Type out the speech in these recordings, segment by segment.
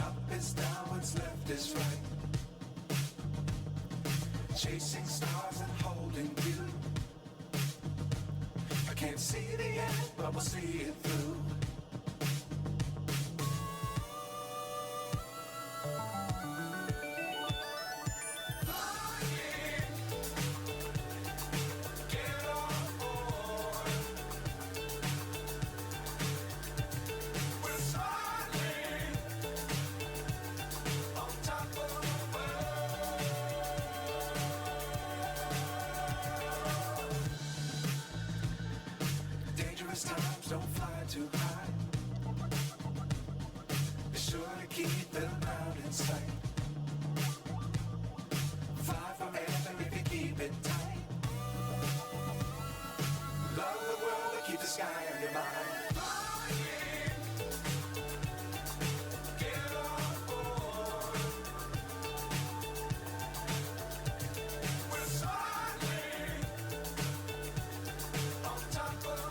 up is down, what's left is right. Chasing stars and holding you. I can't see the end, but we'll see it through. Times don't fly too high. Be sure to keep them out in sight. Fly forever if you keep it tight. Love the world and keep the sky on your mind. Get on board. We're soaring on top of the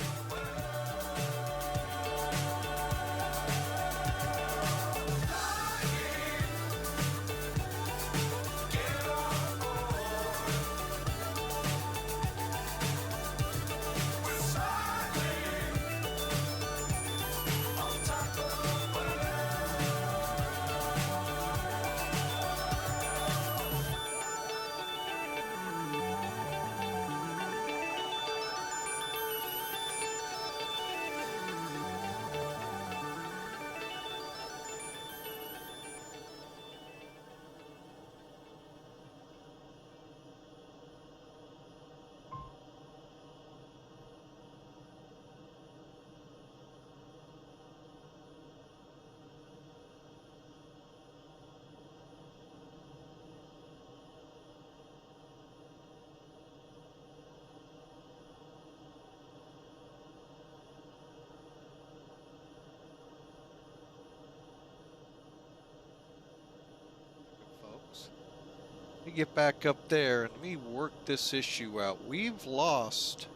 Let me get back up there and let me work this issue out. We've lost.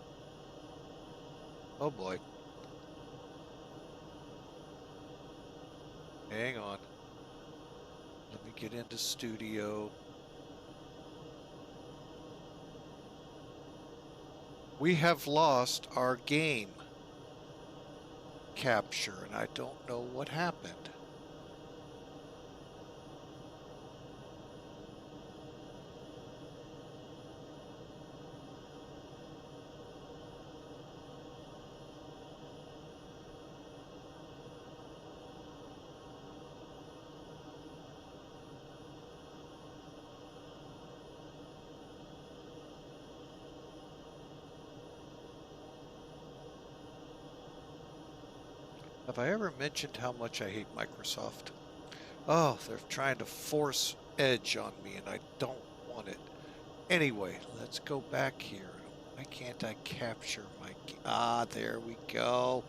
Oh boy. Hang on. Let me get into studio. We have lost our game capture and I don't know what happened. Have I ever mentioned how much I hate Microsoft? Oh, they're trying to force Edge on me and I don't want it. Anyway, let's go back here. Why can't I capture my... Ah, there we go.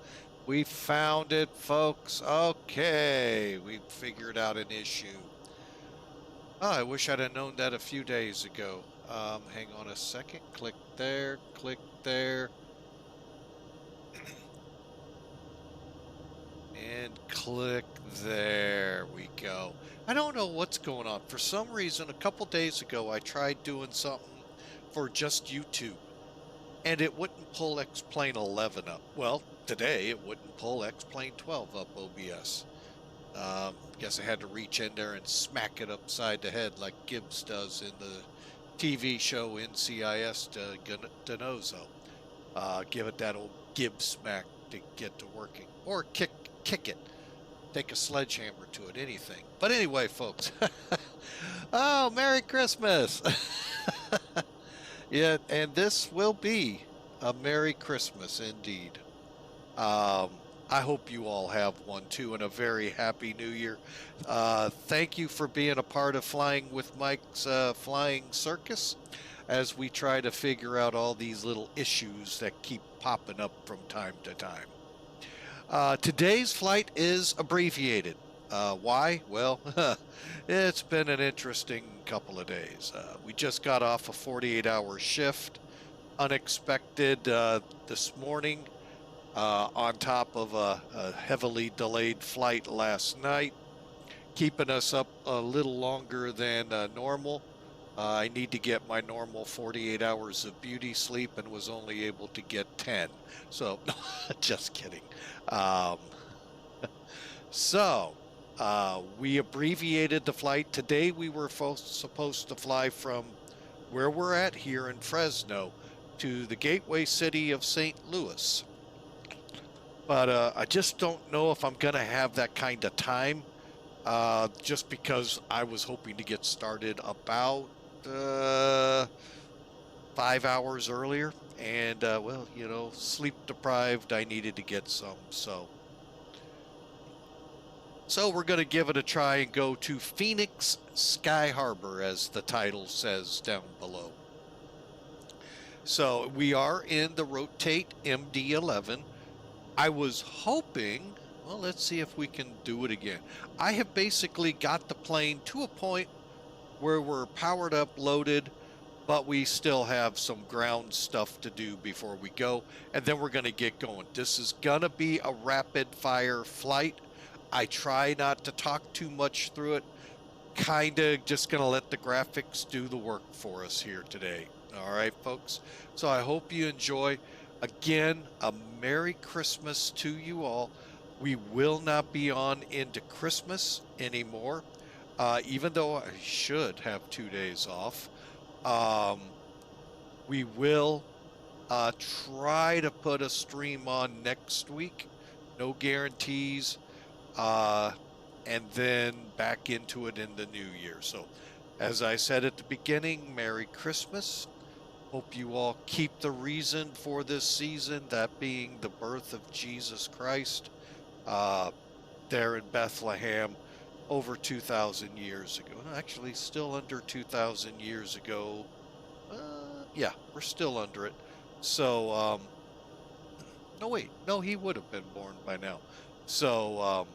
We found it, folks. Okay, we figured out an issue. Oh, I wish I'd have known that a few days ago. Hang on a second. Click there, click there. And click there we go. I don't know what's going on. For some reason, a couple days ago, I tried doing something for just YouTube, and it wouldn't pull X-Plane 11 up. Well, today it wouldn't pull X-Plane 12 up OBS. Guess I had to reach in there and smack it upside the head like Gibbs does in the TV show NCIS to Denozo. Give it that old Gibbs smack to get to working. Or kick it. Take a sledgehammer to it, anything. But anyway, folks. Oh, Merry Christmas. Yeah, and this will be a Merry Christmas indeed. I hope you all have one too, and a very Happy New Year. Thank you for being a part of Flying with Mike's Flying Circus as we try to figure out all these little issues that keep popping up from time to time. Today's flight is abbreviated. Why? Well, it's been an interesting couple of days. We just got off a 48-hour shift, unexpected this morning, on top of a heavily delayed flight last night. keeping us up a little longer than normal. I need to get my normal 48 hours of beauty sleep and was only able to get 10. So, just kidding. Um, we abbreviated the flight. Today we were supposed to fly from where we're at here in Fresno to the gateway city of St. Louis. But I just don't know if I'm going to have that kind of time, just because I was hoping to get started about 5 hours earlier. And, well, you know, sleep deprived, I needed to get some. So we're going to give it a try and go to Phoenix Sky Harbor, as the title says down below. So we are in the Rotate MD11. I was hoping, well, let's see if we can do it again. I have basically got the plane to a point where we're powered up, loaded, but we still have some ground stuff to do before we go, and then we're going to get going. This is going to be a rapid fire flight. I try not to talk too much through it. Kind of just going to let the graphics do the work for us here today. All right, folks. So I hope you enjoy. Again, a Merry Christmas to you all. We will not be on into Christmas anymore, even though I should have 2 days off. We will try to put a stream on next week. No guarantees. And then back into it in the new year. So, as I said at the beginning, Merry Christmas. Hope you all keep the reason for this season, that being the birth of Jesus Christ, there in Bethlehem over 2,000 years ago. Actually, still under 2,000 years ago. Yeah, we're still under it. So, no, wait. No, he would have been born by now. So,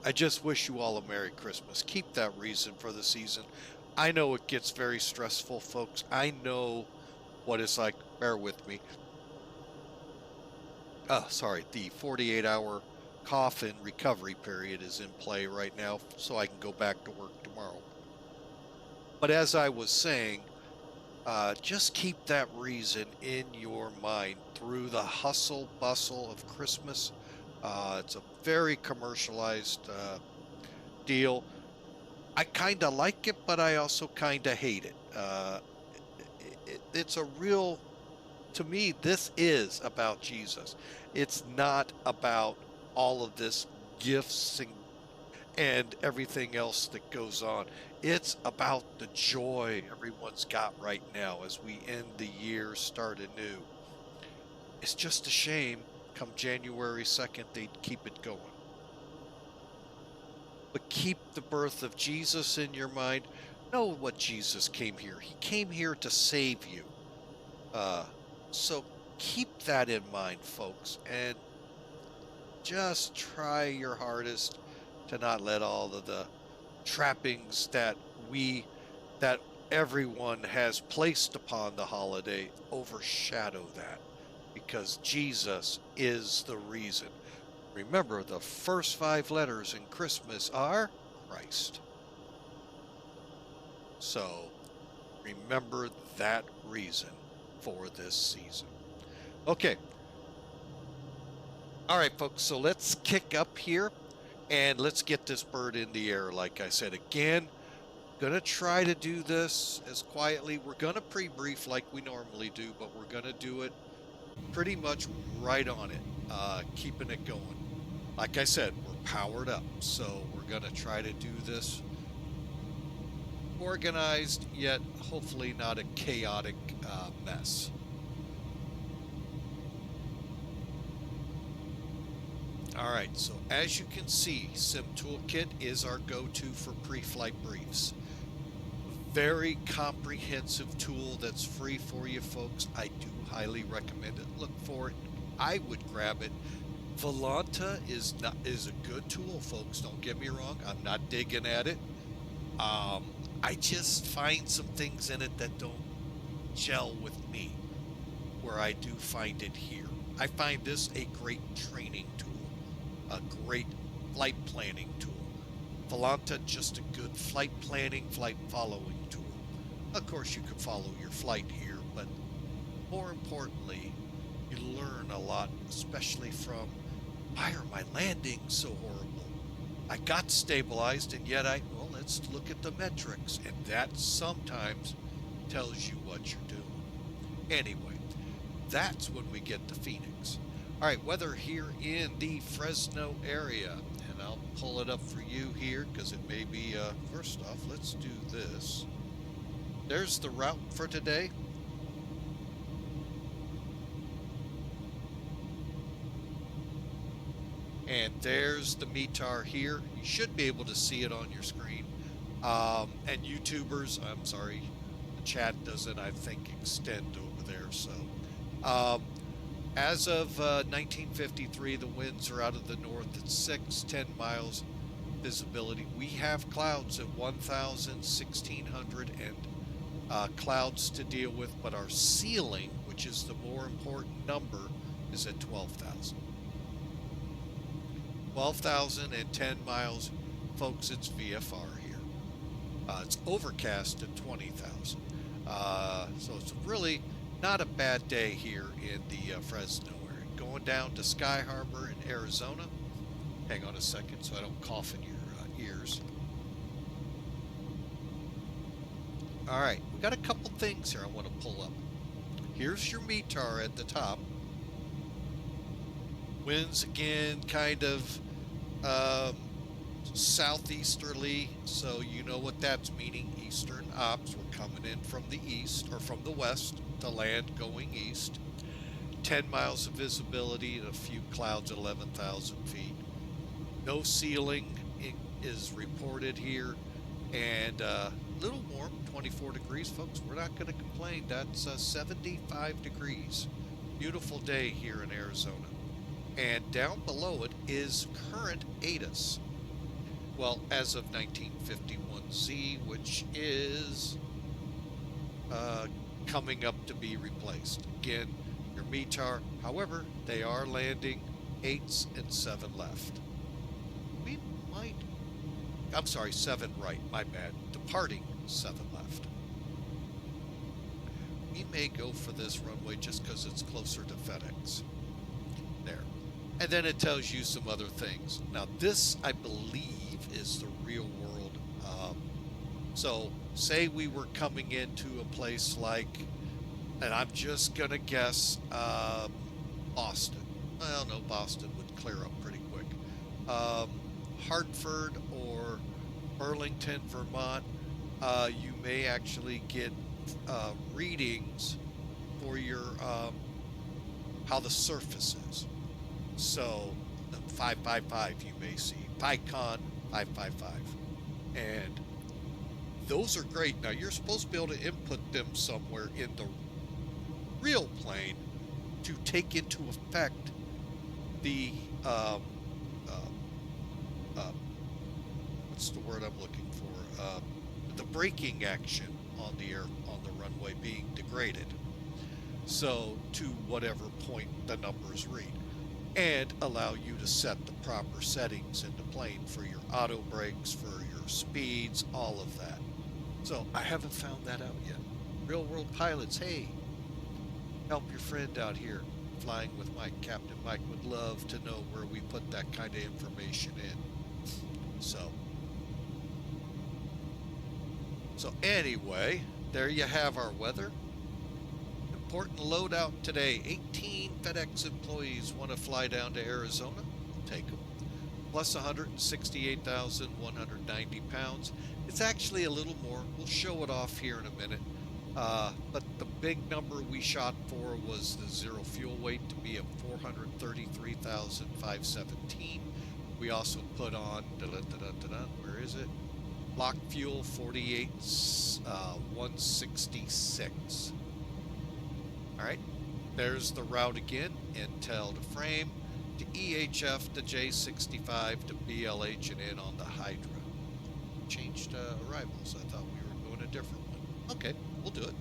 I just wish you all a Merry Christmas. Keep that reason for the season. I know it gets very stressful, folks. I know what it's like. Bear with me. Sorry, the 48-hour cough and recovery period is in play right now, so I can go back to work tomorrow. But as I was saying, just keep that reason in your mind through the hustle bustle of Christmas. It's a very commercialized deal. I kind of like it, but I also kind of hate it. It's a real, to me, this is about Jesus. It's not about all of this gifts and everything else that goes on. It's about the joy everyone's got right now as we end the year, start anew. It's just a shame come January 2nd, they'd keep it going. But keep the birth of Jesus in your mind. Know what Jesus came here. He came here to save you. So keep that in mind, folks, and just try your hardest to not let all of the trappings that everyone has placed upon the holiday overshadow that, because Jesus is the reason. Remember, the first 5 letters in Christmas are Christ. So remember that reason for this season. Okay. All right, folks, so let's kick up here and let's get this bird in the air. Like I said, again, gonna try to do this as quietly. We're gonna pre-brief like we normally do, but we're gonna do it pretty much right on it, keeping it going. Like I said, we're powered up, so we're gonna try to do this organized, yet hopefully not a chaotic mess. All right, so as you can see, Sim Toolkit is our go-to for pre-flight briefs. Very comprehensive tool that's free for you folks. I do highly recommend it. Look for it. I would grab it. Volanta is a good tool, folks. Don't get me wrong. I'm not digging at it. I just find some things in it that don't gel with me, where I do find it here. I find this a great training tool, a great flight planning tool. Volanta, just a good flight planning, flight following tool. Of course, you can follow your flight here, but more importantly, you learn a lot, especially from, why are my landings so horrible? I got stabilized, and yet well, let's look at the metrics, and that sometimes tells you what you're doing. Anyway, that's when we get to Phoenix. All right, weather here in the Fresno area, and I'll pull it up for you here because it may be, first off, let's do this. There's the route for today. And there's the METAR here. You should be able to see it on your screen. And YouTubers, I'm sorry, the chat doesn't, I think, extend over there. So, as of 1953, the winds are out of the north at 10 miles visibility. We have clouds at 1,000, 1,600, and clouds to deal with, but our ceiling, which is the more important number, is at 12,000. 12,000 and 10 miles, folks, it's VFR here. It's overcast at 20,000. So it's really not a bad day here in the Fresno area. Going down to Sky Harbor in Arizona. Hang on a second so I don't cough in your ears. All right, we got a couple things here I want to pull up. Here's your METAR at the top. Winds again, kind of southeasterly, so you know what that's meaning. Eastern ops. We're coming in from the east or from the west to land going east. 10 miles of visibility and a few clouds at 11,000 feet. No ceiling is reported here, and a little warm, 24 degrees, folks. We're not going to complain. That's 75 degrees. Beautiful day here in Arizona. And down below it is current ATIS. Well, as of 1951Z, which is coming up to be replaced. Again, your METAR, however, they are landing 8s and 7 left. We might, I'm sorry, 7 right, my bad. Departing 7 left. We may go for this runway just because it's closer to FedEx. There. And then it tells you some other things. Now this, I believe, is the real world. So say we were coming into a place like, and I'm just going to guess, Boston. Well, no, Boston would clear up pretty quick. Hartford or Burlington, Vermont, you may actually get readings for your how the surface is. So 555 you may see, PyCon 555, and those are great. Now you're supposed to be able to input them somewhere in the real plane to take into effect the what's the word I'm looking for? The braking action on the runway being degraded. So to whatever point the numbers read, and allow you to set the proper settings in the plane for your auto brakes, for your speeds, all of that. So I haven't found that out yet. Real world pilots, hey, help your friend out here flying with Mike. Captain Mike would love to know where we put that kind of information in. So anyway, there you have our weather. Important loadout today. 18 FedEx employees want to fly down to Arizona. We'll take them. Plus 168,190 pounds. It's actually a little more. We'll show it off here in a minute. But the big number we shot for was the zero fuel weight to be at 433,517. We also put on, where is it? Block fuel 166. All right, there's the route again. Int'l to frame, to EHF, to J65, to BLH, and in on the Hydra. Changed arrivals. I thought we were going a different one. Okay, we'll do it.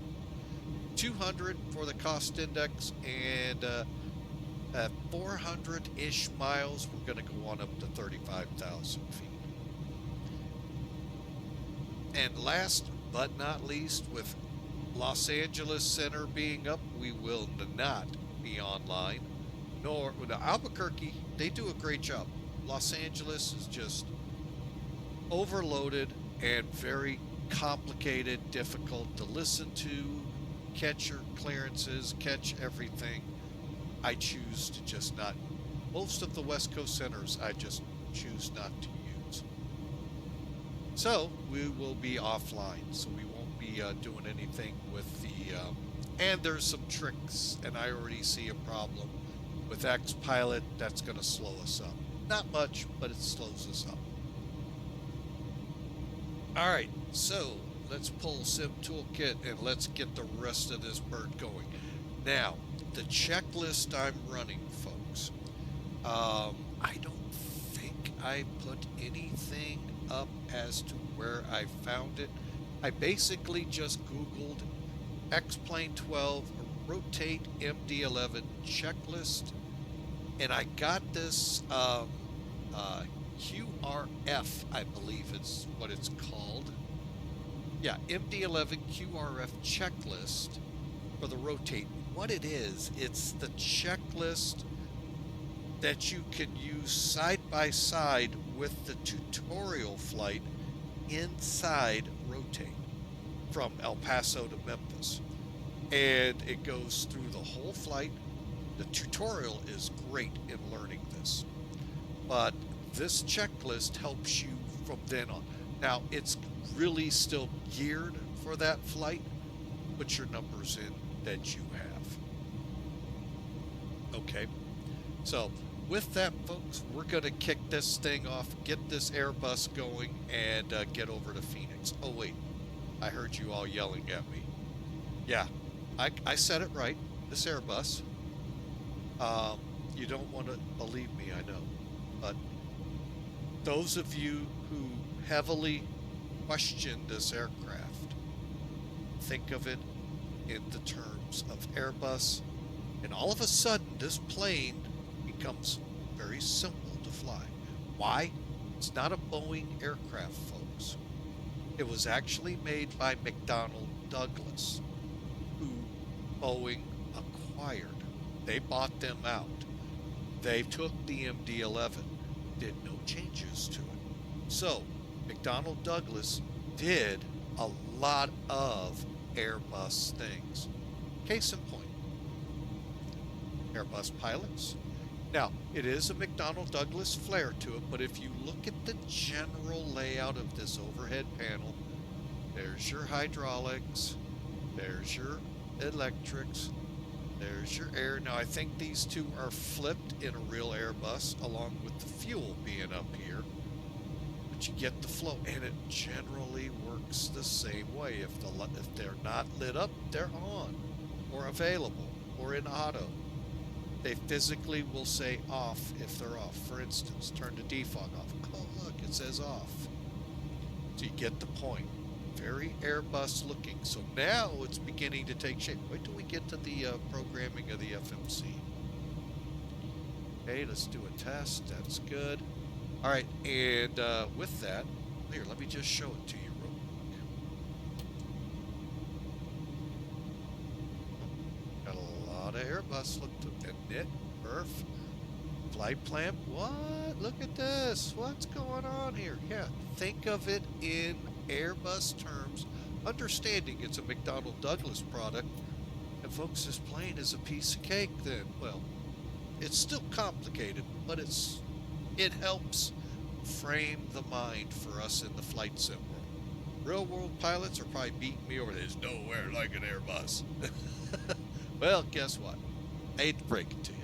200 for the cost index, and at 400-ish miles, we're going to go on up to 35,000 feet. And last but not least, with Los Angeles Center being up, we will not be online. Nor with Albuquerque, they do a great job. Los Angeles is just overloaded and very complicated, difficult to listen to, catch your clearances, catch everything. I choose to just not. Most of the West Coast centers I just choose not to use. So we will be offline, so we won't be doing anything with the, and there's some tricks, and I already see a problem with Xpilot that's going to slow us up. Not much, but it slows us up. All right, so let's pull Sim Toolkit and let's get the rest of this bird going. Now, the checklist I'm running, folks, I don't think I put anything up as to where I found it. I basically just Googled X-Plane 12 rotate MD11 checklist, and I got this QRF, I believe it's what it's called. Yeah, MD11 QRF checklist for the rotate. What it is, it's the checklist that you can use side by side with the tutorial flight inside rotate from El Paso to Memphis. And it goes through the whole flight. The tutorial is great in learning this. But this checklist helps you from then on. Now, it's really still geared for that flight. Put your numbers in that you have. Okay. So, with that, folks, we're going to kick this thing off, get this Airbus going, and get over to Phoenix. Oh, wait. I heard you all yelling at me. Yeah, I said it right. This Airbus. You don't want to believe me, I know. But those of you who heavily question this aircraft, think of it in the terms of Airbus, and all of a sudden this plane becomes very simple to fly. Why? It's not a Boeing aircraft, folks. It was actually made by McDonnell Douglas, who Boeing acquired. They bought them out. They took the MD-11, did no changes to it. So, McDonnell Douglas did a lot of Airbus things. Case in point, Airbus pilots. Now, it is a McDonnell Douglas flair to it, but if you look at the general layout of this overhead panel, there's your hydraulics, there's your electrics, there's your air. Now, I think these two are flipped in a real Airbus, along with the fuel being up here. But you get the flow, and it generally works the same way. If they're not lit up, they're on, or available, or in auto. They physically will say off if they're off. For instance, turn the defog off. Oh, look, it says off. So you get the point. Very Airbus looking. So now it's beginning to take shape. Wait till we get to the programming of the FMC. Okay, let's do a test. That's good. All right, and with that, here, let me just show it to you real quick. Got a lot of Airbus. Look to knit, perf, flight plan. What? Look at this. What's going on here? Yeah, think of it in Airbus terms, understanding it's a McDonnell Douglas product. And folks, this plane is a piece of cake then. Well, it's still complicated, but it helps frame the mind for us in the flight sim world. Real world pilots are probably beating me over. There's nowhere like an Airbus. Well, guess what? I hate to break it to you.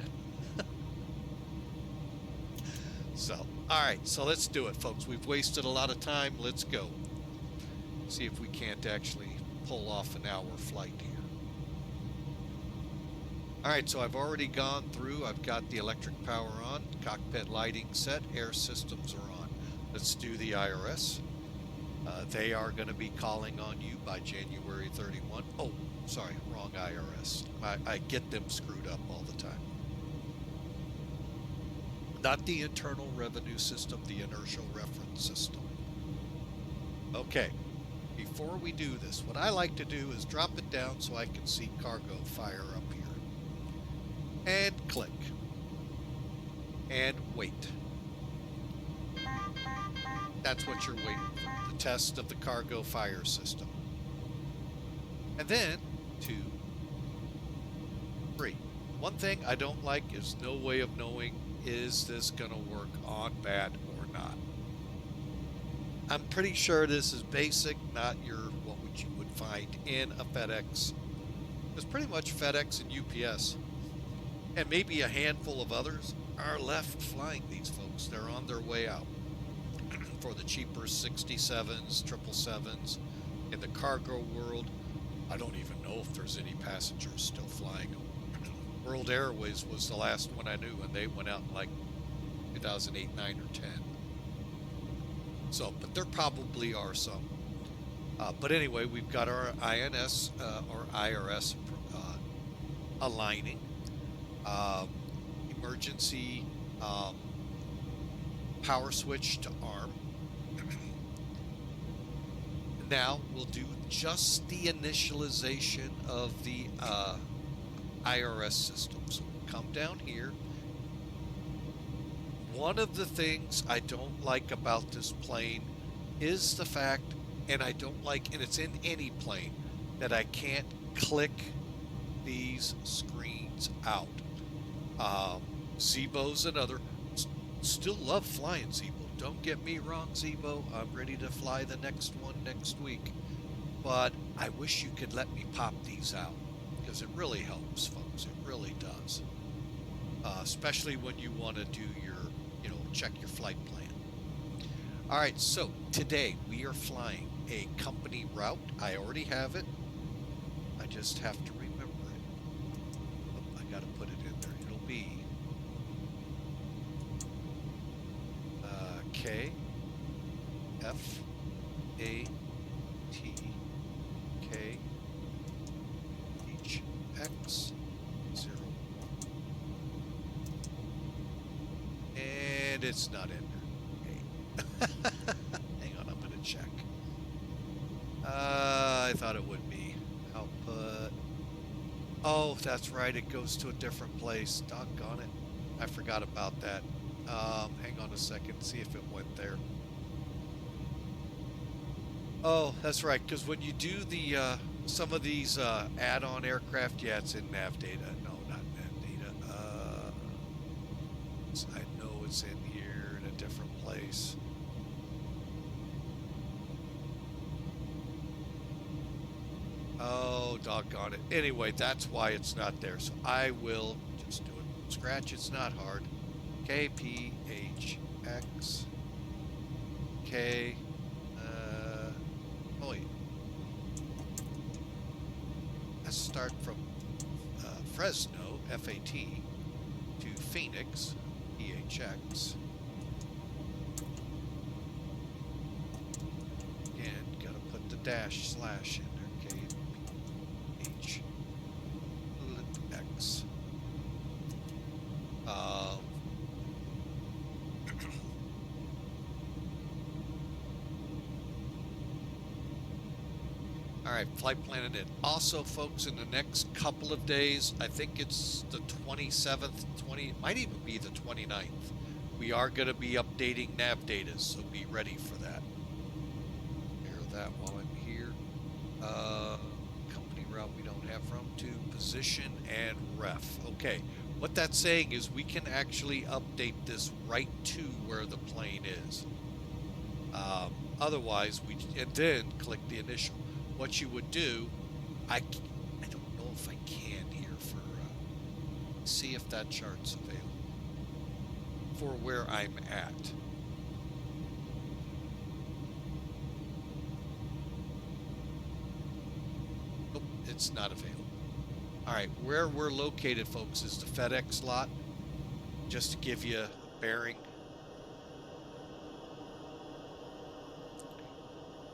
So, all right, so let's do it, folks. We've wasted a lot of time. Let's go. See if we can't actually pull off an hour flight here. All right, so I've already gone through. I've got the electric power on, cockpit lighting set, air systems are on. Let's do the IRS. They are going to be calling on you by January 31. Oh, sorry, wrong IRS. I get them screwed up all the time. Not the Internal Revenue System, the Inertial Reference System. Okay. before we do this, what I like to do is drop it down so I can see cargo fire up here. And click. And wait. That's what you're waiting for, the test of the cargo fire system. And then 2, 3. One thing I don't like is no way of knowing, is this going to work on bat or not. I'm pretty sure this is basic, not your what you would find in a FedEx. It's pretty much FedEx and UPS, and maybe a handful of others are left flying these folks. They're on their way out for the cheaper 67s, 777s. In the cargo world, I don't even know if there's any passengers still flying them. World Airways was the last one I knew, and they went out in like 2008, 9, or 10. So, but there probably are some. But anyway, we've got our INS or IRS aligning, emergency power switch to arm. Now we'll do just the initialization of the IRS system. So we'll come down here. One of the things I don't like about this plane is the fact, and I don't like, and it's in any plane, that I can't click these screens out. Zebo's another. Still love flying Zebo. Don't get me wrong, Zebo. I'm ready to fly the next one next week. But I wish you could let me pop these out, because it really helps, folks. It really does. Especially when you want to do your, check your flight plan. All right, so today we are flying a company route. I already have it. I just have to remember it. Oh, I got to put it in there. It'll be KFAT KPHX 0. And it's not in there. Okay. Hang on, I'm going to check. I thought it would be. Output. Oh, that's right. It goes to a different place. Doggone it. I forgot about that. Hang on a second. See if it went there. Oh, that's right. Because when you do the some of these add-on aircraft, yeah, it's in nav data. No, not nav data. I know it's in here in a different place. Oh, doggone it. Anyway, that's why it's not there. So I will just do it from scratch. It's not hard. KPHX. K. Oh, wait. Let's start from Fresno, FAT, to Phoenix, PHX. Again, gotta put the dash slash in there. KPHX. All right, flight plan in. Also, folks, in the next couple of days, I think it's the 27th, it might even be the 29th, we are going to be updating nav data, so be ready for that. Hear that while I'm here. Company route we don't have from, to position and ref. Okay, what that's saying is we can actually update this right to where the plane is. Otherwise, and then click the initial. What you would do, I don't know if I can here for, see if that chart's available for where I'm at. Nope, it's not available. All right, where we're located, folks, is the FedEx lot. Just to give you a bearing.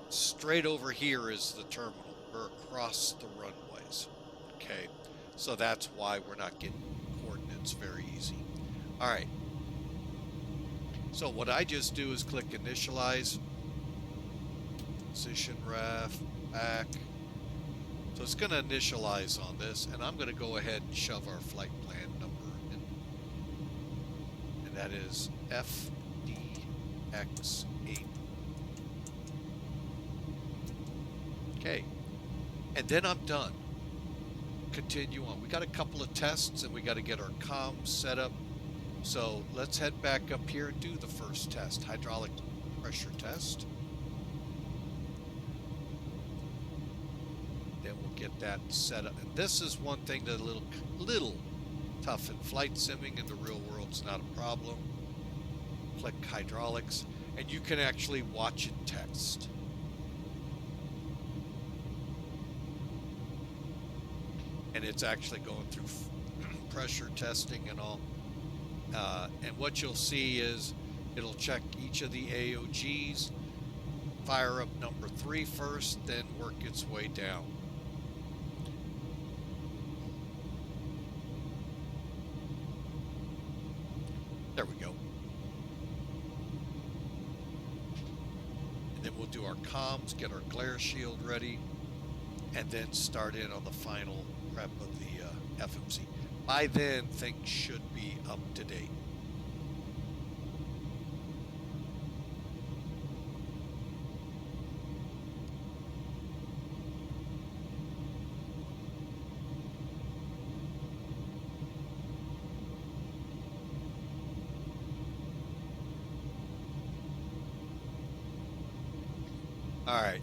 Straight over here is the terminal. We're across the runways. Okay, so that's why we're not getting coordinates very easy. All right. So what I just do is click initialize. position ref, back. So it's going to initialize on this, and I'm going to go ahead and shove our flight plan number in. And that is FDX8. Okay. And then I'm done. Continue on. We got a couple of tests, and we got to get our comms set up. So let's head back up here and do the first test, hydraulic pressure test. Then we'll get that set up. And this is one thing that's a little tough in flight simming. In the real world, it's not a problem. Click hydraulics, and you can actually watch it test. And it's actually going through pressure testing and all. And what you'll see is it'll check each of the AOGs, fire up number 3 first, then work its way down. There we go. And then we'll do our comms, get our glare shield ready, and then start in on the final prep of the FMC. By then, things should be up to date. All right.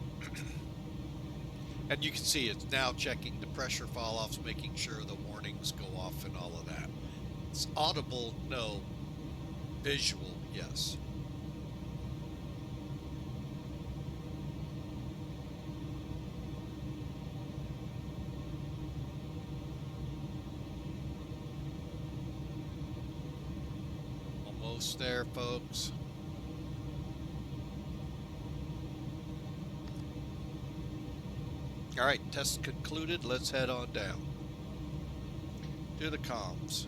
And you can see it's now checking the pressure fall-offs, making sure the warnings go off and all of that. It's audible, no. Visual, yes. Almost there, folks. All right, test concluded. Let's head on down to the comms.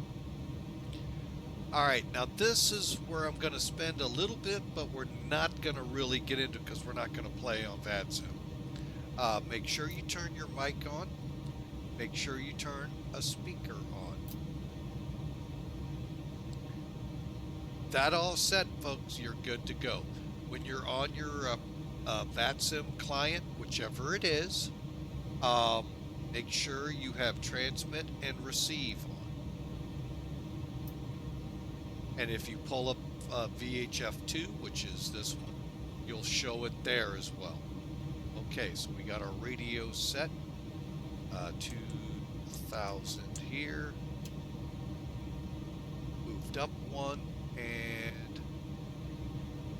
All right, now this is where I'm going to spend a little bit, but we're not going to really get into it because we're not going to play on VATSIM. Make sure you turn your mic on. Make sure you turn a speaker on. That all set, folks, you're good to go. When you're on your VATSIM client, whichever it is, make sure you have transmit and receive on. And if you pull up VHF2, which is this one, you'll show it there as well. Okay, so we got our radio set. 2000 here. Moved up one, and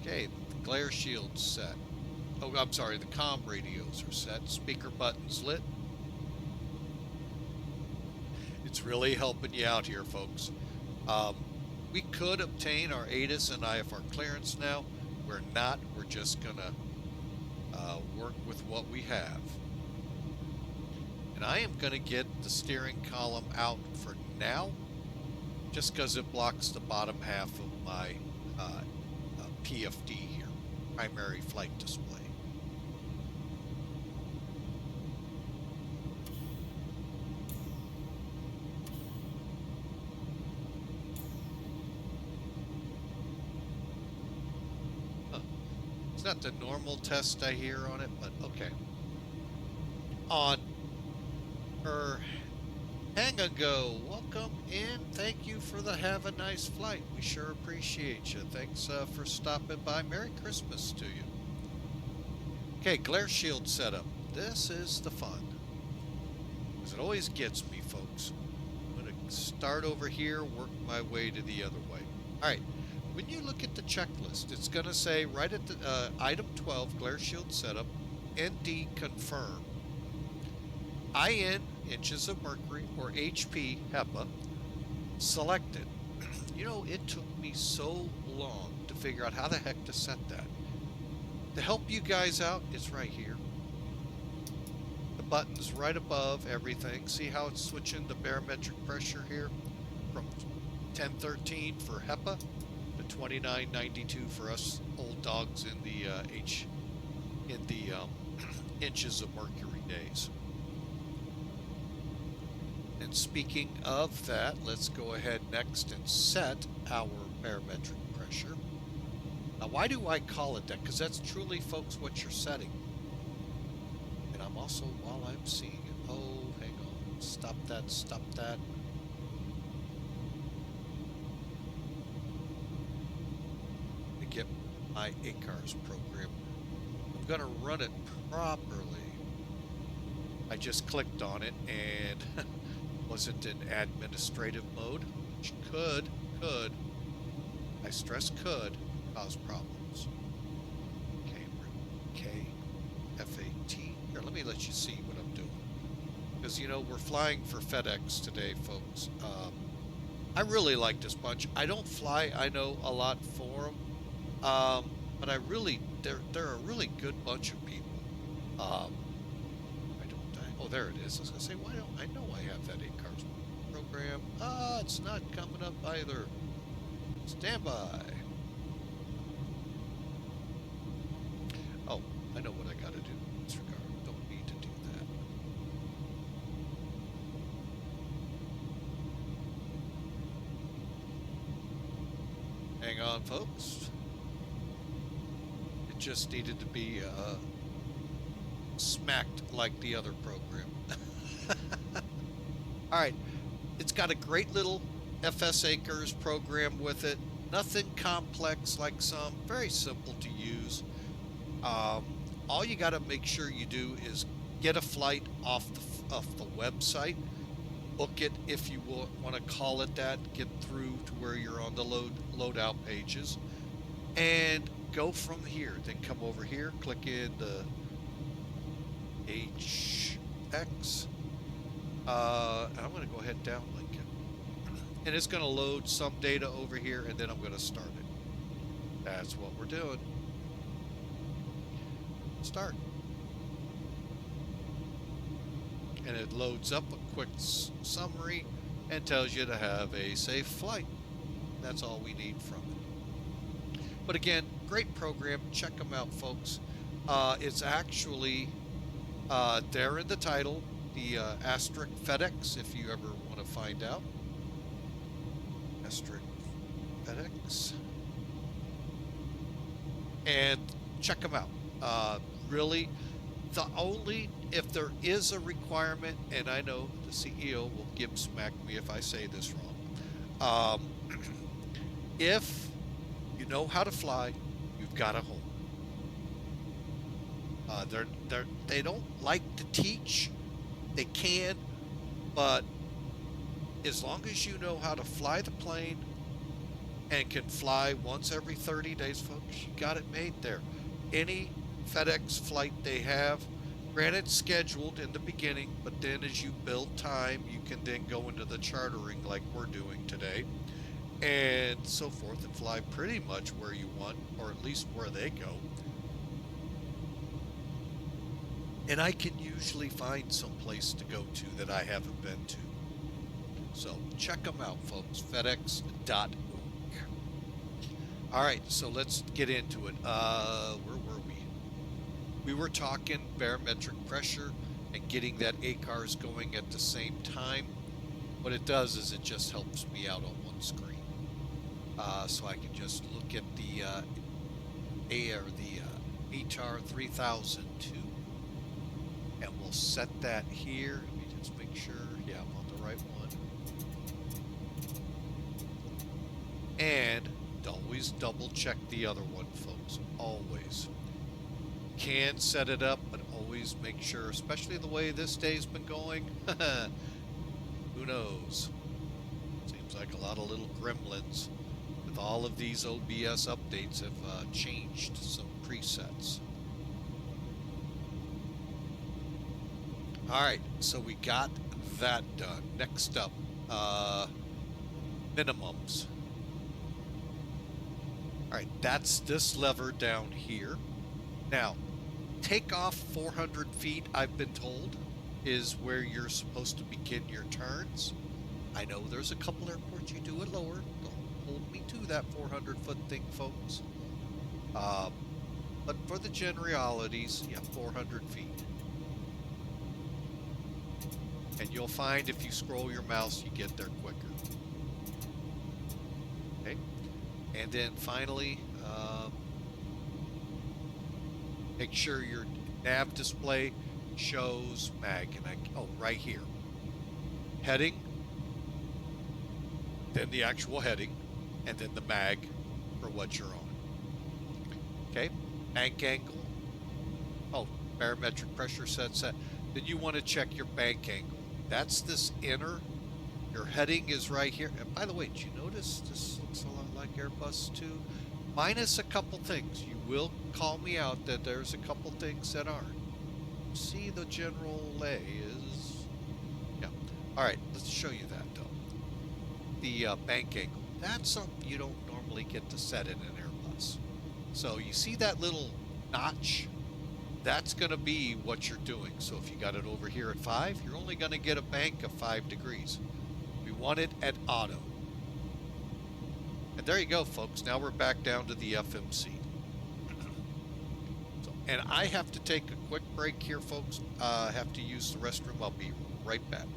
okay, the glare shield's set. Oh, I'm sorry, the comm radios are set. Speaker button's lit. It's really helping you out here, folks. We could obtain our ATIS and IFR clearance now. We're not. We're just going to work with what we have. And I am going to get the steering column out for now, just because it blocks the bottom half of my PFD here, primary flight display. It's not the normal test I hear on it, but okay. On Hang and Go, welcome in. Thank you for the have a nice flight. We sure appreciate you. Thanks for stopping by. Merry Christmas to you. Okay, glare shield setup. This is the fun, because it always gets me, folks. I'm going to start over here, work my way to the other way. All right. When you look at the checklist, it's going to say right at the item 12, glare shield setup, ND confirm, IN inches of mercury, or HP HEPA selected. You know, it took me so long to figure out how the heck to set that. To help you guys out, it's right here. The button's right above everything. See how it's switching the barometric pressure here from 1013 for HEPA. 2992 for us old dogs in the inches of mercury days. And speaking of that, let's go ahead next and set our barometric pressure. Now, why do I call it that? Because that's truly, folks, what you're setting. And I'm also, while I'm seeing it, oh, hang on, stop that, stop that. To get my ACARS program, I'm going to run it properly. I just clicked on it and wasn't in administrative mode, which could, I stress could, cause problems. KFAT. Here, let me let you see what I'm doing. Because, you know, we're flying for FedEx today, folks. I really like this bunch. I don't fly, I know, a lot for them. But I really, they're a really good bunch of people. Oh, there it is. I was going to say, why don't I know I have that ACARS program? It's not coming up either. Stand by. Oh, I know what I got to do in this regard. Don't need to do that. Hang on, folks. It just needed to be smacked like the other program. All right, it's got a great little FS ACARS program with it. Nothing complex like some, very simple to use. All you got to make sure you do is get a flight off the website, book it if you want to call it that, get through to where you're on the loadout pages, and go from here. Then come over here, click in the HX. And I'm going to go ahead and downlink it. And it's going to load some data over here, and then I'm going to start it. That's what we're doing. Start. And it loads up a quick summary and tells you to have a safe flight. That's all we need from it. But again, great program. Check them out, folks. It's actually there in the title, the asterisk FedEx, if you ever want to find out. Asterisk FedEx. And check them out. Really, if there is a requirement, and I know the CEO will smack me if I say this wrong. If you know how to fly, you've got a home. They don't like to teach. They can, but as long as you know how to fly the plane and can fly once every 30 days, folks, you got it made there. Any FedEx flight they have, granted scheduled in the beginning, but then as you build time, you can then go into the chartering like we're doing today, and so forth, and fly pretty much where you want, or at least where they go. And I can usually find some place to go to that I haven't been to. So check them out, folks. FedEx.org. All right, so let's get into it. Where were we? We were talking barometric pressure and getting that ACARS going at the same time. What it does is it just helps me out on one screen. So I can just look at the ATAR 3002. And we'll set that here. Let me just make sure, yeah, I'm on the right one. And always double check the other one, folks. Always. Can set it up, but always make sure, especially the way this day's been going. Who knows? Seems like a lot of little gremlins with all of these OBS updates have changed some presets. All right, so we got that done. Next up, minimums. All right, that's this lever down here. Now, takeoff 400 feet, I've been told, is where you're supposed to begin your turns. I know there's a couple airports you do it lower. Don't hold me to that 400-foot thing, folks. But for the generalities, yeah, 400 feet. And you'll find if you scroll your mouse, you get there quicker. Okay. And then finally, make sure your nav display shows mag. And oh, right here. Heading, then the actual heading, and then the mag for what you're on. Okay. Bank angle. Oh, barometric pressure set. Then you want to check your bank angle. That's this inner. Your heading is right here. And by the way, did you notice this looks a lot like Airbus too? Minus a couple things. You will call me out that there's a couple things that aren't. See, the general lay is, yeah. All right, let's show you that though. The bank angle. That's something you don't normally get to set in an Airbus. So you see that little notch? That's going to be what you're doing. So if you got it over here at 5, you're only going to get a bank of 5 degrees. We want it at auto. And there you go, folks. Now we're back down to the FMC. So, and I have to take a quick break here, folks. I have to use the restroom. I'll be right back.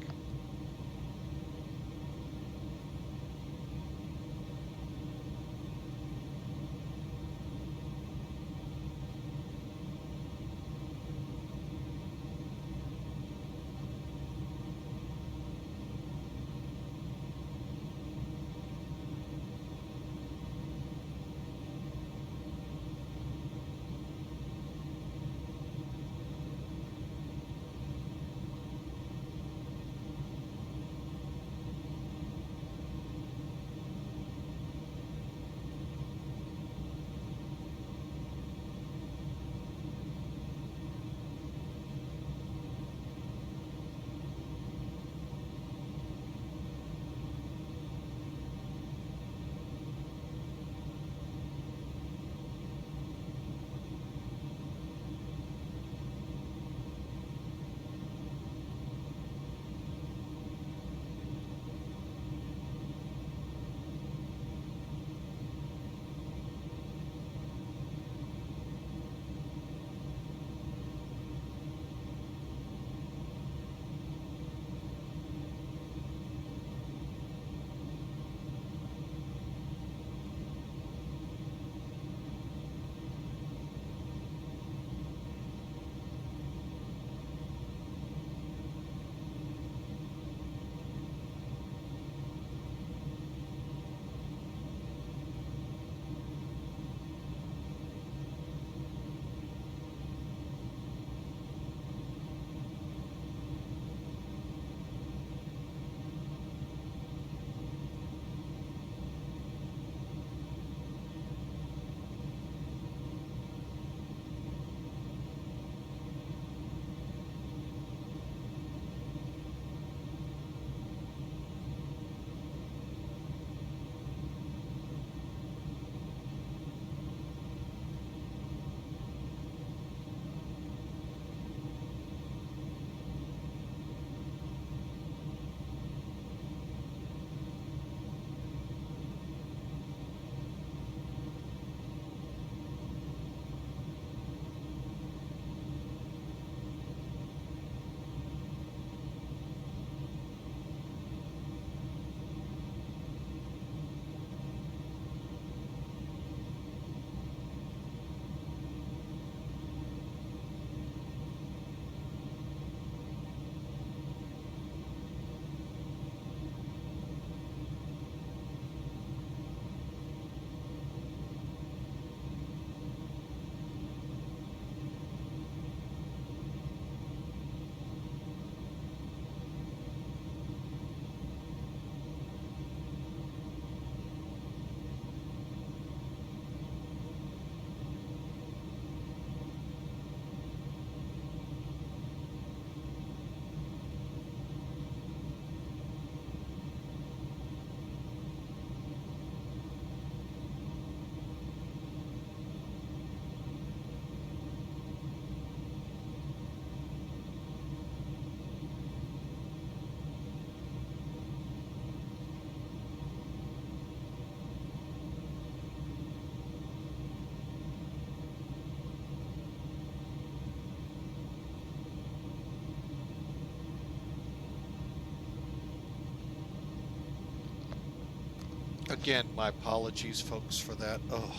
Again, my apologies, folks, for that. Oh,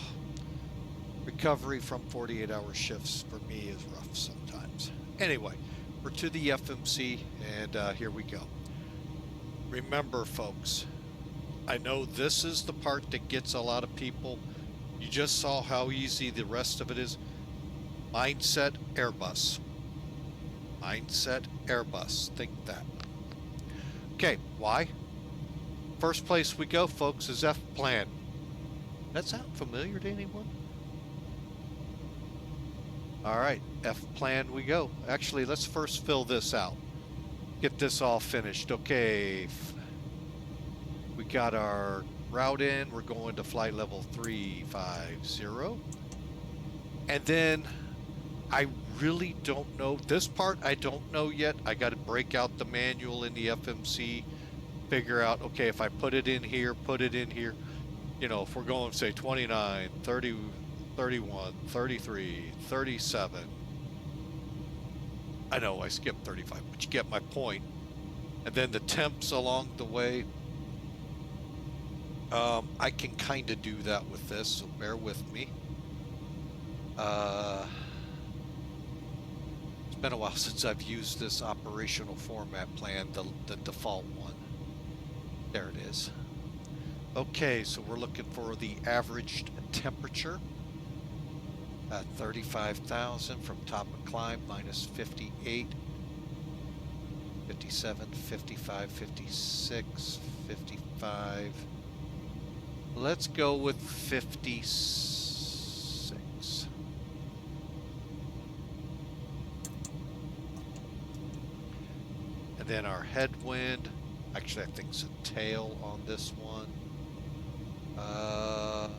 recovery from 48-hour shifts for me is rough sometimes. Anyway, we're to the FMC, and here we go. Remember, folks, I know this is the part that gets a lot of people. You just saw how easy the rest of it is. Mindset Airbus. Mindset Airbus. Think that. Okay, why? First place we go, folks, is F plan. That sound familiar to anyone? All right, F plan we go. Actually, let's first fill this out. Get this all finished. Okay. We got our route in. We're going to flight level 350. And then I really don't know. This part I don't know yet. I got to break out the manual in the FMC. Figure out, okay, if I put it in here, you know, if we're going, say, 29, 30, 31, 33, 37. I know I skipped 35, but you get my point. And then the temps along the way. I can kind of do that with this, so bear with me. It's been a while since I've used this operational format plan, the default one. There it is. Okay, so we're looking for the averaged temperature at 35,000 from top of climb, minus 58, 57, 55, 56, 55. Let's go with 56. And then our headwind. Actually, I think it's a tail on this one. God.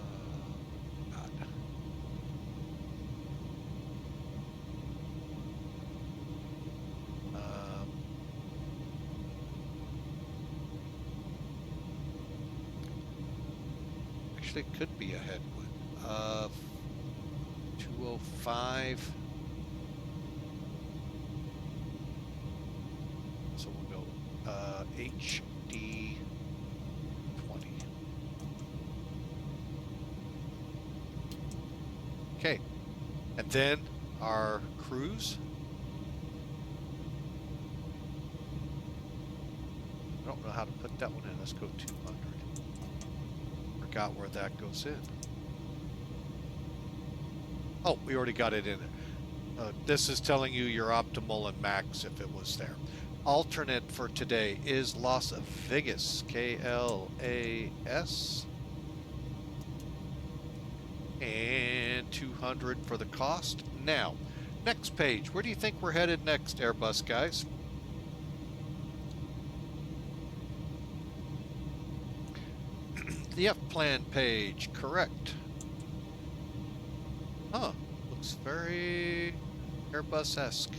Actually, it could be a headwind. 205. So we'll go HD 20. Okay, and then our cruise. I don't know how to put that one in. Let's go 200. Forgot where that goes in. Oh, we already got it in. This is telling you your optimal and max if it was there. Alternate for today is Las Vegas, KLAS, and 200 for the cost. Now, next page. Where do you think we're headed next, Airbus guys? The F plan page, correct. Huh, looks very Airbus-esque.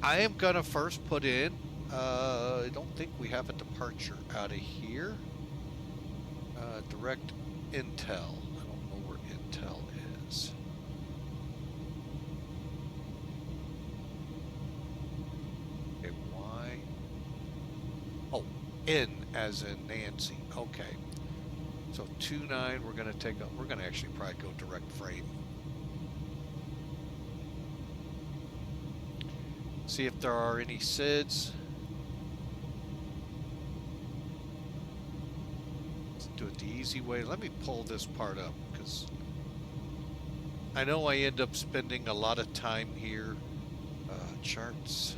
I am gonna first put in, I don't think we have a departure out of here. Direct Int'l. I don't know where Int'l is. Okay, why? Oh, N as in Nancy. Okay. So 29, we're gonna take we're gonna actually probably go direct frame. See if there are any SIDs. Let's do it the easy way. Let me pull this part up because I know I end up spending a lot of time here. Charts.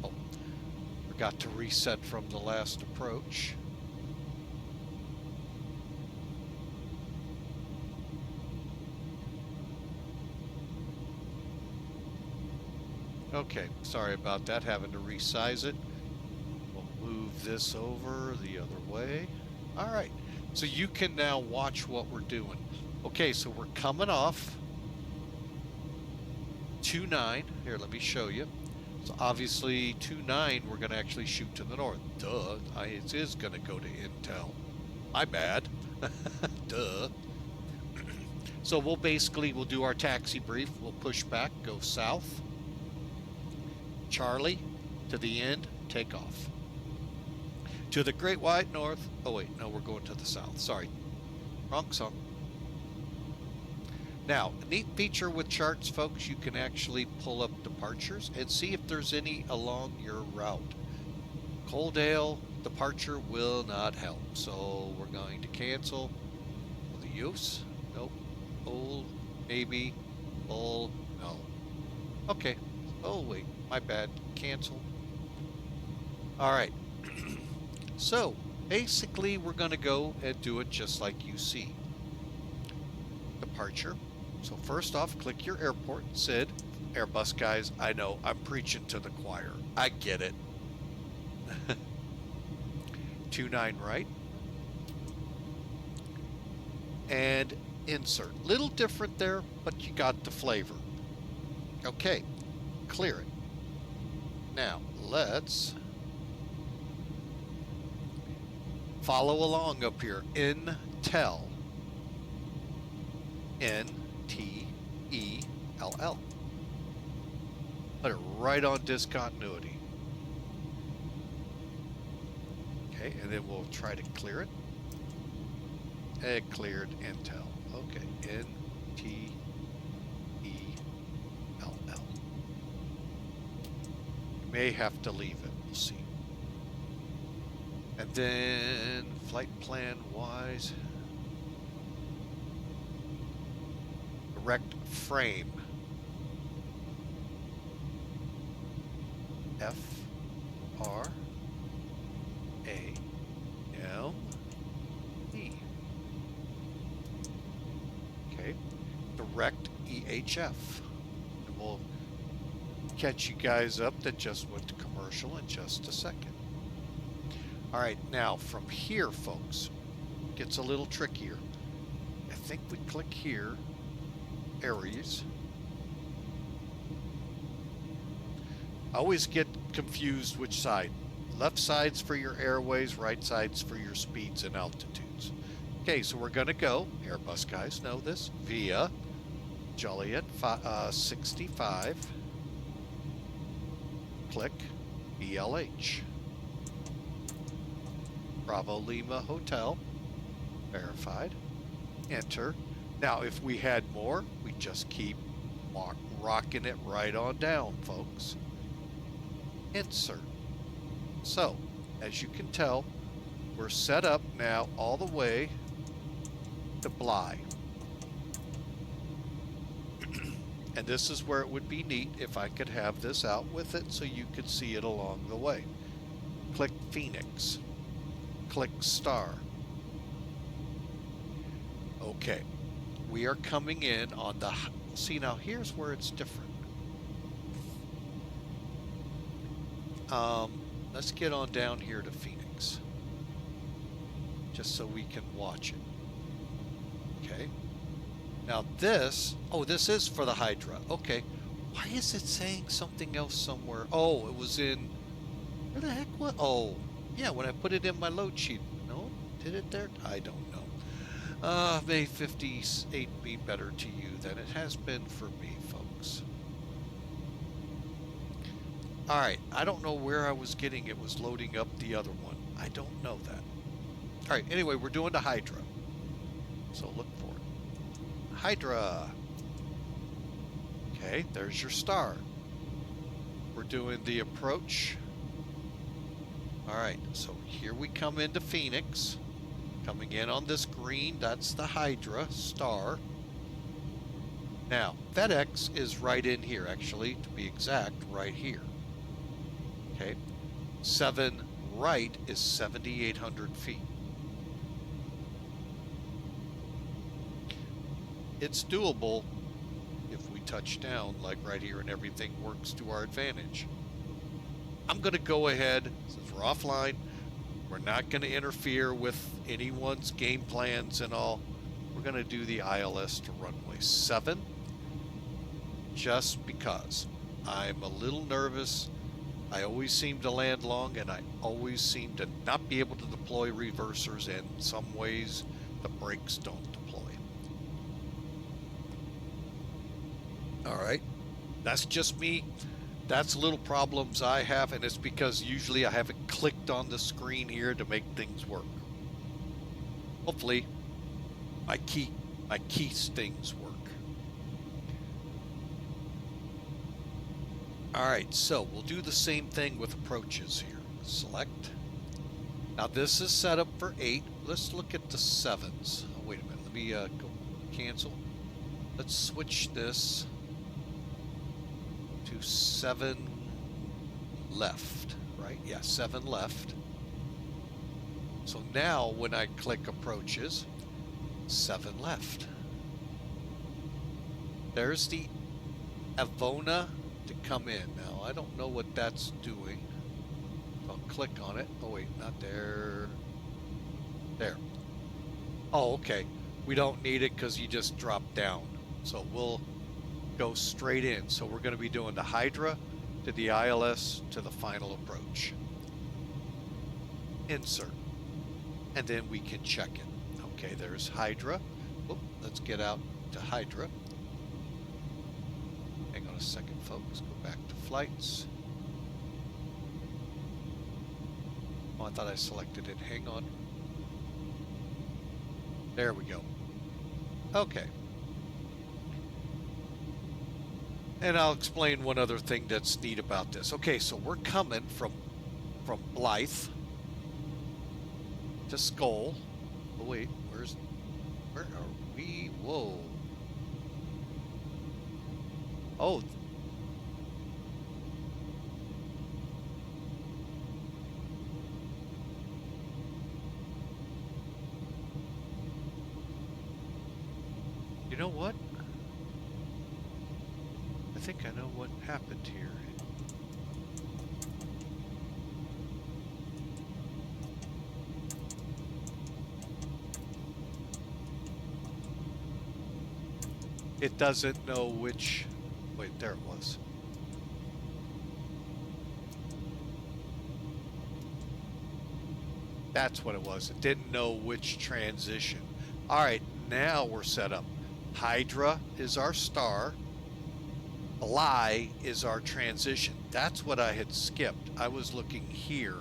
Oh, forgot to reset from the last approach. Okay, sorry about that, having to resize it. We'll move this over the other way. All right, so you can now watch what we're doing. Okay, so we're coming off 29. Here, let me show you. So obviously 29, we're going to actually shoot to the north. Duh, it is going to go to Int'l. My bad. Duh. So we'll do our taxi brief. We'll push back, go south. Charlie, to the end, take off. To the great wide north. Oh wait, no, we're going to the south. Sorry. Wrong song. Now, a neat feature with charts, folks, you can actually pull up departures and see if there's any along your route. Coaldale departure will not help, so we're going to cancel the use. Nope. Old, maybe. Old, no. Okay. Oh wait, my bad. Cancel. All right. So basically, we're going to go and do it just like you see. Departure. So first off, click your airport. Sid, Airbus guys, I know I'm preaching to the choir. I get it. 29 right. And insert. Little different there, but you got the flavor. Okay, clear it. Now, let's follow along up here. Int'l. NTELL. Put it right on discontinuity. Okay, and then we'll try to clear it. It cleared Int'l. Okay, NTELL. You may have to leave it. We'll see. And then flight plan wise. Direct frame. FRAME. Okay. Direct EHF. And we'll catch you guys up that just went to commercial in just a second. All right, now from here, folks, gets a little trickier. I think we click here. Areas. I always get confused which side. Left side's for your airways, right side's for your speeds and altitudes. Okay, so we're going to go, Airbus guys know this, via Joliet 65. Click BLH. Bravo Lima Hotel. Verified. Enter. Now, if we had more, we just keep rocking it right on down, folks. Insert. So, as you can tell, we're set up now all the way to Bly. And this is where it would be neat if I could have this out with it so you could see it along the way. Click Phoenix. Click Star. Okay. We are coming in on the, see now here's where it's different. Let's get on down here to Phoenix. Just so we can watch it. Okay. Now this, oh, this is for the Hydra. Okay. Why is it saying something else somewhere? Oh, it was in, where the heck was, oh, yeah, when I put it in my load sheet. No? Did it there? I don't know. May 58 be better to you than it has been for me, folks. All right, I don't know where I was getting it was loading up the other one. I don't know that. All right, anyway, we're doing the Hydra. So look for it. Hydra. Okay, there's your star. We're doing the approach. All right, so here we come into Phoenix. Coming in on this green, that's the Hydra star. Now, FedEx is right in here, actually, to be exact, right here. Okay, 7 right is 7,800 feet. It's doable if we touch down, like right here, and everything works to our advantage. I'm going to go ahead, since we're offline, we're not going to interfere with anyone's game plans and all. We're going to do the ILS to runway 7, just because I'm a little nervous. I always seem to land long, and I always seem to not be able to deploy reversers, and in some ways the brakes don't deploy. All right, that's just me. That's little problems I have, and it's because usually I haven't clicked on the screen here to make things work. Hopefully my key stings work. All right, so we'll do the same thing with approaches here. Select. Now this is set up for 8. Let's look at the 7s. Oh, wait a minute. Let me go cancel. Let's switch this to 7 left, right? Yeah, 7 left. So now when I click approaches, 7 left. There's the Avona to come in. Now I don't know what that's doing. I'll click on it. Oh wait, not there. There. Oh, okay. We don't need it because you just dropped down. So we'll go straight in. So we're going to be doing the Hydra to the ILS to the final approach. Insert. And then we can check it. Okay, there's Hydra. Oop, let's get out to Hydra. Hang on a second, folks. Go back to flights. Oh, I thought I selected it. Hang on. There we go. Okay. And I'll explain one other thing that's neat about this. Okay, so we're coming from Blythe to Skull. Oh wait, where are we? Whoa. Oh. You know what? I think I know what happened here. It doesn't know which... Wait, there it was. That's what it was. It didn't know which transition. All right, now we're set up. Hydra is our star. Bly is our transition. That's what I had skipped. I was looking here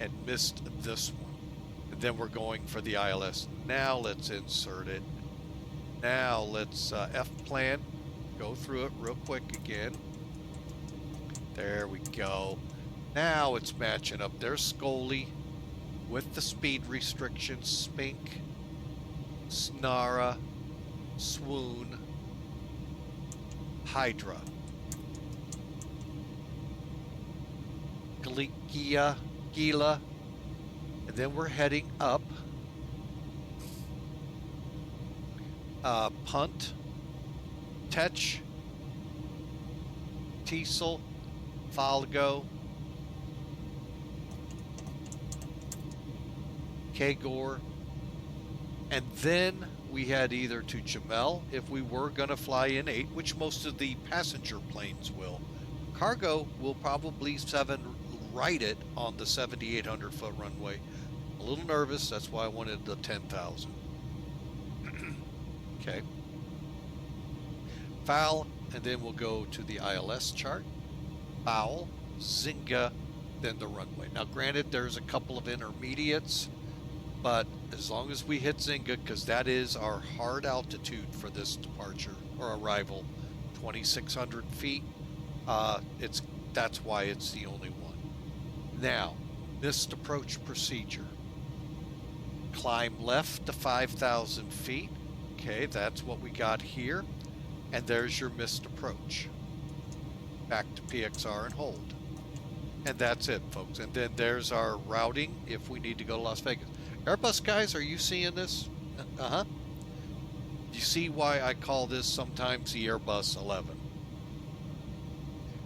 and missed this one. And then we're going for the ILS. Now let's insert it. Now let's F-plan. Go through it real quick again. There we go. Now it's matching up. There's Scully with the speed restrictions. Spink, Snara, Swoon, Hydra, Gila, and then we're heading up. Punt, Tetch, Teasel, Falgo, Kagor, and then we had either to Jamel if we were going to fly in 8, which most of the passenger planes will. Cargo will probably 7 right it on the 7,800 foot runway. A little nervous, that's why I wanted the 10,000. Okay. Foul, and then we'll go to the ILS chart. Foul, Zynga, then the runway. Now granted, there's a couple of intermediates, but as long as we hit Zynga, because that is our hard altitude for this departure or arrival, 2,600 feet, that's why it's the only one. Now, missed approach procedure. Climb left to 5,000 feet. Okay, that's what we got here. And there's your missed approach. Back to PXR and hold. And that's it, folks. And then there's our routing if we need to go to Las Vegas. Airbus guys, are you seeing this? Uh-huh. You see why I call this sometimes the Airbus 11.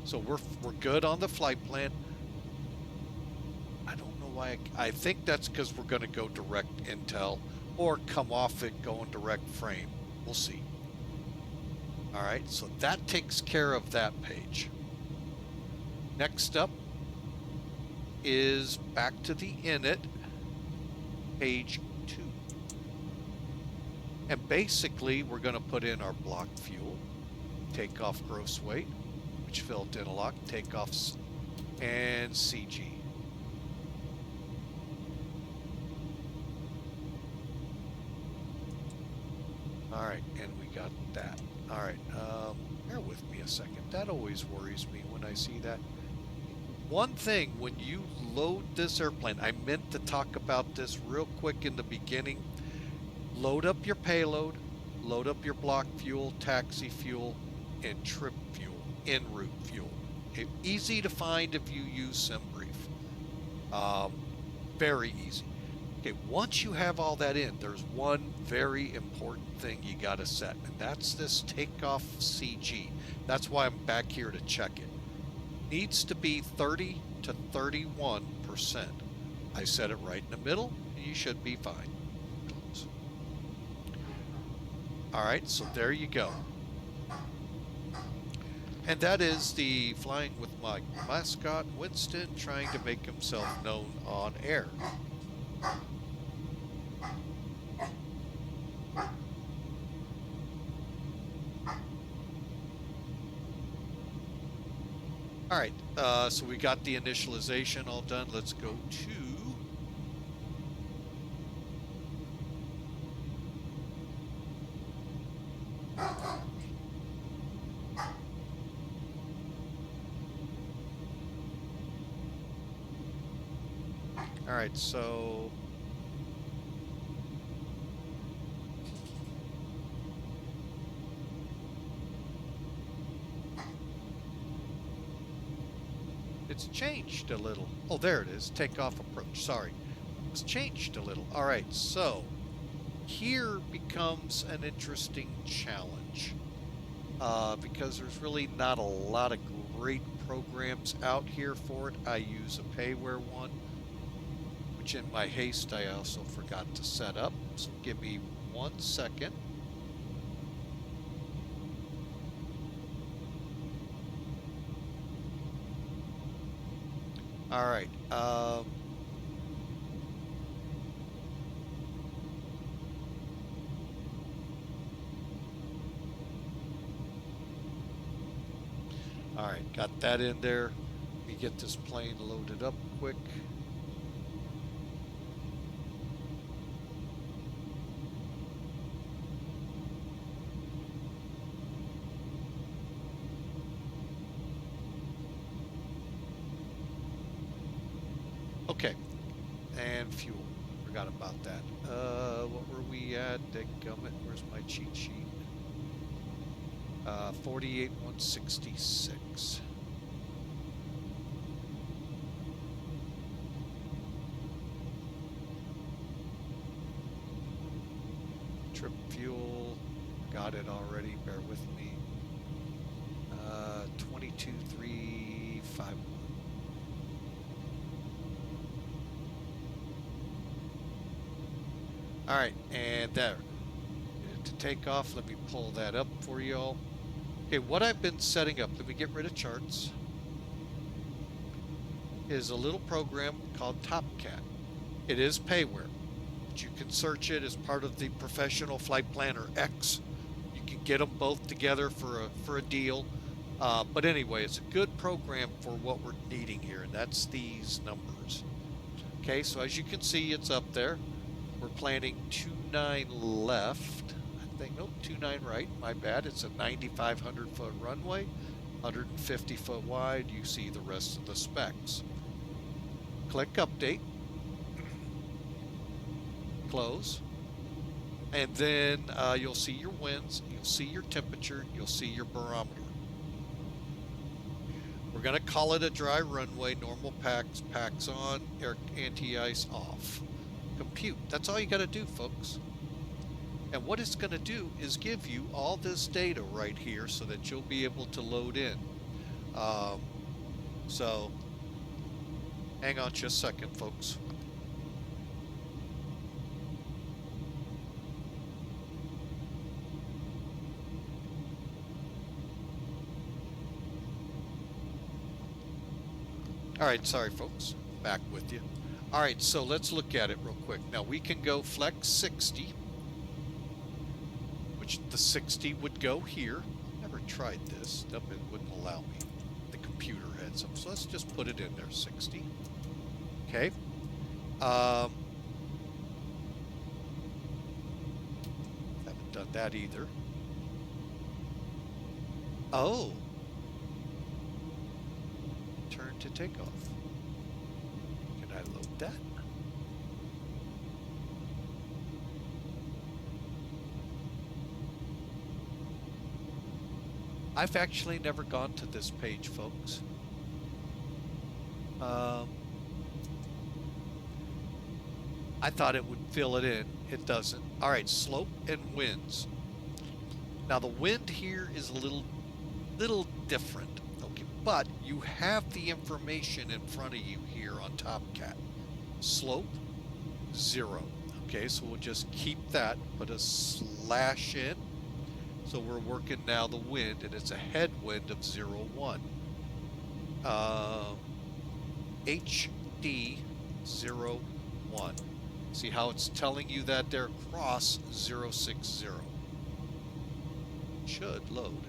So we're good on the flight plan. I don't know why. I think that's because we're going to go direct Int'l or come off it going direct frame. We'll see. All right, so that takes care of that page. Next up is back to the init, page 2. And basically, we're going to put in our block fuel, take off gross weight, which filled interlock, takeoffs, and CG. All right, and we got that. All right, bear with me a second. That always worries me when I see that. One thing, when you load this airplane, I meant to talk about this real quick in the beginning. Load up your payload, load up your block fuel, taxi fuel, and trip fuel, en route fuel. Okay, easy to find if you use SimBrief. Very easy. Okay, once you have all that in, there's one very important thing you got to set, and that's this takeoff CG. That's why I'm back here to check it. Needs to be 30 to 31%. I set it right in the middle, and you should be fine. Close. All right, so there you go. And that is the Flying with my mascot, Winston, trying to make himself known on air. All right, so we got the initialization all done. Let's go to all right, so it's changed a little. Oh, there it is. Takeoff approach. Sorry. It's changed a little. All right, so here becomes an interesting challenge because there's really not a lot of great programs out here for it. I use a payware one, which in my haste I also forgot to set up. So give me 1 second. All right. All right, got that in there. Let me get this plane loaded up quick. Okay, and fuel. Forgot about that. What were we at? Dadgummit, where's my cheat sheet? 48,166. Trip fuel, got it already. Bear with me. 22,351. All right, and there. To take off, let me pull that up for y'all. Okay, what I've been setting up, let me get rid of charts, is a little program called TopCat. It is payware, but you can search it as part of the Professional Flight Planner X. You can get them both together for a deal. But anyway, it's a good program for what we're needing here, and that's these numbers. Okay, so as you can see, it's up there. We're planning 29 left. I think, nope, 29 right. My bad. It's a 9,500 foot runway, 150 foot wide. You see the rest of the specs. Click update. Close. And then you'll see your winds, you'll see your temperature, you'll see your barometer. We're going to call it a dry runway, normal packs, packs on, air anti-ice off. Compute. That's all you got to do, folks. And what it's going to do is give you all this data right here so that you'll be able to load in. So hang on just a second, folks. All right, sorry, folks. Back with you. All right, so let's look at it real quick. Now we can go flex 60, which the 60 would go here. Never tried this. Nope, it wouldn't allow me. computer heads up. So let's just put it in there, 60. Okay. Haven't done that either. Oh. Turn to takeoff. Can I load that? I've actually never gone to this page, folks. I thought it would fill it in. It doesn't. All right, slope and winds. Now the wind here is a little different. Okay, but you have the information in front of you here on TopCat. Slope, 0. Okay, so we'll just keep that, put a slash in. So we're working now the wind, and it's a headwind of 0.1. HD 0.1. See how it's telling you that there? Cross 060. Should load.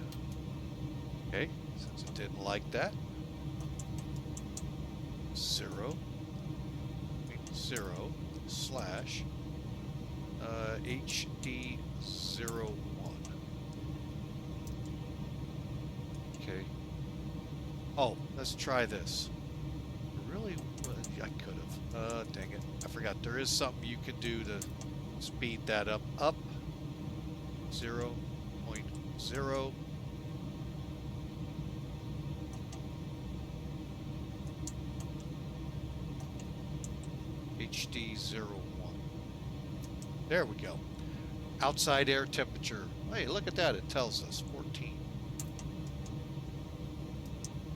Okay, since it didn't like that. 0.0 slash HD 0.1. Okay. Oh, let's try this. Really? I could have. Dang it. I forgot. There is something you can do to speed that up. Up 0.0. HD 0.1. There we go. Outside air temperature. Hey, look at that. It tells us 14.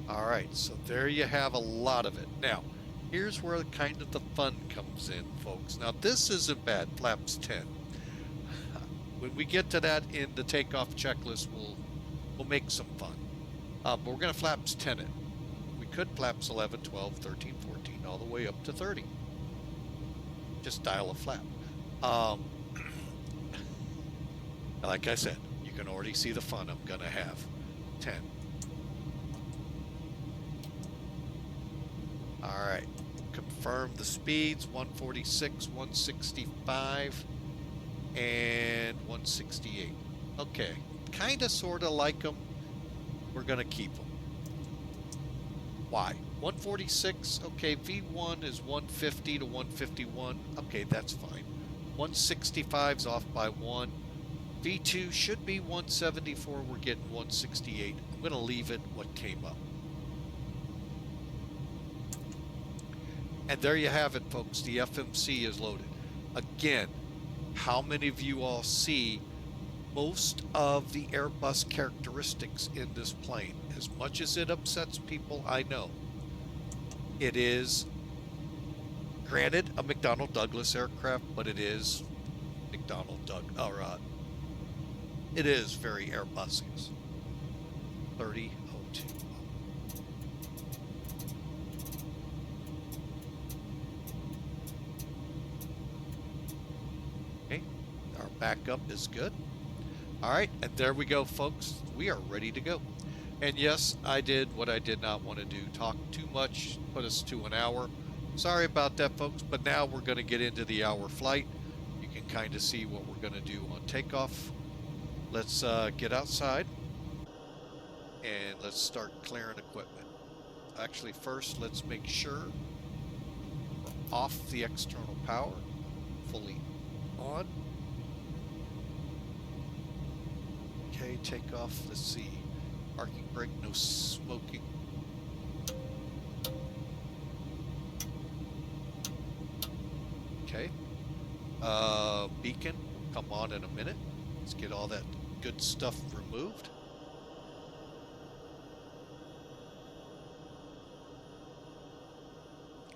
All right, so there you have a lot of it. Now, here's where kind of the fun comes in, folks. Now, this isn't bad, flaps 10. When we get to that in the takeoff checklist, we'll make some fun. But we're going to flaps 10 it. We could flaps 11, 12, 13, 14, all the way up to 30. Just dial a flap. Like I said, you can already see the fun I'm going to have. 10. All right, confirm the speeds, 146, 165, and 168. Okay, kind of, sort of like them. We're going to keep them. Why? 146, okay, V1 is 150 to 151. Okay, that's fine. 165's off by 1. V2 should be 174. We're getting 168. I'm going to leave it what came up. And there you have it, folks. The FMC is loaded. Again, how many of you all see most of the Airbus characteristics in this plane? As much as it upsets people, I know. It is, granted, a McDonnell Douglas aircraft, but it is it is very Airbus-ish. 3002. Okay, our backup is good. All right, and there we go, folks. We are ready to go. And yes, I did what I did not want to do. Talk too much, put us to an hour. Sorry about that, folks, but now we're going to get into the hour flight. You can kind of see what we're going to do on takeoff. Let's get outside and let's start clearing equipment. Actually, first, let's make sure we're off the external power, fully on. Okay, take off. Let's see. Parking brake, no smoking. Okay. Beacon will come on in a minute. Let's get all that good stuff removed.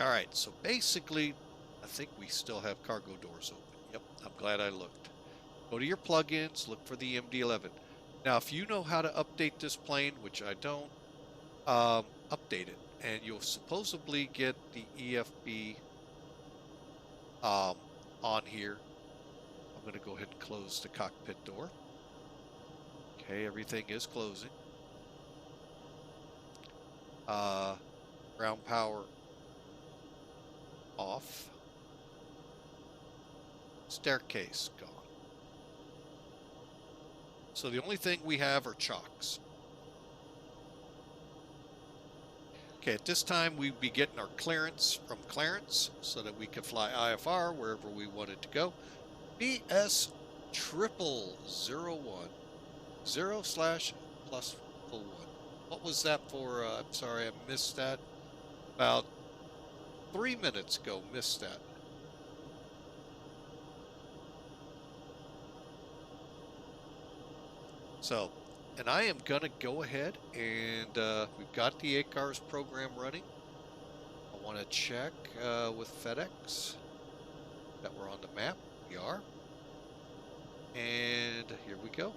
All right, so basically, I think we still have cargo doors open. Yep, I'm glad I looked. Go to your plugins, look for the MD11. Now, if you know how to update this plane, which I don't, update it, and you'll supposedly get the EFB on here. I'm going to go ahead and close the cockpit door. Okay, everything is closing. Ground power off. Staircase gone. So the only thing we have are chocks. Okay, at this time we'd be getting our clearance from Clarence so that we could fly IFR wherever we wanted to go. BS 0001 0/+1. What was that for? I'm sorry, I missed that. About 3 minutes ago, missed that. So, and I am going to go ahead and we've got the ACARS program running. I want to check with FedEx that we're on the map. We are. And here we go.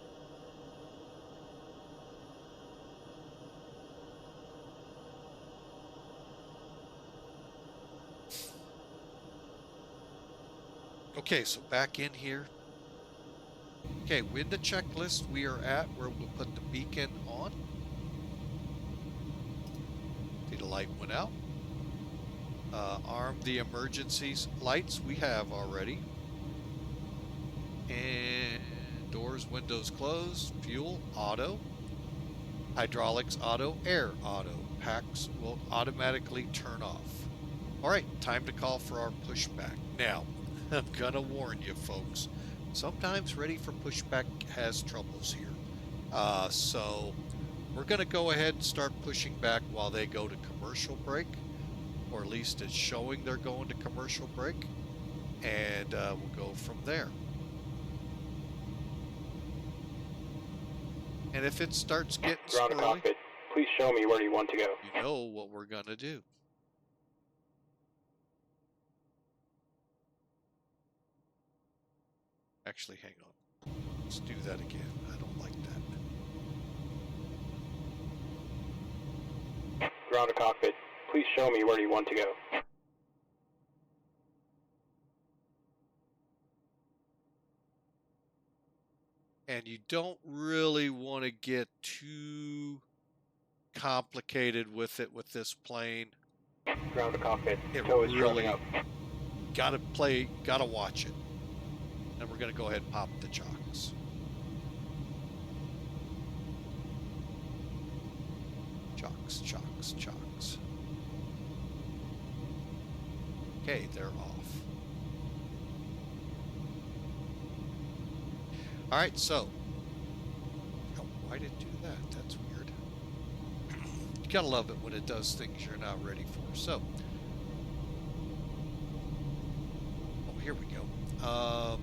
Okay, so back in here. Okay, with the checklist, we are at where we'll put the beacon on. See, the light went out. Arm the emergencies lights we have already. And doors, windows closed. Fuel, auto. Hydraulics, auto. Air, auto. Packs will automatically turn off. All right, time to call for our pushback. Now, I'm gonna warn you folks, sometimes ready for pushback has troubles here. So we're gonna go ahead and start pushing back while they go to commercial break, or at least it's showing they're going to commercial break, and we'll go from there. And if it starts getting Ground to squirrely, cockpit. Please show me where you want to go. you know what we're gonna do. Actually, hang on. Let's do that again. I don't like that. Ground to cockpit. Please show me where you want to go. And you don't really want to get too complicated with it with this plane. Ground to cockpit. It Tow is really showing up. gotta watch it. And we're gonna go ahead and pop the chocks. Chocks. Okay, they're off. All right, so oh, why did it do that? That's weird. You gotta love it when it does things you're not ready for. So, oh, here we go.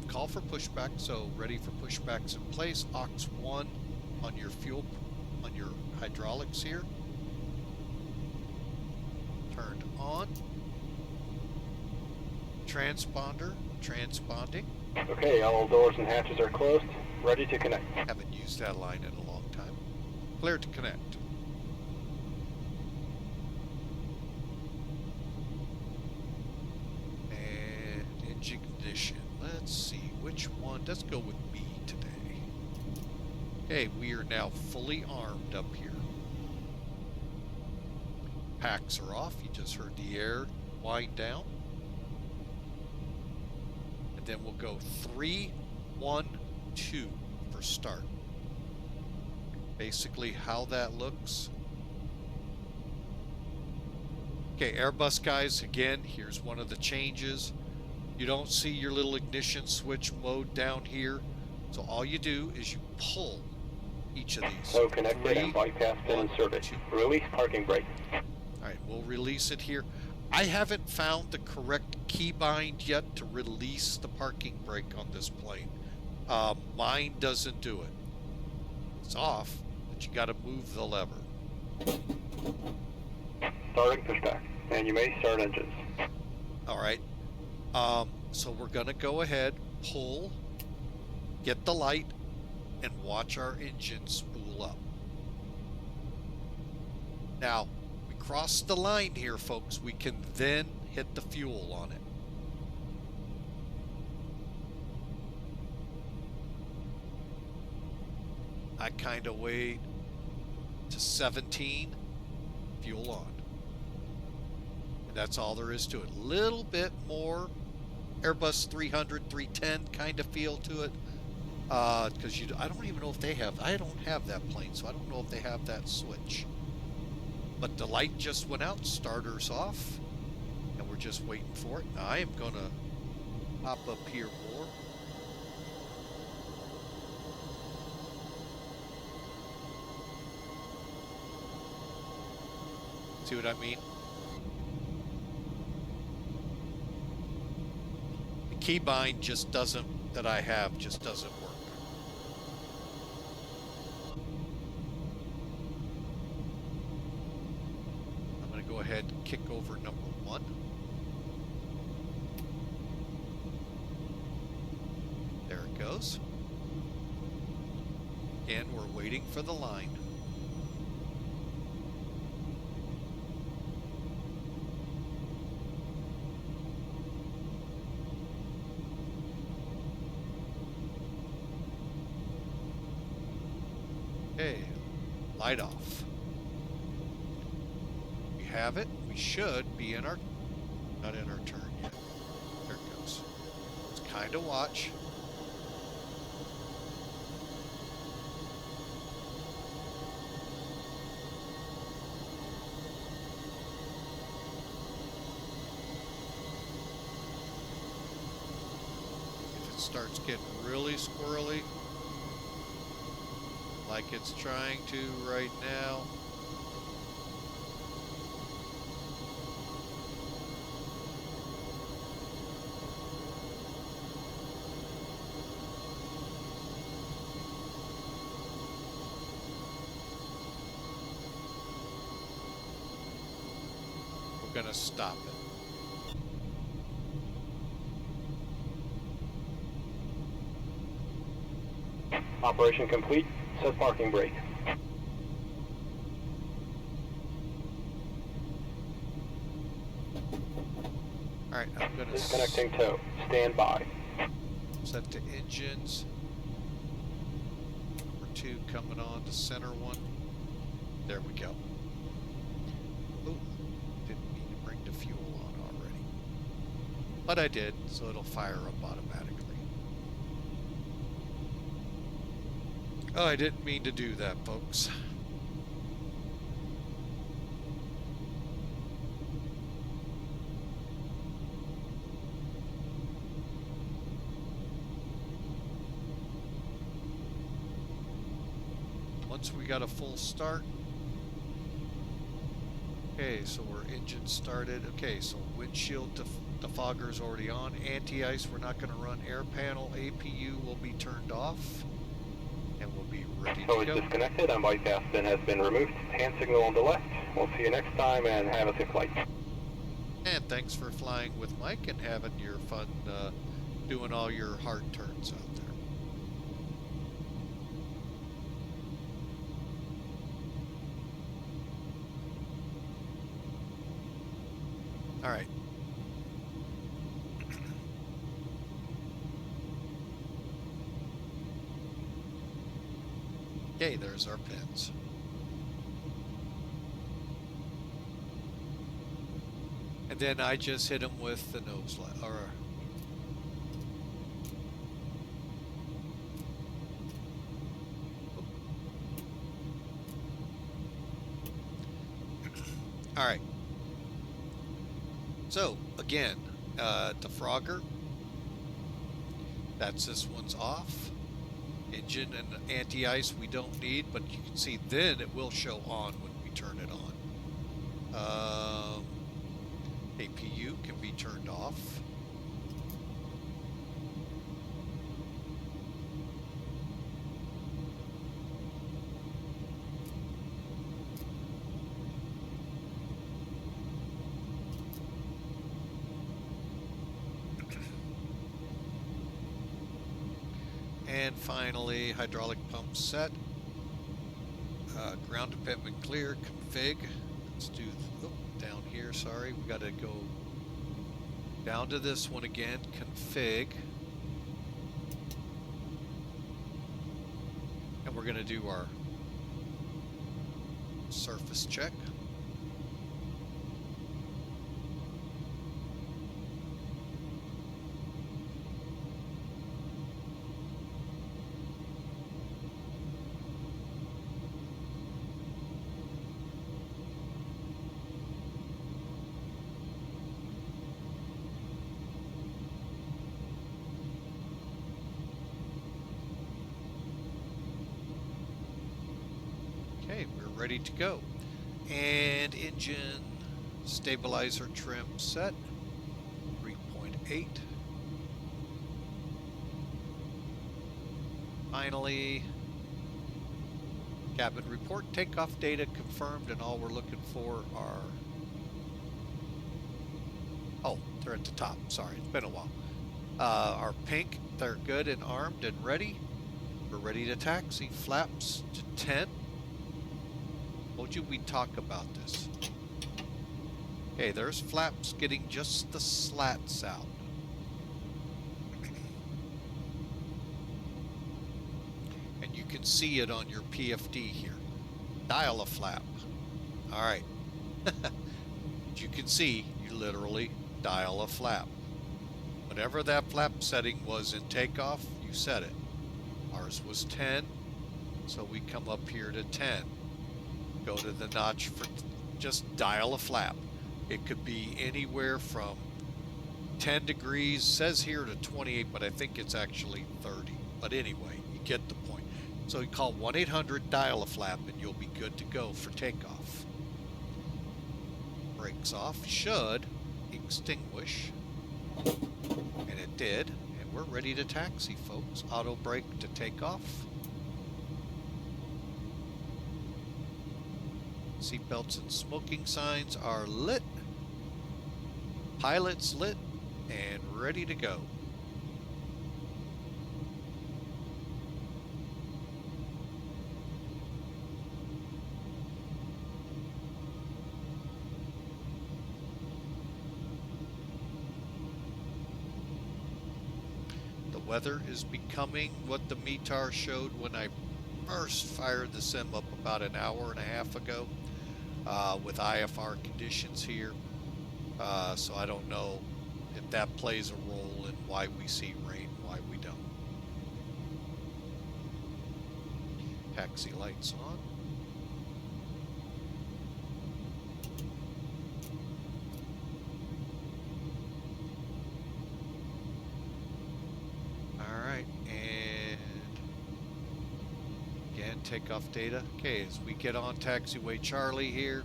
Call for pushback. So ready for pushbacks in place. Aux 1 on your fuel, on your hydraulics here. Turned on. Transponder, transponding. Okay, all doors and hatches are closed. Ready to connect. Haven't used that line in a long time. Clear to connect. And engine ignition. Let's see which one. Let's go with B today. Okay, we are now fully armed up here. Packs are off. You just heard the air wind down. And then we'll go 3, 1, 2 for start. Basically how that looks. Okay, Airbus guys, again, here's one of the changes. You don't see your little ignition switch mode down here. So all you do is you pull each of these. So connected 3, and bypass pin 1, inserted. 2. Release parking brake. All right, we'll release it here. I haven't found the correct keybind yet to release the parking brake on this plane. Mine doesn't do it. It's off, but you got to move the lever. Starting pushback. And you may start engines. All right. So we're going to go ahead, pull, get the light, and watch our engine spool up. Now, we cross the line here, folks. We can then hit the fuel on it. I kind of wait to 17. fuel on. And that's all there is to it. Little bit more Airbus 300, 310 kind of feel to it. Because I don't even know if they have, I don't have that plane, so I don't know if they have that switch. But the light just went out, starter's off, and we're just waiting for it. Now I am going to pop up here more. See what I mean? The keybind just doesn't, that I have, just doesn't work. I'm going to go ahead and kick over number 1. There it goes. Again, we're waiting for the line. Okay, light off. We have it. We should be in our, not in our turn yet. There it goes. Let's kind of watch. If it starts getting really squirrely, like it's trying to right now. We're gonna stop it. Operation complete. Set parking brake. Alright, I'm gonna Disconnecting tow. Stand by. set the engines. Number 2 coming on, the center one. There we go. Oh, didn't mean to bring the fuel on already. But I did, so it'll fire up automatically. Oh, I didn't mean to do that, folks. Once we got a full start. Okay, so we're engine started. Okay, so windshield defogger's already on. Anti-ice, we're not going to run. Air panel, APU will be turned off. And we'll be ready to Tow is go. disconnected and bypass pin has been removed. Hand signal on the left. We'll see you next time and have a safe flight. And thanks for flying with Mike and having your fun doing all your hard turns out there. All right. Okay, there's our pins. And then I just hit them with the nose light, or all right. So again, defrogger. That's this one's off. Engine and anti-ice we don't need, but you can see then it will show on when we turn it on. APU can be turned off. And finally, hydraulic pump set. Ground equipment clear, config. Let's do down here, sorry. We got to go down to this one again, config. And we're going to do our surface check. Okay, we're ready to go. And engine stabilizer trim set, 3.8. Finally, cabin report, takeoff data confirmed, and all we're looking for are, oh, they're at the top, sorry, it's been a while. Are pink, they're good and armed and ready. We're ready to taxi. Flaps to 10. Told you we'd talk about this. Okay, there's flaps getting just the slats out. And you can see it on your PFD here. Dial a flap. All right. As you can see, you literally dial a flap. Whatever that flap setting was in takeoff, you set it. Ours was 10, so we come up here to 10. Go to the notch for, just dial a flap. It could be anywhere from 10 degrees, says here to 28, but I think it's actually 30. But anyway, you get the point. So you call 1-800, dial a flap, and you'll be good to go for takeoff. Brakes off, should extinguish, and it did. And we're ready to taxi, folks. Auto brake to take off. Seatbelts and smoking signs are lit. Pilot's lit and ready to go. The weather is becoming what the METAR showed when I first fired the sim up about an hour and a half ago. With IFR conditions here. So I don't know if that plays a role in why we see rain, why we don't. Taxi lights on. All right, and again, takeoff data. Okay, as we get on taxiway Charlie here.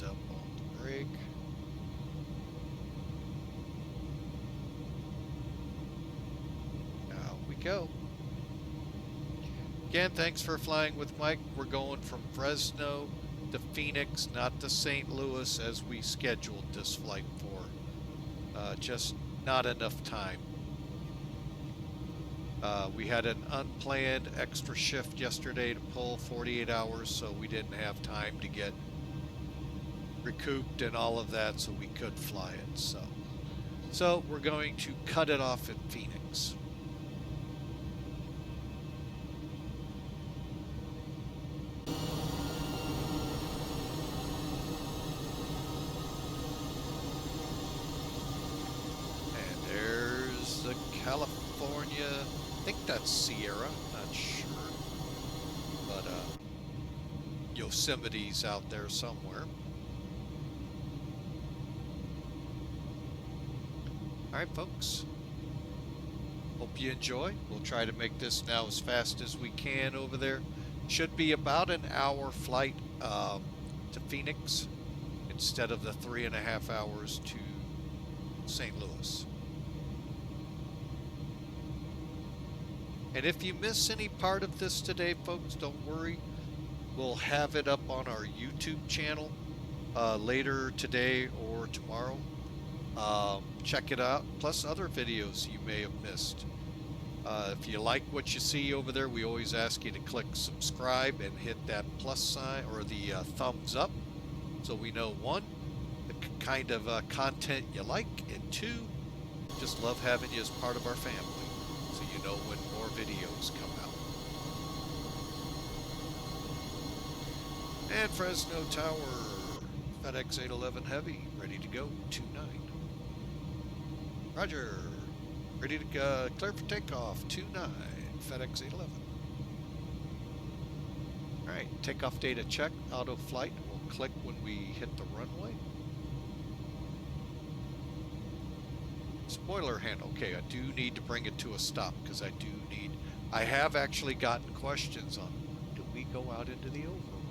Up on the brake. Now we go. Again, thanks for flying with Mike. We're going from Fresno to Phoenix, not to St. Louis as we scheduled this flight for. Just not enough time. We had an unplanned extra shift yesterday to pull 48 hours, so we didn't have time to get recouped and all of that, so we could fly it. So we're going to cut it off in Phoenix. And there's the California, I think that's Sierra, not sure, but Yosemite's out there somewhere. All right, folks. Hope you enjoy. We'll try to make this now as fast as we can over there. Should be about an hour flight to Phoenix instead of the 3.5 hours to St. Louis. And if you miss any part of this today, folks, don't worry. We'll have it up on our YouTube channel later today or tomorrow. Check it out, plus other videos you may have missed. If you like what you see over there, we always ask you to click subscribe and hit that plus sign or the thumbs up, so we know, one, the kind of content you like, and two, just love having you as part of our family, so you know when more videos come out. And Fresno Tower, FedEx 811 Heavy, ready to go, 2-9. Roger. Ready to clear for takeoff, 2-9, FedEx 811. Alright, takeoff data check, auto flight. We'll click when we hit the runway. Spoiler handle. Okay, I do need to bring it to a stop because I have actually gotten questions on, do we go out into the overworld?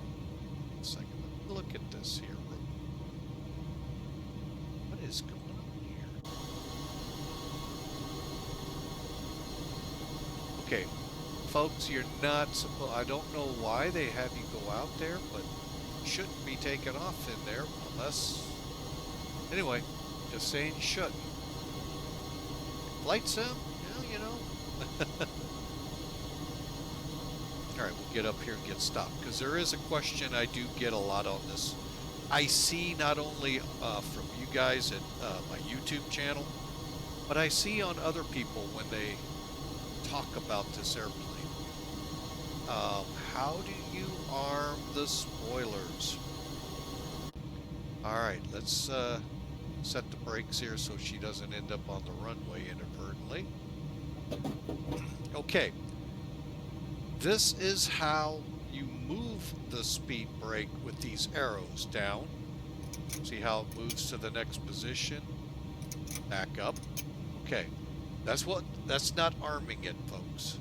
Wait a second, let me look at this here. What is going on here? Okay, folks, you're not supposed, I don't know why they have you go out there, but you shouldn't be taken off in there unless, anyway, just saying you shouldn't. Flight sim? Well, you know. Alright, we'll get up here and get stopped, because there is a question I do get a lot on this. I see not only from you guys at my YouTube channel, but I see on other people when they talk about this airplane. How do you arm the spoilers? Alright, let's set the brakes here so she doesn't end up on the runway inadvertently. Okay. This is how you move the speed brake with these arrows down. See how it moves to the next position? Back up. Okay. That's not arming it, folks.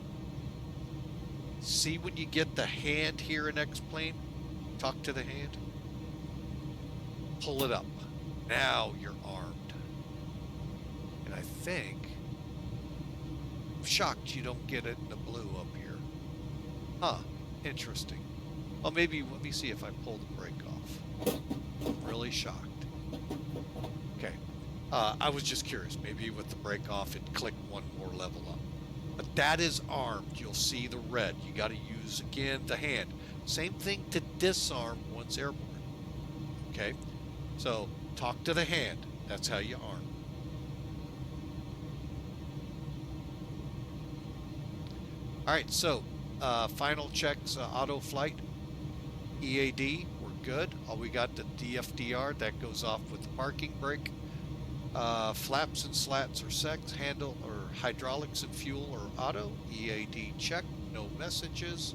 See when you get the hand here in X-plane? Talk to the hand. Pull it up. Now you're armed. And I think, I'm shocked you don't get it in the blue up here. Huh, interesting. Well, maybe, let me see if I pull the brake off. I'm really shocked. Okay, I was just curious. Maybe with the brake off, it clicked one more level up. But that is armed. You'll see the red. You got to use, again, the hand. Same thing to disarm once airborne. Okay, so talk to the hand. That's how you arm. All right, so final checks, auto flight, EAD, we're good. All we got the DFDR, that goes off with the parking brake. Flaps and slats are sex, handle or hydraulics and fuel or auto, EAD check, no messages.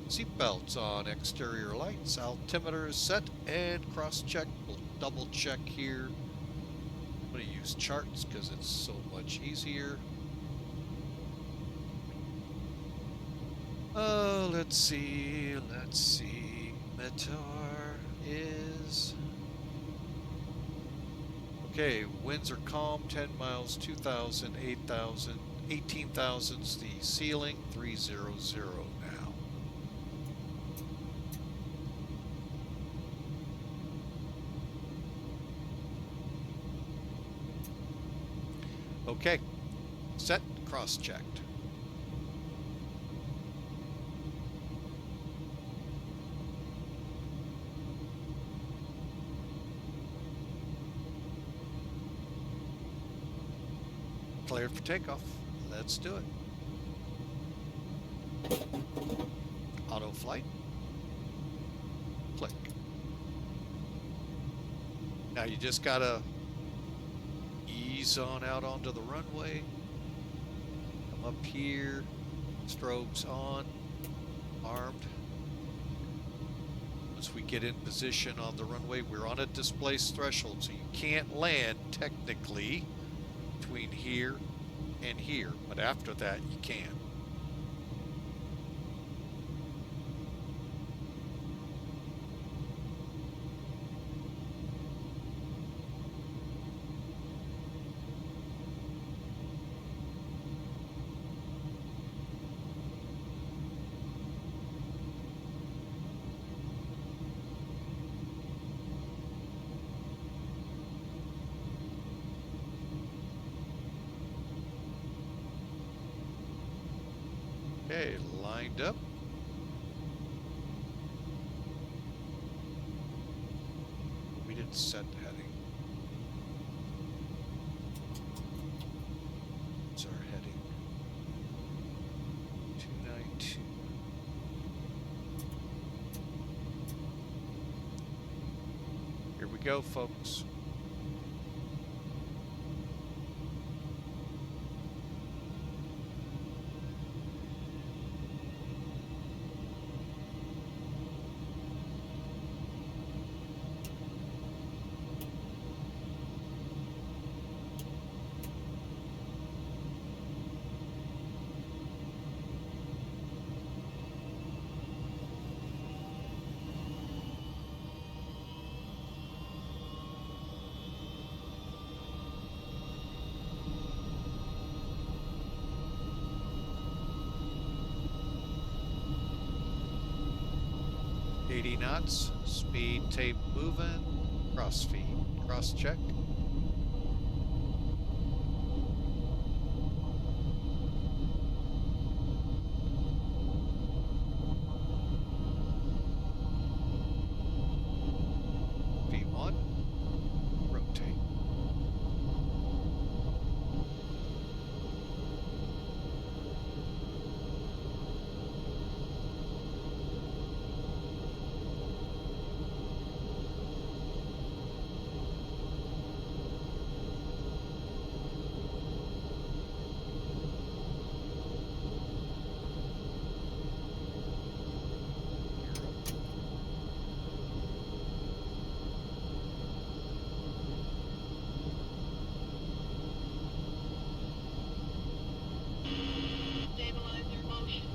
Seatbelts on, exterior lights, altimeter is set, and cross-check. We'll double-check here. I'm going to use charts because it's so much easier. Oh, let's see. METAR is... Okay, winds are calm, 10 miles, 2,000, 8,000, 18,000's the ceiling, 300 now. Okay, set, cross-checked. Cleared for takeoff. Let's do it. Auto flight. Click. Now you just gotta ease on out onto the runway. Come up here. Strobes on. Armed. Once we get in position on the runway, we're on a displaced threshold, so you can't land technically between here and here, but after that you can. Okay, lined up. We didn't set heading. What's our heading? 292. Here we go, folks. 3 knots. Speed tape moving. Cross feed. Cross check. V1. Rotate. Stabilizer motion.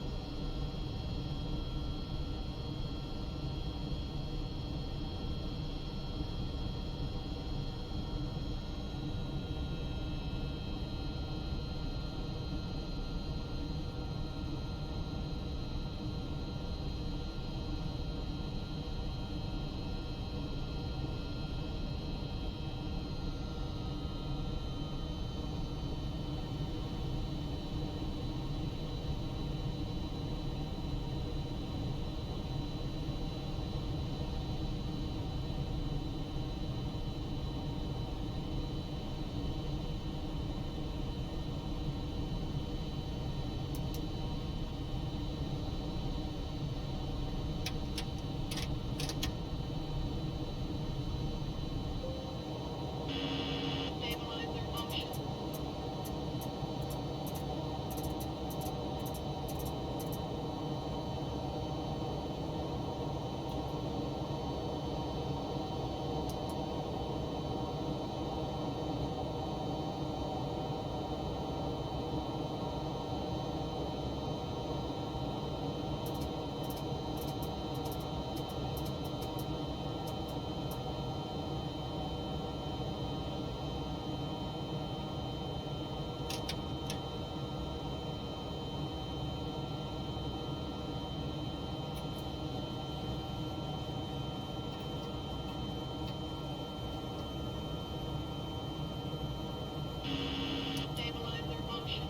Stabilizer motion. Stabilizer motion.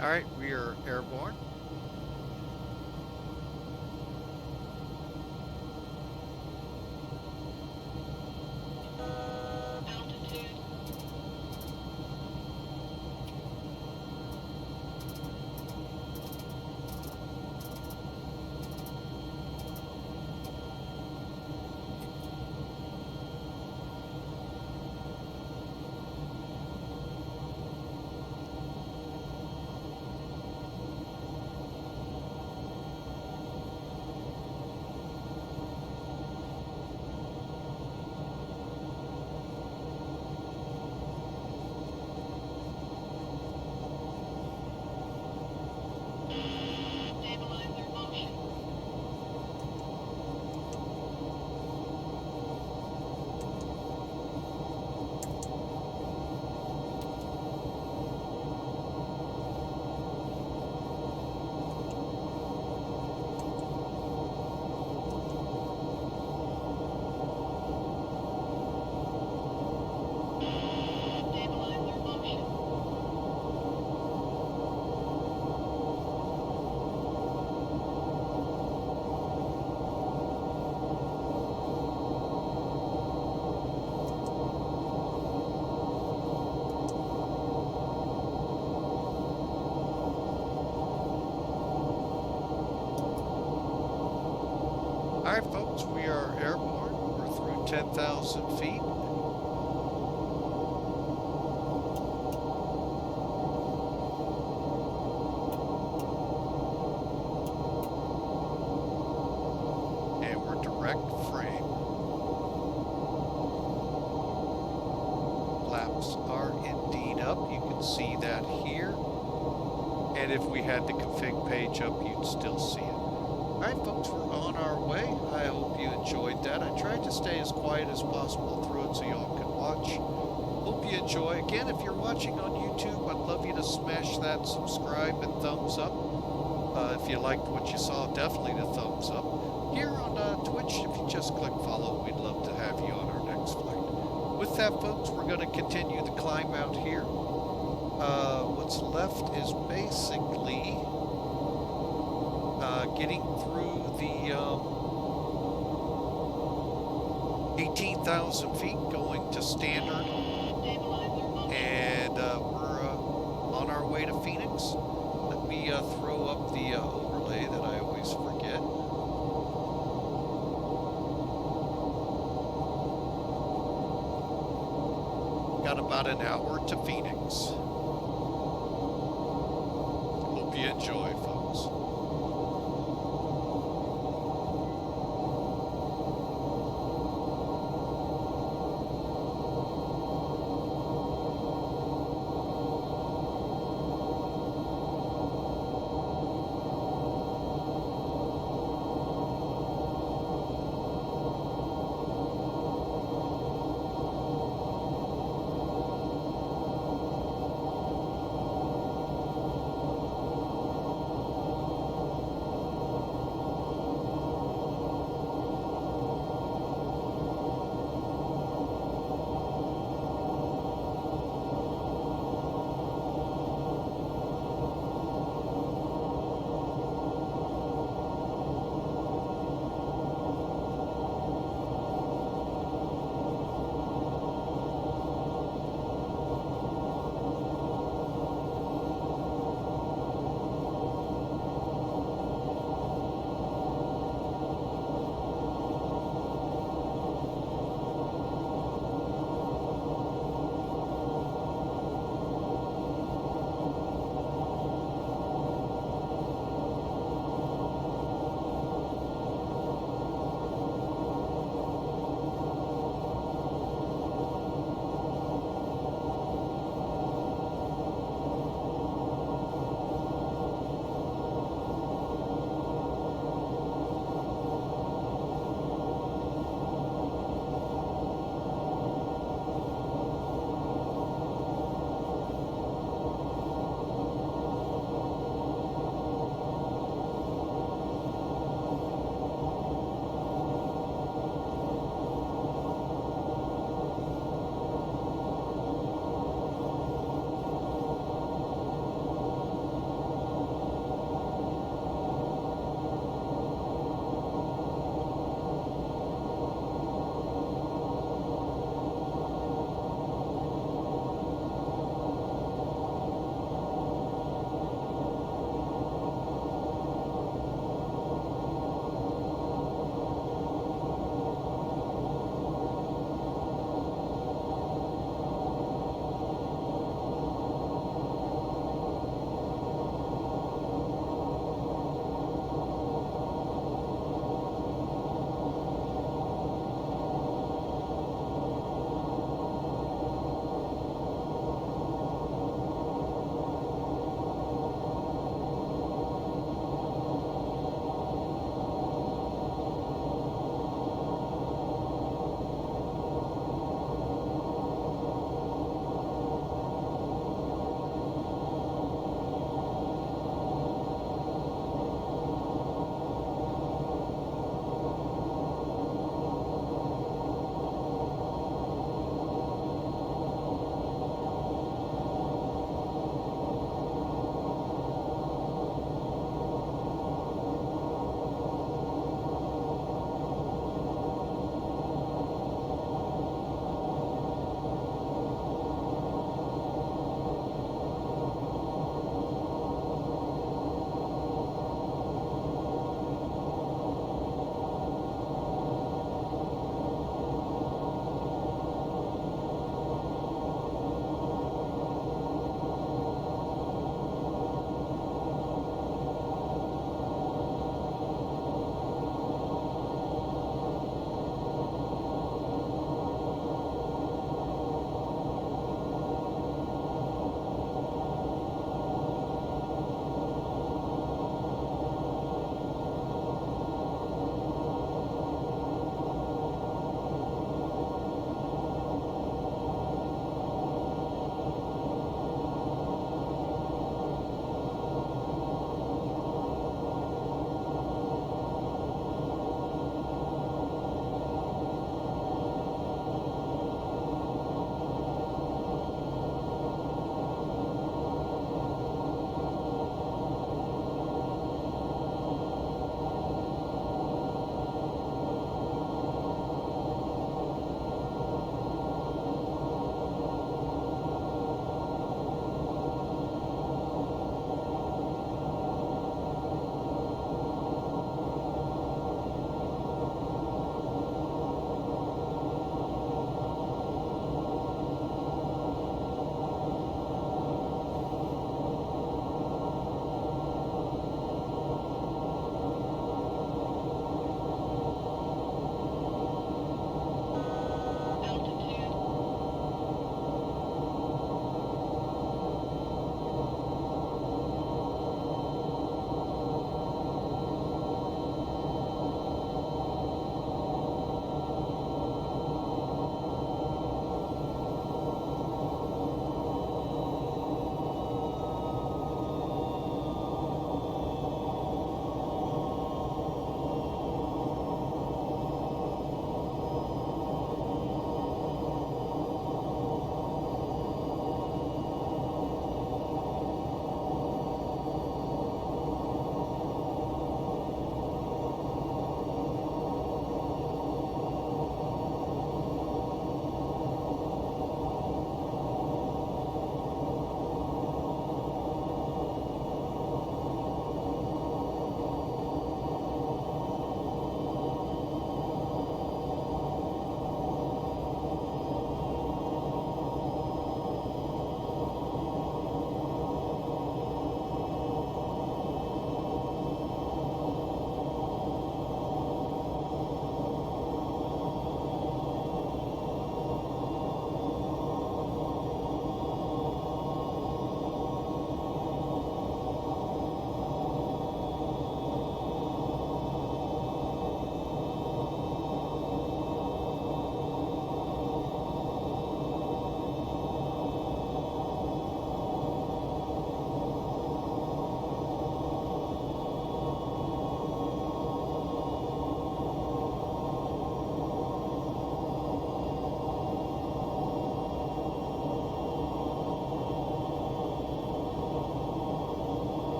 All right, we are airborne. Altitude. Stabilizer motion. Stabilizer motion. All right, folks, we are airborne. We're through 10,000 feet. And we're direct frame. Flaps are indeed up. You can see that here. And if we had the config page up, you'd still see it. Alright, folks, we're on our way. I hope you enjoyed that. I tried to stay as quiet as possible through it so y'all could watch. Hope you enjoy. Again, if you're watching on YouTube, I'd love you to smash that subscribe and thumbs up. If you liked what you saw, definitely the thumbs up. Here on Twitch, if you just click follow, we'd love to have you on our next flight. With that, folks, we're going to continue the climb out here. What's left is basically getting through the 18,000 feet, going to standard, and we're on our way to Phoenix. Let me throw up the overlay that I always forget. Got about an hour to Phoenix. Hope you enjoy, folks.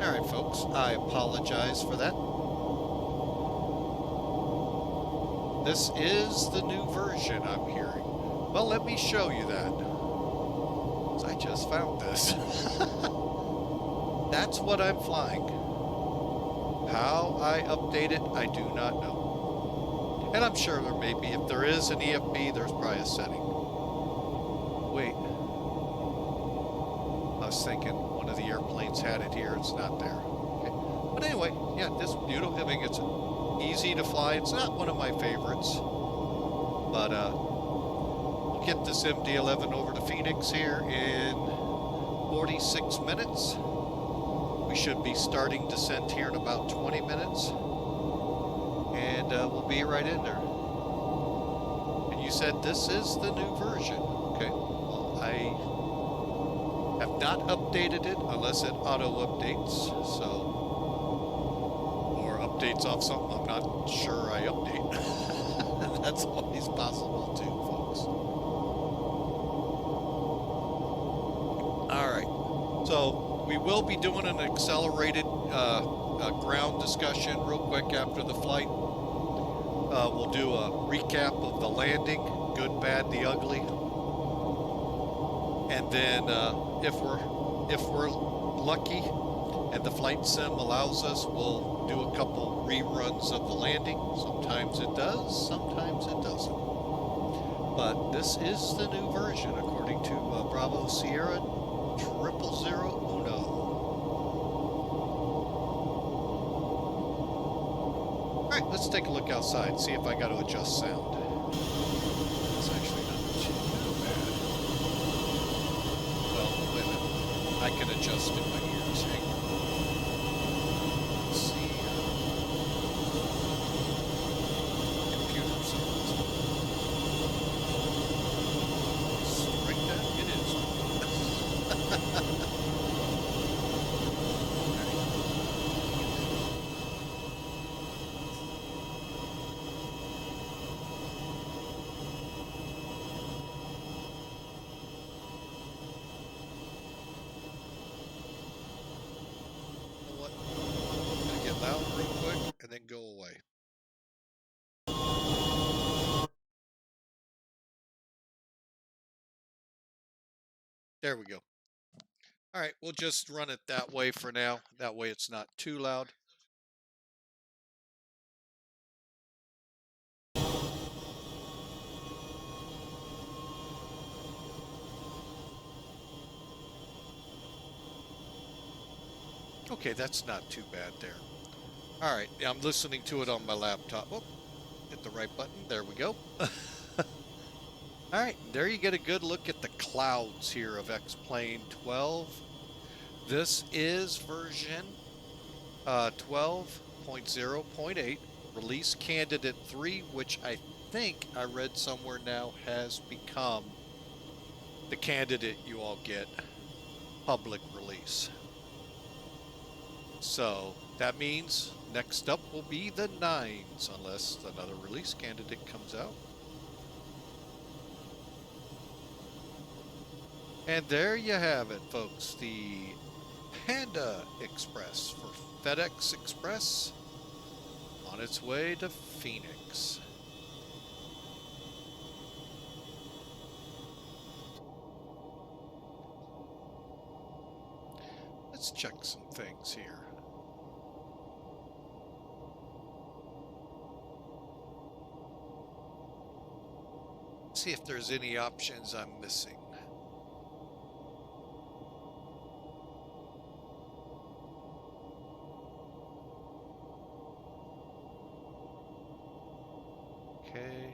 Alright, folks, I apologize for that. This is the new version I'm hearing. Well, let me show you that. I just found this. That's what I'm flying. How I update it, I do not know. And I'm sure there may be. If there is an EFB, there's probably a setting. Wait. I was thinking one of the airplanes had it here. It's not there. Okay. But anyway, yeah, this beautiful. I mean, it's easy to fly. It's not one of my favorites. But we'll get this MD11 over to Phoenix here in 46 minutes. We should be starting descent here in about 20 minutes. And we'll be right in there. And you said this is the new version. Okay. Well, I have not updated it unless it auto-updates. So, or updates off something I'm not sure I update. That's always possible too, folks. All right. So, we will be doing an accelerated ground discussion real quick after the flight. We'll do a recap of the landing, good, bad, the ugly, and then if we're lucky and the flight sim allows us, we'll do a couple reruns of the landing. Sometimes it does, sometimes it doesn't. But this is the new version according to Bravo Sierra 0001. Alright, let's take a look outside, see if I got to adjust sound. It's actually not too bad. Well, wait a minute. I can adjust in my ears. Hang on. Let's see. Computer sounds. Straight down. It is. What? I'm gonna get loud real quick and then go away. There we go. All right, we'll just run it that way for now. That way it's not too loud. Okay, that's not too bad there. All right, I'm listening to it on my laptop. Oh, hit the right button. There we go. All right, there you get a good look at the clouds here of X-Plane 12. This is version 12.0.8, release candidate 3, which I think I read somewhere now has become the candidate you all get public release. So that means next up will be the 9s, unless another release candidate comes out. And there you have it, folks. The Panda Express for FedEx Express on its way to Phoenix. Let's check some things here. See if there's any options I'm missing. Okay.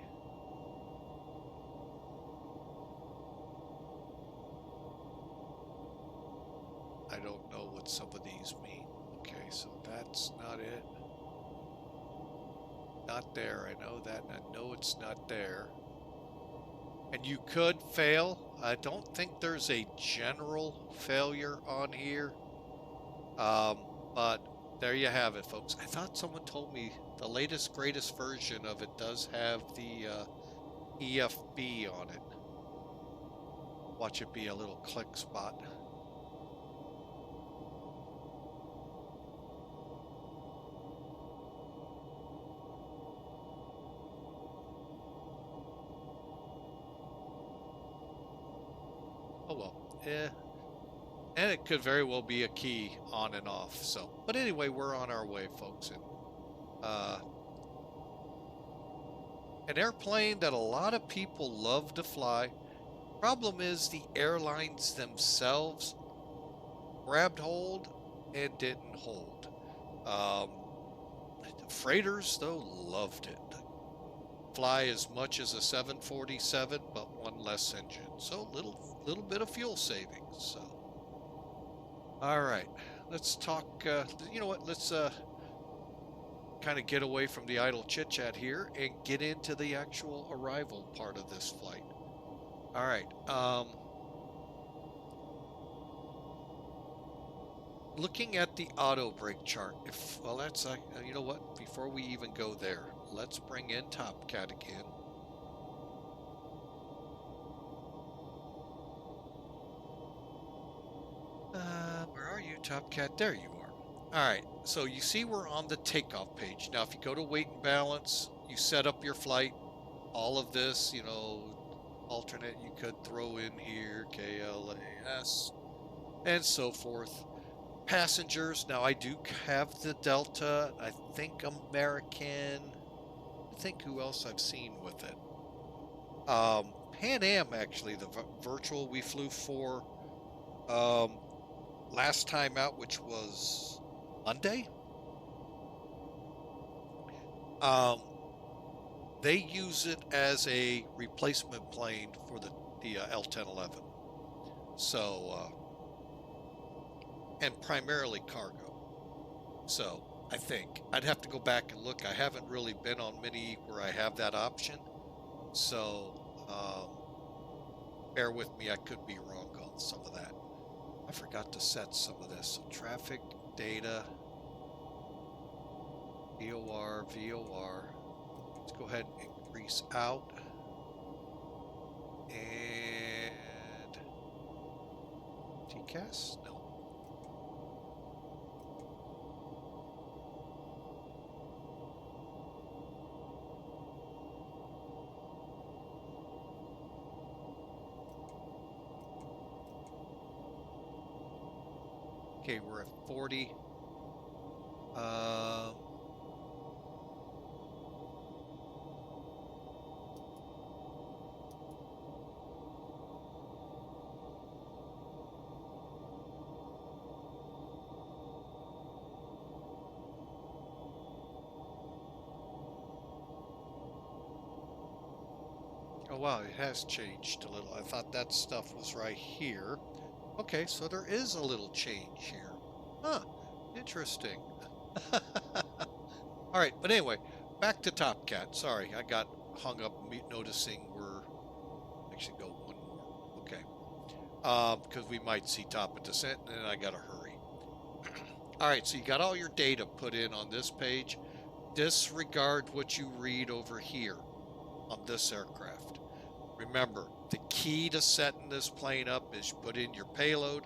I don't know what some of these mean. Okay, so that's not it. Not there. I know that. I know it's not there. And you could fail. I don't think there's a general failure on here. But there you have it, folks. I thought someone told me the latest, greatest version of it does have the EFB on it. Watch it be a little click spot. And it could very well be a key on and off. So, but anyway, we're on our way, folks. And an airplane that a lot of people love to fly. Problem is the airlines themselves grabbed hold and didn't hold. Freighters, though, loved it. Fly as much as a 747, but one less engine. So little bit of fuel savings. So, all right, let's talk. You know what? Let's kind of get away from the idle chit chat here and get into the actual arrival part of this flight. All right. Looking at the auto brake chart, well, that's you know what? Before we even go there, let's bring in TopCat again. Where are you, TopCat? There you are. All right. So you see we're on the takeoff page. Now, if you go to weight and balance, you set up your flight. All of this, you know, alternate you could throw in here, KLAS, and so forth. Passengers, now I do have the Delta, I think American, I think who else I've seen with it. Pan Am, actually, the virtual we flew for last time out, which was Monday. They use it as a replacement plane for the L1011. So, and primarily cargo. So I think I'd have to go back and look. I haven't really been on many where I have that option. So bear with me. I could be wrong on some of that. I forgot to set some of this. So traffic data, VOR. Let's go ahead and increase out. And TCAS? No. Okay, we're at 40. Oh wow, it has changed a little. I thought that stuff was right here. Okay, so there is a little change here. Huh, interesting. All right, but anyway, back to TopCat. Sorry, I got hung up noticing we're actually go one more. Okay, because we might see top of descent, and then I gotta hurry. All right, so you got all your data put in on this page. Disregard what you read over here on this aircraft. Remember, the key to setting this plane up is you put in your payload,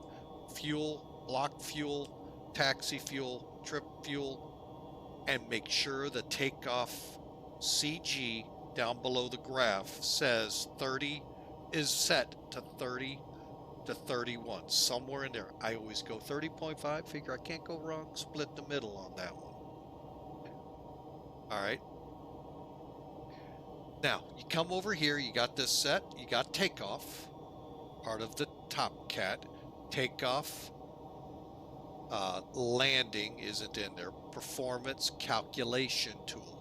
fuel, block fuel, taxi fuel, trip fuel, and make sure the takeoff CG down below the graph says 30 is set to 30 to 31, somewhere in there. I always go 30.5, figure I can't go wrong, split the middle on that one. All right. Now, you come over here, you got this set, you got takeoff, part of the TopCat. Takeoff, landing isn't in there. Performance calculation tool.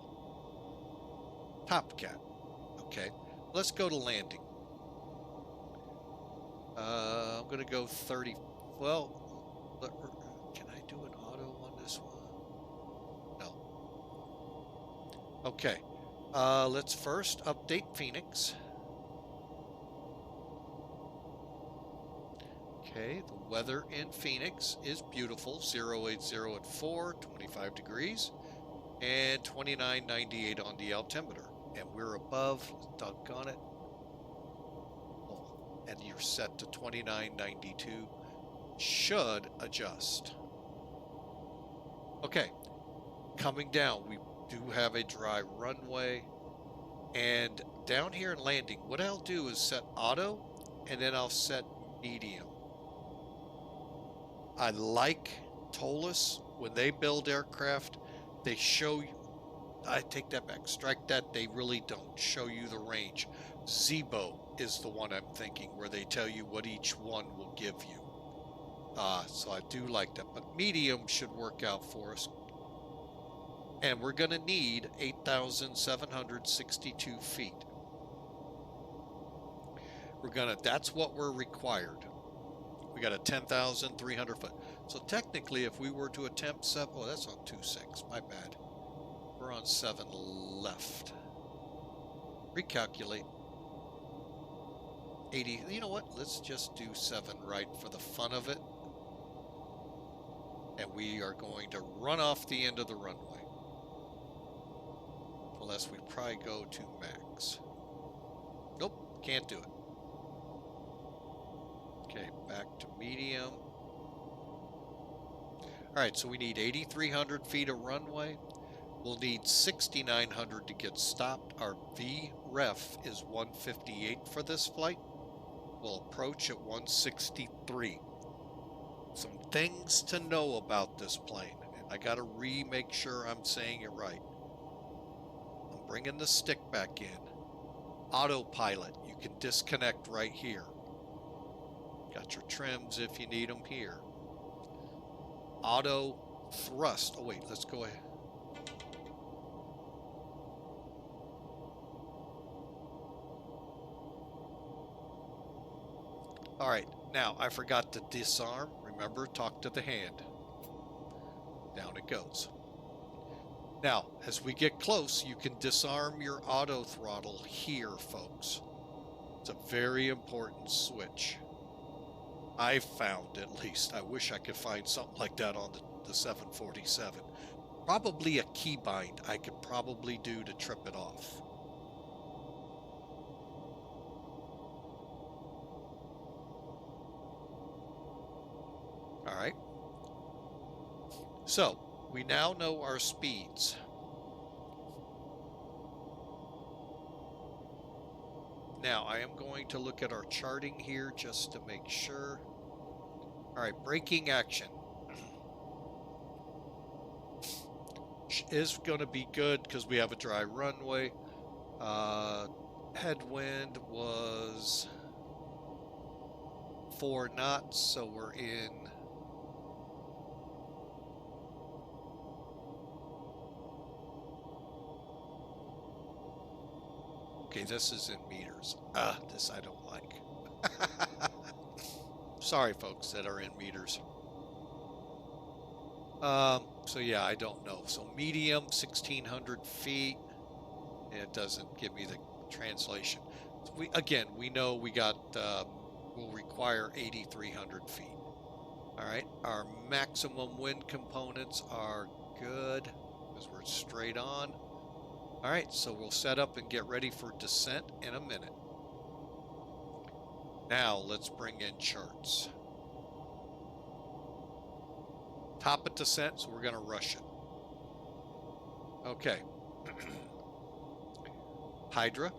TopCat. Okay, let's go to landing. I'm going to go 30. Well, can I do an auto on this one? No. Okay. Let's first update Phoenix. Okay, the weather in Phoenix is beautiful. 080 at 4, 25 degrees, and 29.98 on the altimeter. And we're above, doggone it. Oh, and you're set to 29.92. Should adjust. Okay, coming down, we do have a dry runway, and down here in landing, what I'll do is set auto, and then I'll set medium. I like Tolis. When they build aircraft, they show you, I take that back, strike that, they really don't show you the range. Zebo is the one I'm thinking, where they tell you what each one will give you. So I do like that, but medium should work out for us. And we're going to need 8,762 feet. That's what we're required. We got a 10,300 foot. So technically, if we were to attempt 7, oh, that's on 2.6, my bad. We're on 7 left. Recalculate. 80, you know what? Let's just do 7 right for the fun of it. And we are going to run off the end of the runway. Unless we probably go to max. Nope, can't do it. Okay, back to medium. Alright, so we need 8,300 feet of runway. We'll need 6,900 to get stopped. Our VREF is 158 for this flight. We'll approach at 163. Some things to know about this plane. And I gotta make sure I'm saying it right. I'm bringing the stick back in. Autopilot, you can disconnect right here. Got your trims if you need them here. Auto thrust. Oh wait, let's go ahead. All right, now I forgot to disarm. Remember, talk to the hand. Down it goes. Now, as we get close, you can disarm your auto throttle here, folks. It's a very important switch. I've found, at least. I wish I could find something like that on the 747. Probably a keybind I could probably do to trip it off. All right. So, we now know our speeds. Now, I am going to look at our charting here just to make sure. All right, braking action is going to be good because we have a dry runway. Headwind was 4 knots, so we're in. Okay, this is in meters. This I don't like. Sorry, folks that are in meters. So yeah, I don't know. So medium, 1,600 feet. And it doesn't give me the translation. We know we got, we'll require 8,300 feet. All right, our maximum wind components are good because we're straight on. All right, so we'll set up and get ready for descent in a minute. Now let's bring in charts. Top of descent, so we're going to rush it. Okay. Hydra.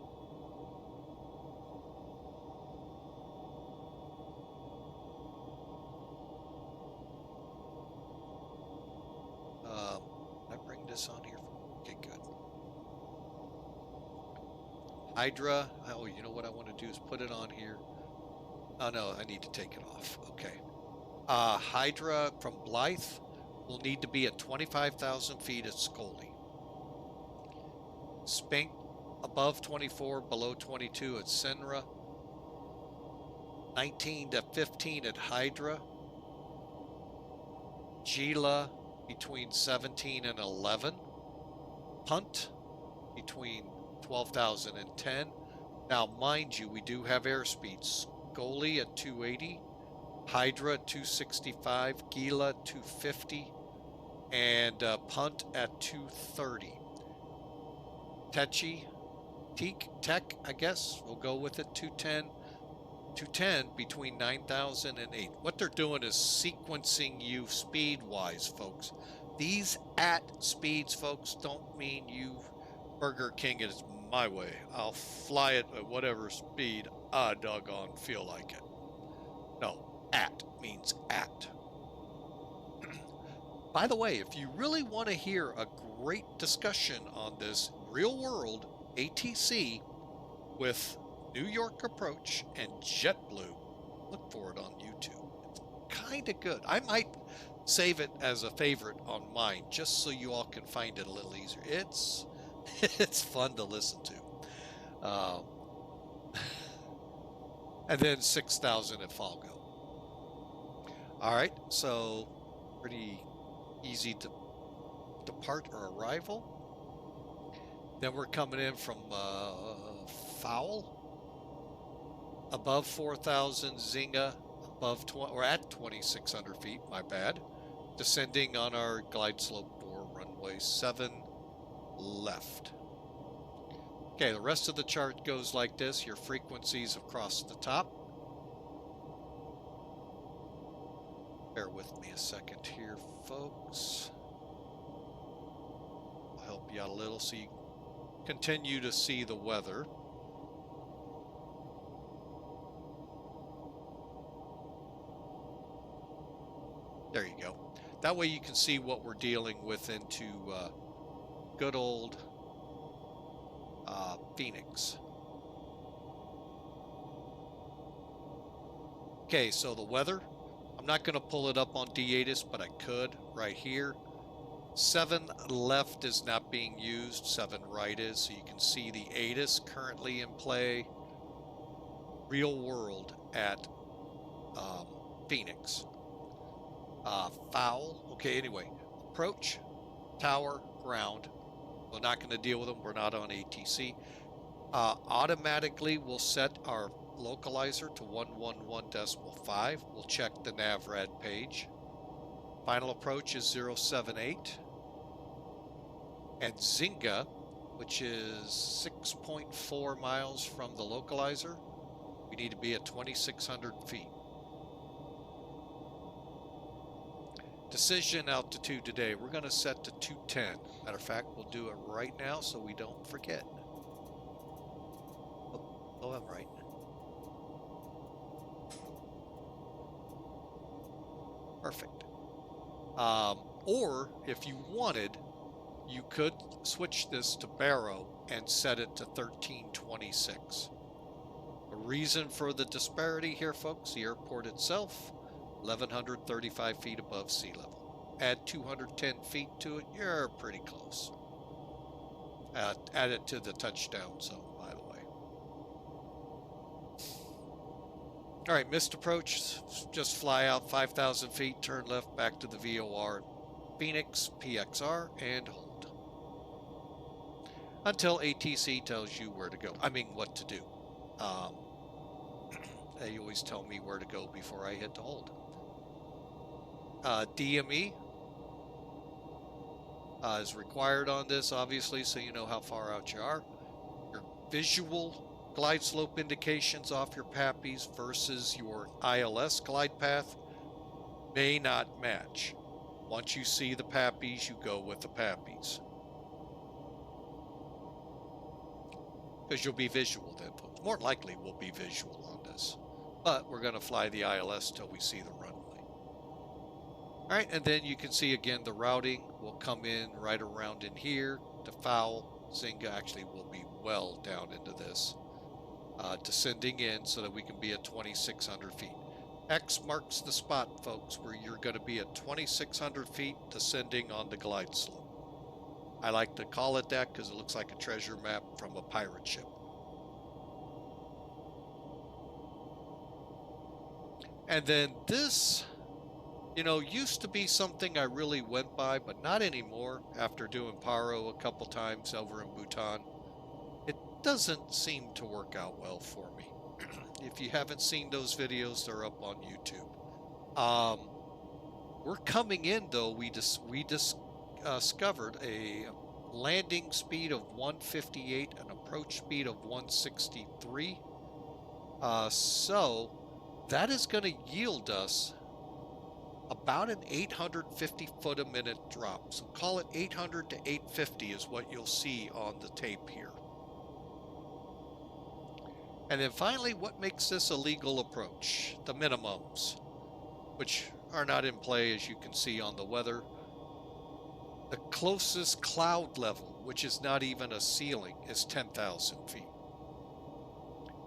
I bring this on here. Okay, good. Hydra. Oh, you know what I want to do is put it on here. Oh no, I need to take it off. Okay. Hydra from Blythe will need to be at 25,000 feet at Scully. Spink above 24, below 22 at Senra. 19 to 15 at Hydra. Gila between 17 and 11. Punt between 12,000 and 10. Now, mind you, we do have airspeeds. Scully at 280. Hydra at 265, Gila at 250, and Punt at 230. Tech, I guess, we'll go with it, 210. 210 between 9,000 and 8. What they're doing is sequencing you speed-wise, folks. These at speeds, folks, don't mean you Burger King it is my way. I'll fly it at whatever speed I doggone feel like it. No. At means at. By the way, if you really want to hear a great discussion on this real world ATC with New York approach and JetBlue, look for it on YouTube. It's kind of good. I might save it as a favorite on mine just so you all can find it a little easier. It's it's fun to listen to. And then 6,000 at Fargo. All right, so pretty easy to depart or arrival. Then we're coming in from Foul, above 4,000 Zynga, above we're at 2,600 feet. My bad. Descending on our glide slope for runway 7 left. Okay, the rest of the chart goes like this. Your frequencies across the top. Bear with me a second here, folks. I'll help you out a little so you continue to see the weather. There you go. That way you can see what we're dealing with into good old Phoenix. Okay, so the weather. I'm not going to pull it up on D8s, but I could right here. 7 left is not being used, 7 right is, so you can see the ATIS currently in play. Real world at Phoenix. Foul. Okay, anyway, approach, tower, ground. We're not going to deal with them. We're not on ATC. Automatically, we'll set our localizer to 111.5. We'll check the NavRad page. Final approach is 078. And Zynga, which is 6.4 miles from the localizer, we need to be at 2,600 feet. Decision altitude today, we're going to set to 210. Matter of fact, we'll do it right now so we don't forget. Oh, I'm right. Perfect. Or if you wanted, you could switch this to Barrow and set it to 1326. The reason for the disparity here, folks, the airport itself, 1,135 feet above sea level. Add 210 feet to it, you're pretty close. Add it to the touchdown zone, by the way. All right, missed approach, just fly out 5,000 feet, turn left back to the VOR, Phoenix, PXR, and hold. Until ATC tells you where to go. I mean, what to do. They always tell me where to go before I hit the hold. DME is required on this, obviously, so you know how far out you are. Your visual glide slope indications off your PAPIs versus your ILS glide path may not match. Once you see the PAPIs, you go with the PAPIs. Because you'll be visual then. More than likely, we'll be visual on this. But we're going to fly the ILS till we see the runway. All right, and then you can see again the routing will come in right around in here to Foul. Zynga actually will be well down into this. Descending in so that we can be at 2,600 feet. X marks the spot, folks, where you're going to be at 2,600 feet descending on the glide slope. I like to call it that because it looks like a treasure map from a pirate ship. And then this, you know, used to be something I really went by, but not anymore after doing Paro a couple times over in Bhutan. It doesn't seem to work out well for me. If you haven't seen those videos, they're up on YouTube. We're coming in, though, we discovered a landing speed of 158, an approach speed of 163. So that is going to yield us about an 850 foot a minute drop. So call it 800 to 850 is what you'll see on the tape here. And then finally, what makes this a legal approach? The minimums, which are not in play as you can see on the weather. The closest cloud level, which is not even a ceiling, is 10,000 feet.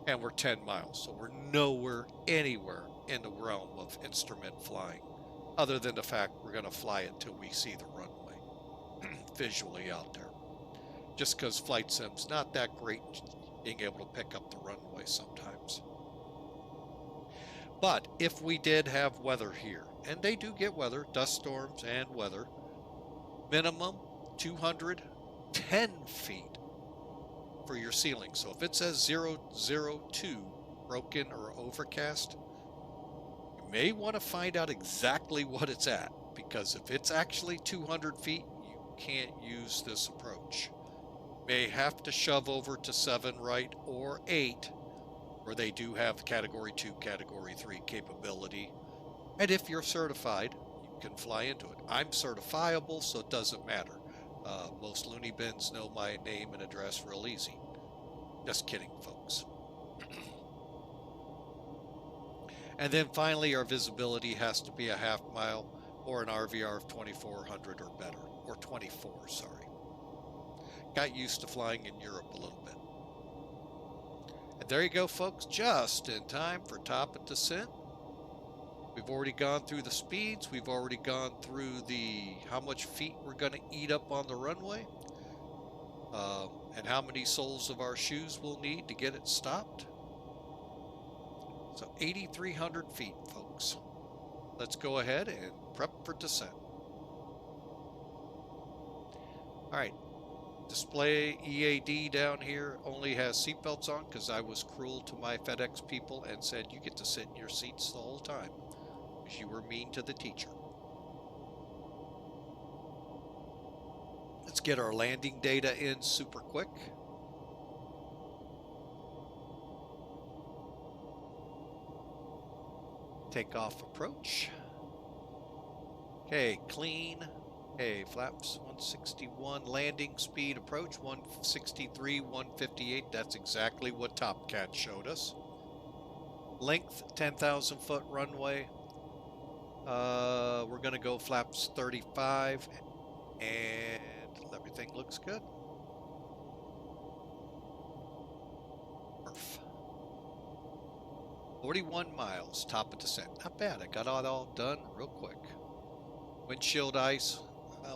And we're 10 miles, so we're nowhere, anywhere in the realm of instrument flying, other than the fact we're going to fly it till we see the runway visually out there. Just because flight sim's not that great being able to pick up the runway sometimes. But if we did have weather here, and they do get weather, dust storms and weather, minimum 210 feet for your ceiling. So if it says 002 broken or overcast, you may want to find out exactly what it's at, because if it's actually 200 feet, you can't use this approach. You may have to shove over to 7 right or 8, where they do have Category 2, Category 3 capability. And if you're certified, you can fly into it. I'm certifiable, so it doesn't matter. Most loony bins know my name and address real easy. Just kidding, folks. And then finally, our visibility has to be a half mile or an RVR of 2400 or better, or 24, sorry. Got used to flying in Europe a little bit. And there you go, folks, just in time for top of descent. We've already gone through the speeds. We've already gone through the how much feet we're going to eat up on the runway, and how many soles of our shoes we'll need to get it stopped. So 8,300 feet, folks. Let's go ahead and prep for descent. All right. Display EAD down here only has seatbelts on because I was cruel to my FedEx people and said you get to sit in your seats the whole time because you were mean to the teacher. Let's get our landing data in super quick. Takeoff approach. Okay, clean. Okay, flaps 161, landing speed approach 163, 158. That's exactly what Top Cat showed us. Length 10,000 foot runway. We're gonna go flaps 35, and everything looks good. Perf. 41 miles, top of descent. Not bad. I got it all done real quick. Windshield ice.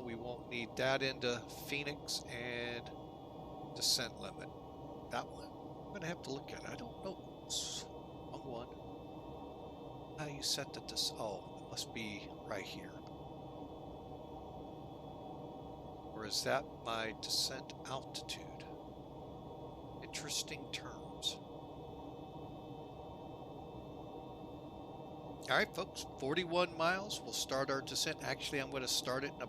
We won't need that into Phoenix, and descent limit. That one, I'm going to have to look at it. I don't know. Wrong one. How you set the oh, it must be right here. Or is that my descent altitude? Interesting terms. All right, folks, 41 miles. We'll start our descent. Actually, I'm going to start it in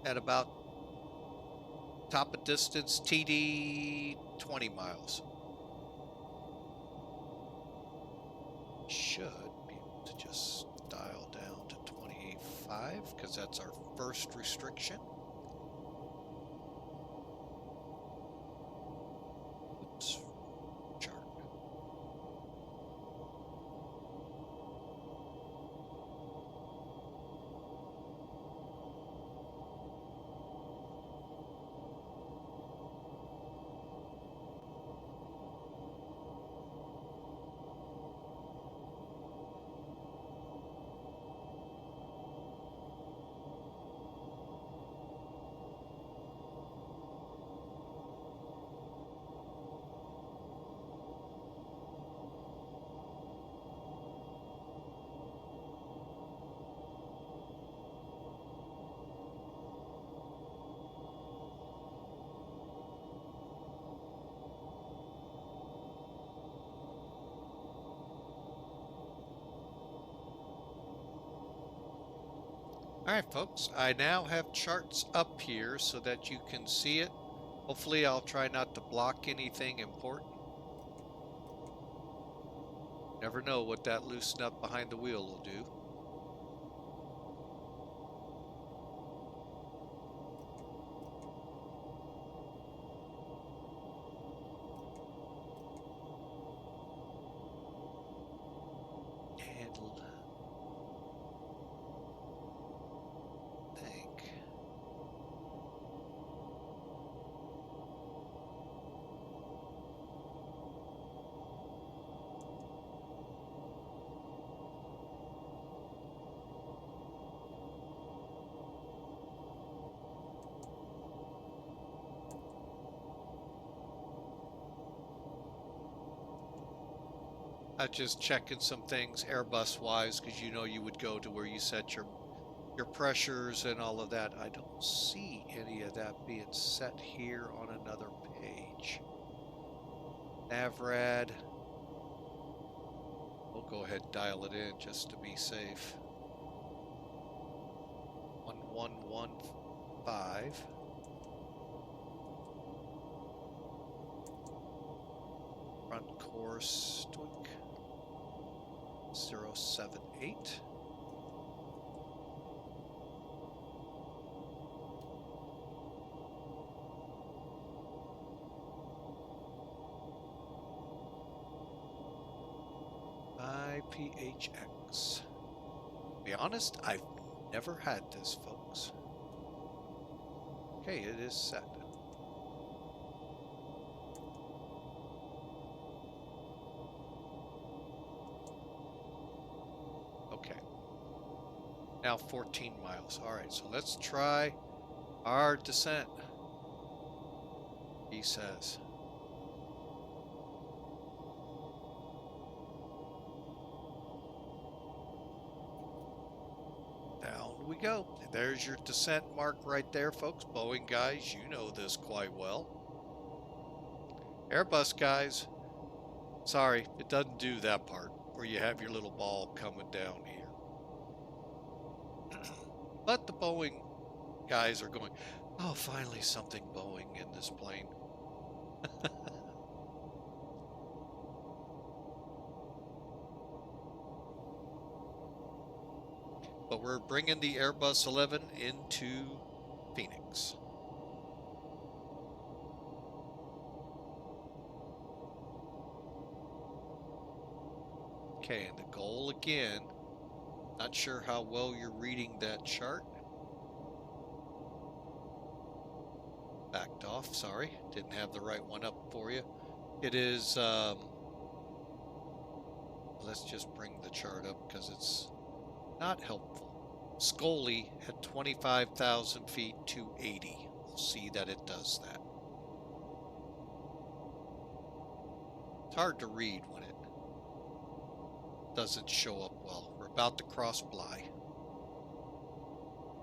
at about top of distance, TD 20 miles. Should be able to just dial down to 28.5 because that's our first restriction. Oops, chart. All right, folks, I now have charts up here so that you can see it. Hopefully, I'll try not to block anything important. Never know what that loose nut behind the wheel will do. Handle. Think. I'm just checking some things Airbus wise, because you know you would go to where you set your pressures and all of that. I don't see any of that being set here on another page. Navrad. We'll go ahead and dial it in just to be safe. 1115. Front course twink 078. KPHX. To be honest, I've never had this, folks. Okay, it is set. Okay. Now 14 miles. All right, so let's try our descent. He says. Down we go. There's your descent mark right there, folks. Boeing guys, you know this quite well. Airbus guys, sorry, it doesn't do that part where you have your little ball coming down here. But the Boeing guys are going, oh, finally something Boeing in this plane. But we're bringing the Airbus 11 into Phoenix. Okay, and the goal again, not sure how well you're reading that chart. Backed off, sorry, didn't have the right one up for you. It is, let's just bring the chart up because it's not helpful. Scully at 25,000 feet to 80. We'll see that it does that. It's hard to read when it doesn't show up well. We're about to cross Bly.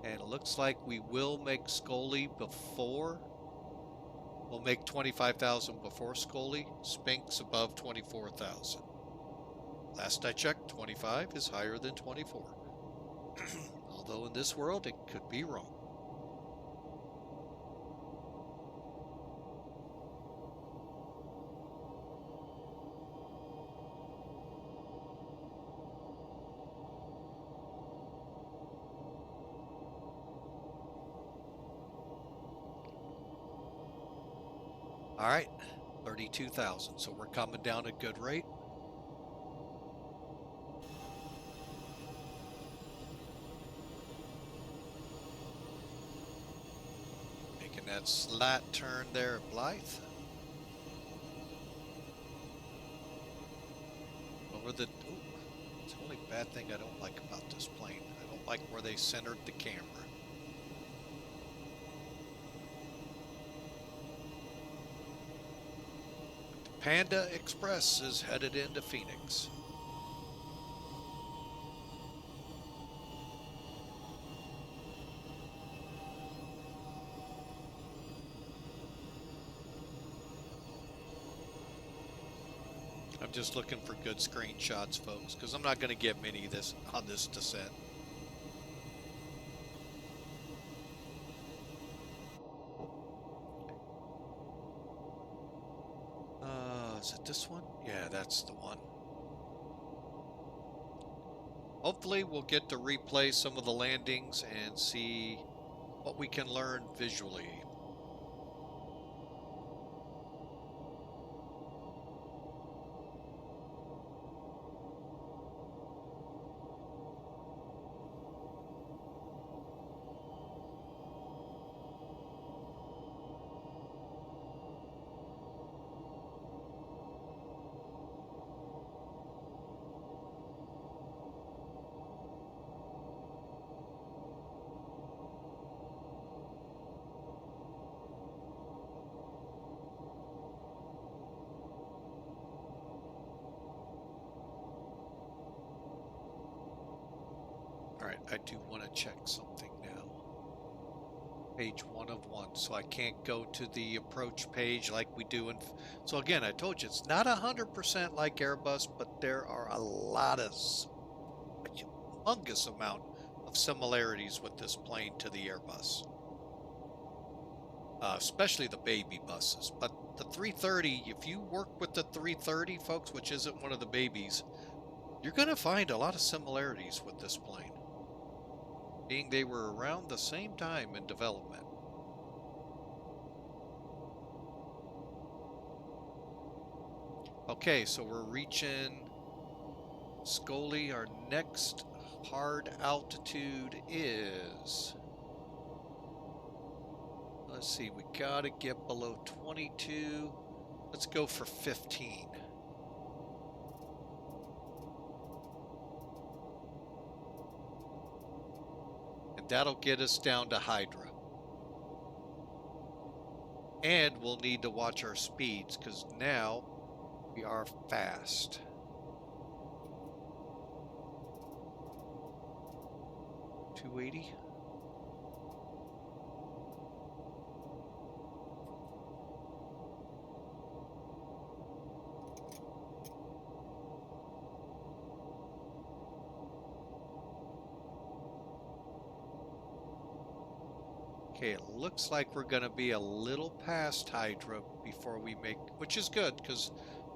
And it looks like we will make Scully before. We'll make 25,000 before Scully. Spinks above 24,000. Last I checked, 25 is higher than 24. Although in this world, it could be wrong. All right, 32,000. So we're coming down at good rate. Making that slight turn there at Blythe. Over the, ooh, it's the only bad thing I don't like about this plane. I don't like where they centered the camera. Panda Express is headed into Phoenix. I'm just looking for good screenshots, folks, because I'm not going to get many this on this descent. Is it this one? Yeah, that's the one. Hopefully we'll get to replay some of the landings and see what we can learn visually. I do want to check something now. Page 1 of 1, so I can't go to the approach page like we do in... So again, I told you, it's not 100% like Airbus, but there are a lot of... a humongous amount of similarities with this plane to the Airbus. Especially the baby buses. But the 330, if you work with the 330, folks, which isn't one of the babies, you're going to find a lot of similarities with this plane, being they were around the same time in development. Okay, so we're reaching Scully. Our next hard altitude is... Let's see, we gotta get below 22. Let's go for 15. And that'll get us down to Hydra. And we'll need to watch our speeds, because now we are fast. $280. Okay, it looks like we're going to be a little past Hydra before we make, which is good because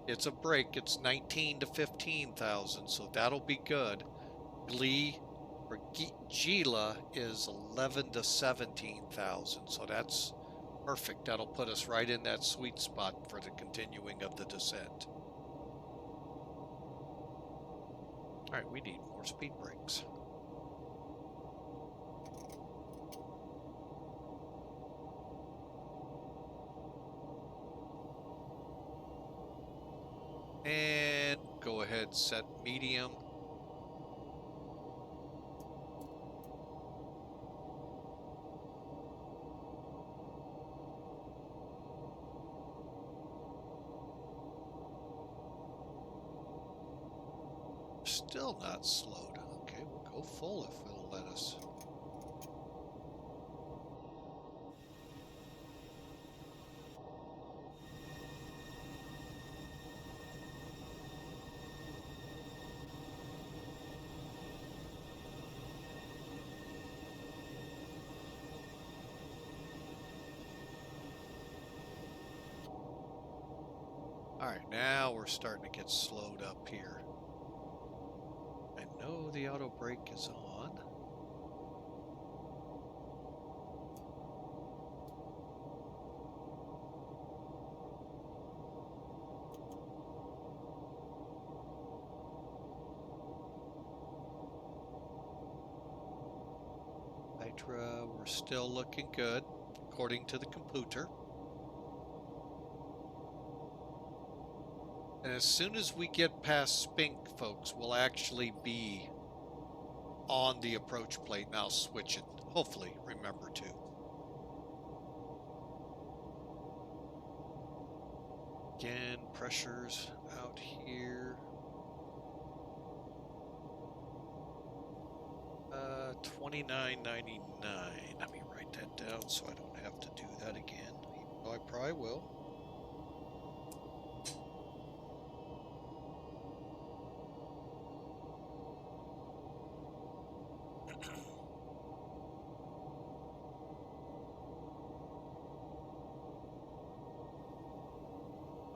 it's a break. It's 19 to 15,000, so that'll be good. Gila is 11 to 17,000, so that's perfect. That'll put us right in that sweet spot for the continuing of the descent. All right, we need more speed brakes. And go ahead, set medium. Still not slowed. Okay, we'll go full if it'll let us. All right, now we're starting to get slowed up here. I know the auto brake is on. Hydra, we're still looking good, according to the computer. And as soon as we get past Spink, folks, we'll actually be on the approach plate. Now switch it. Hopefully, remember to. Again, pressures out here. 29.99. Let me write that down so I don't have to do that again. Even though I probably will.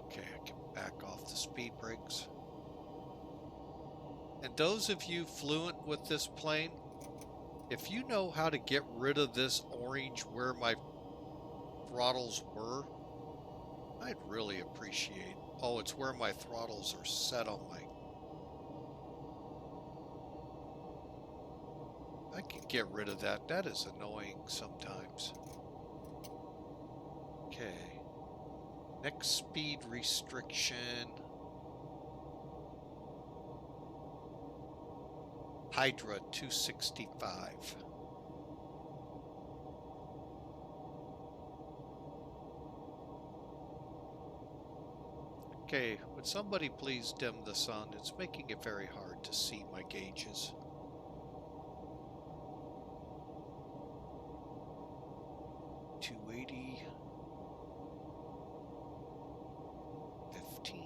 Okay, I can back off the speed brakes. And those of you fluent with this plane, if you know how to get rid of this orange where my throttles were, I'd really appreciate. Oh, it's where my throttles are set on my... I can get rid of that. That is annoying sometimes. Okay. Next speed restriction. Hydra 265. Okay, would somebody please dim the sun? It's making it very hard to see my gauges. 280. 15.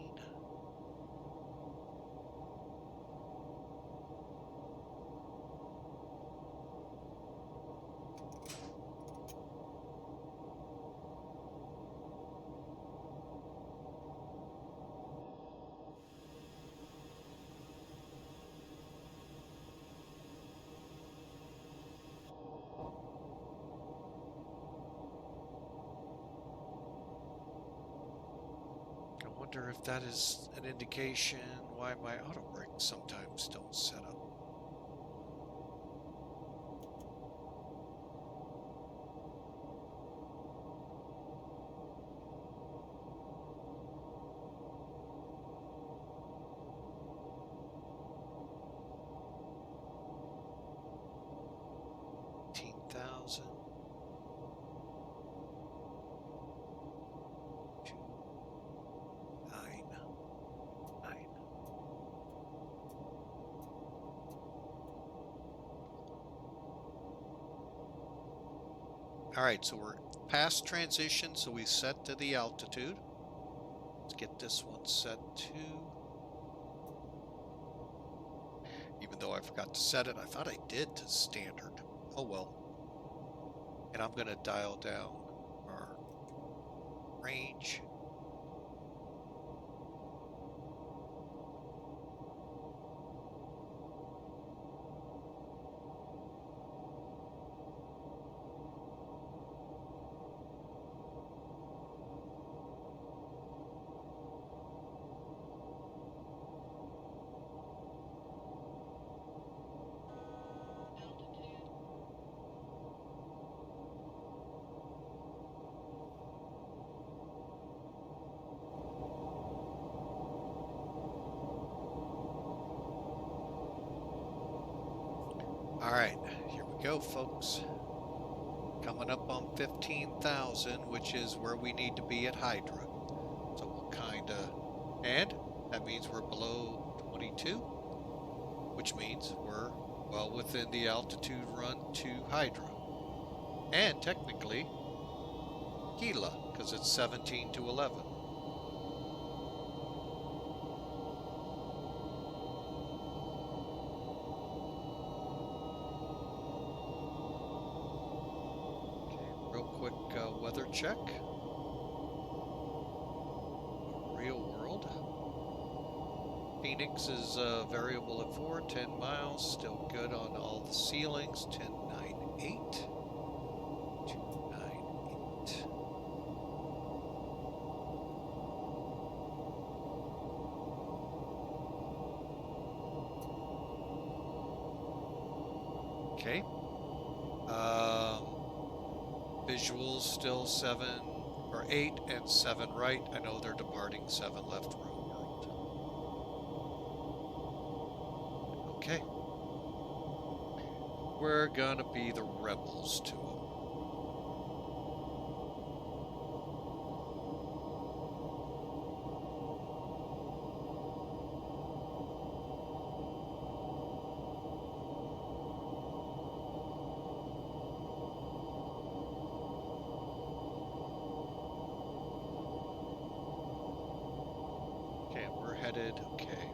I wonder if that is an indication why my auto brakes sometimes don't set up. All right, so we're past transition, so we set to the altitude. Let's get this one set to, even though I forgot to set it, I thought I did to standard. Oh well. And I'm gonna dial down our range. All right, here we go, folks. Coming up on 15,000, which is where we need to be at Hydra. So we'll kind of, and that means we're below 22, which means we're well within the altitude run to Hydra. And technically, Gila, because it's 17 to 11. Weather check. Real world. Phoenix is variable at 4, 10 miles. Still good on all the ceilings. 1098. 298. Okay. Visuals still 7 or 8 and 7 right. I know they're departing 7 left, real world. Okay. We're gonna be the rebels to them. Headed, okay.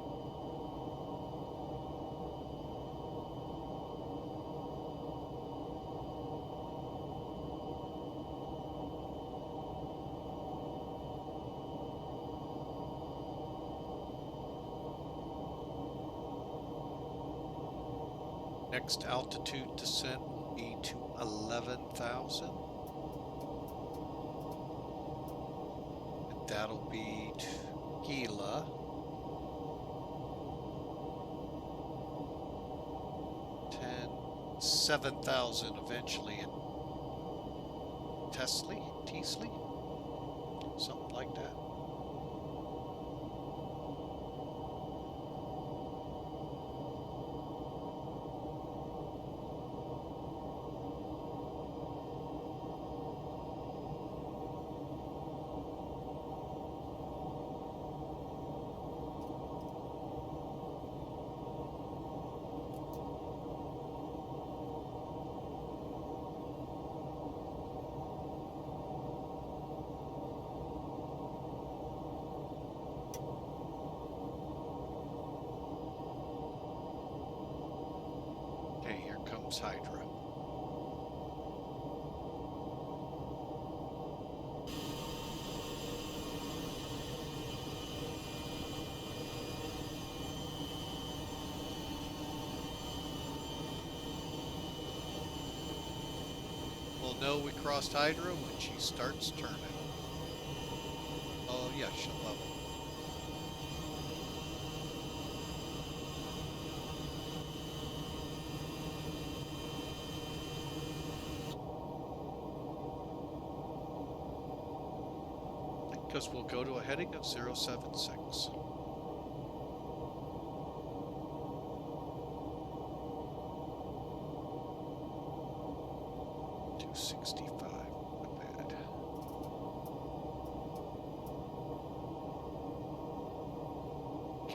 Next altitude descent will be to 11,000. And that'll be Gila. 7,000 eventually in Teasley, something like that. comes Hydra. We'll know we crossed Hydra when she starts turning. Oh yeah, she'll level. Because we'll go to a heading of 076.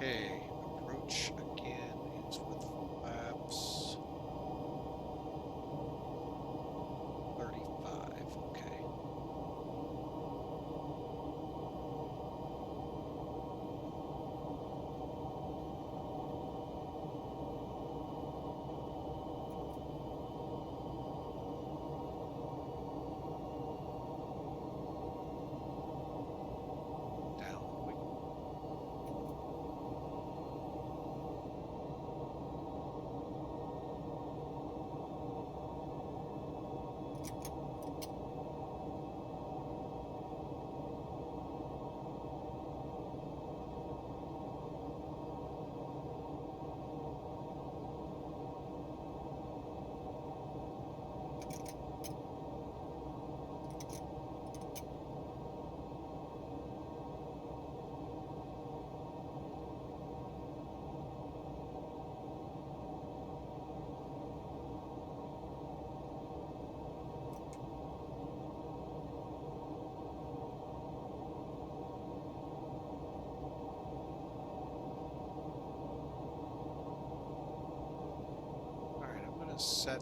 Okay, approach again is with flaps 35, okay. Set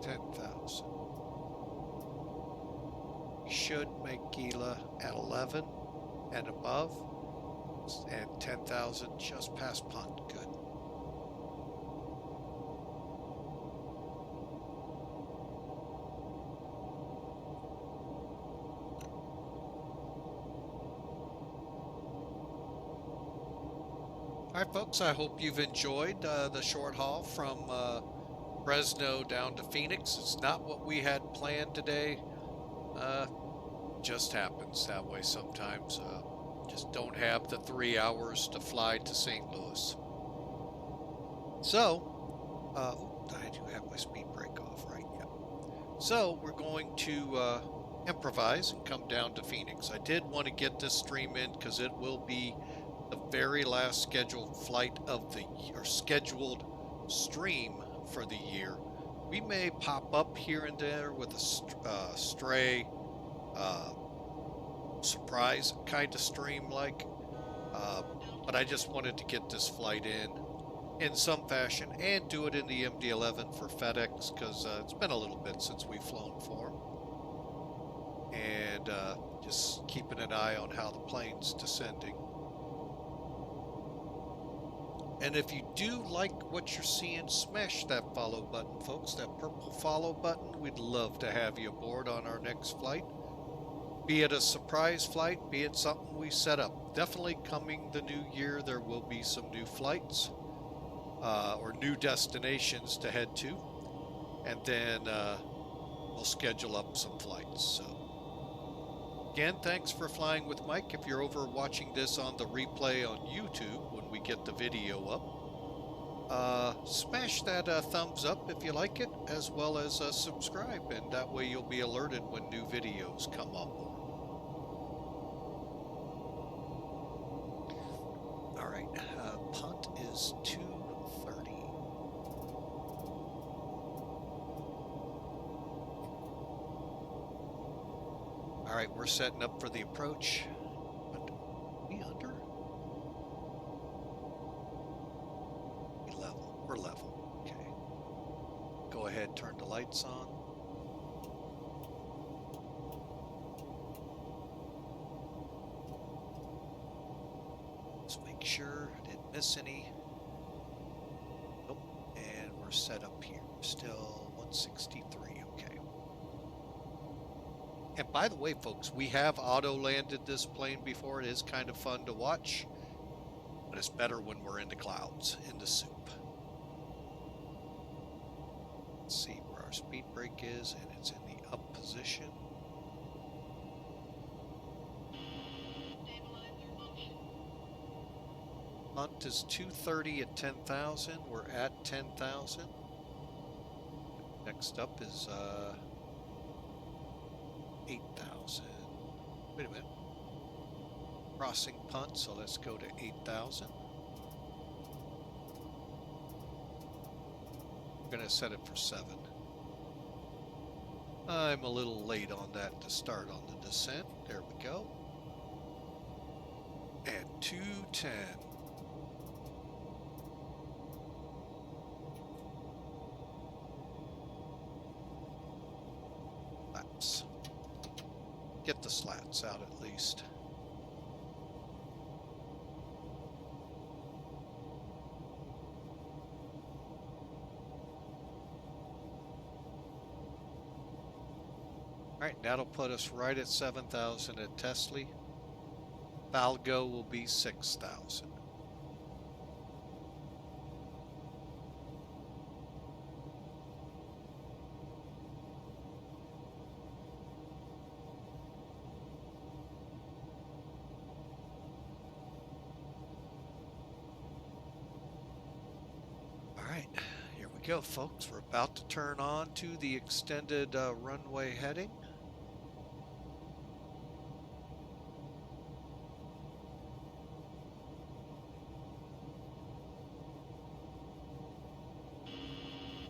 10,000. Should make Gila at 11 and above, and 10,000 just past Punt. Good. All right, folks, I hope you've enjoyed the short haul from Fresno down to Phoenix. It's not what we had planned today. Just happens that way sometimes. Just don't have the 3 hours to fly to St. Louis. So, I do have my speed brake off, right? Yeah. So we're going to improvise and come down to Phoenix. I did want to get this stream in because it will be the very last scheduled flight of the or scheduled stream for the year. We may pop up here and there with a stray surprise kind of stream like, but I just wanted to get this flight in some fashion and do it in the MD11 for FedEx because it's been a little bit since we've flown for them, and just keeping an eye on how the plane's descending. And if you do like what you're seeing, smash that follow button, folks. That purple follow button. We'd love to have you aboard on our next flight. Be it a surprise flight, be it something we set up. Definitely coming the new year, there will be some new flights or new destinations to head to. And then we'll schedule up some flights. So, again, thanks for flying with Mike. If you're over watching this on the replay on YouTube, when we get the video up, smash that thumbs up if you like it, as well as subscribe, and that way you'll be alerted when new videos come up. All right, punt is 2:30. All right, we're setting up for the approach. Be under? Be level. We're level. Okay. Go ahead, turn the lights on. Let's make sure I didn't miss any. Nope. And we're set up here. Still 163, okay. And by the way, folks, we have auto-landed this plane before. It is kind of fun to watch, but it's better when we're in the clouds, in the soup. Let's see where our speed brake is, and it's in the up position. Stabilizer function. Hunt is 230 at 10,000. We're at 10,000. Next up is 8,000. Wait a minute. Crossing punt, so let's go to 8,000. I'm going to set it for 7. I'm a little late on that to start on the descent. There we go. And 210. Flaps. Get the slats out at least. All right, that'll put us right at 7,000 at Tesla. Falgo will be 6,000. All right, here we go, folks. We're about to turn on to the extended runway heading.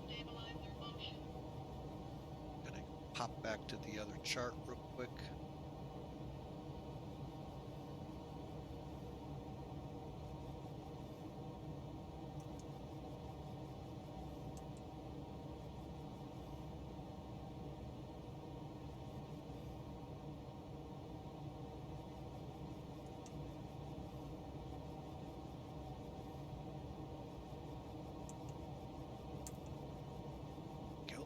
Stabilizer function. Gonna pop back to the other chart real quick. Go.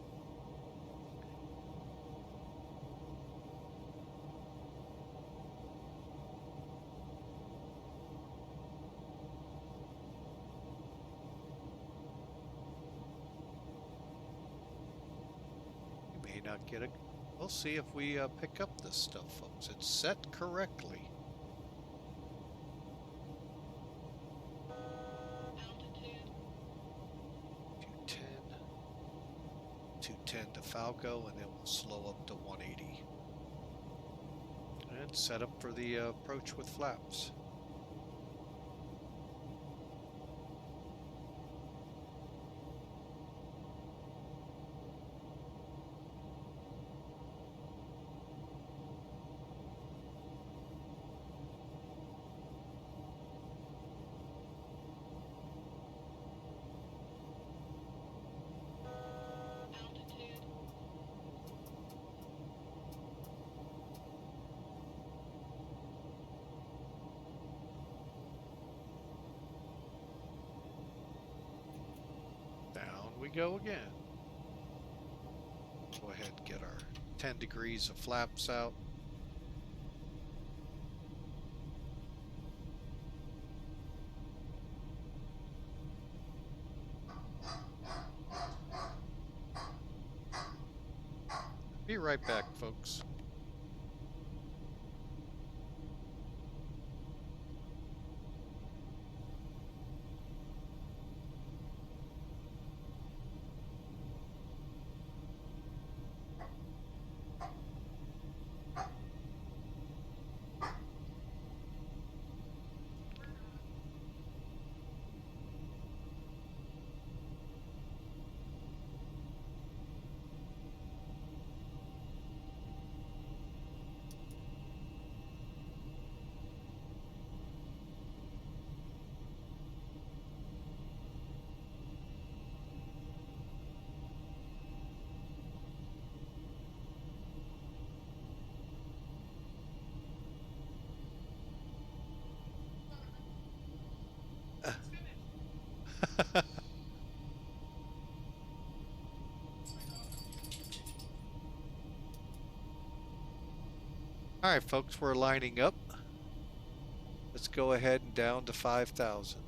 We may not get a. We'll see if we pick up this stuff, folks. It's set correctly. Altitude. 210. 210 to Falco, and then we'll slow up to 180. And set up for the approach with flaps. Altitude. Down we go again. Go ahead and get our 10 degrees of flaps out. Be right back, folks. All right, folks, we're lining up. Let's go ahead and down to 5,000.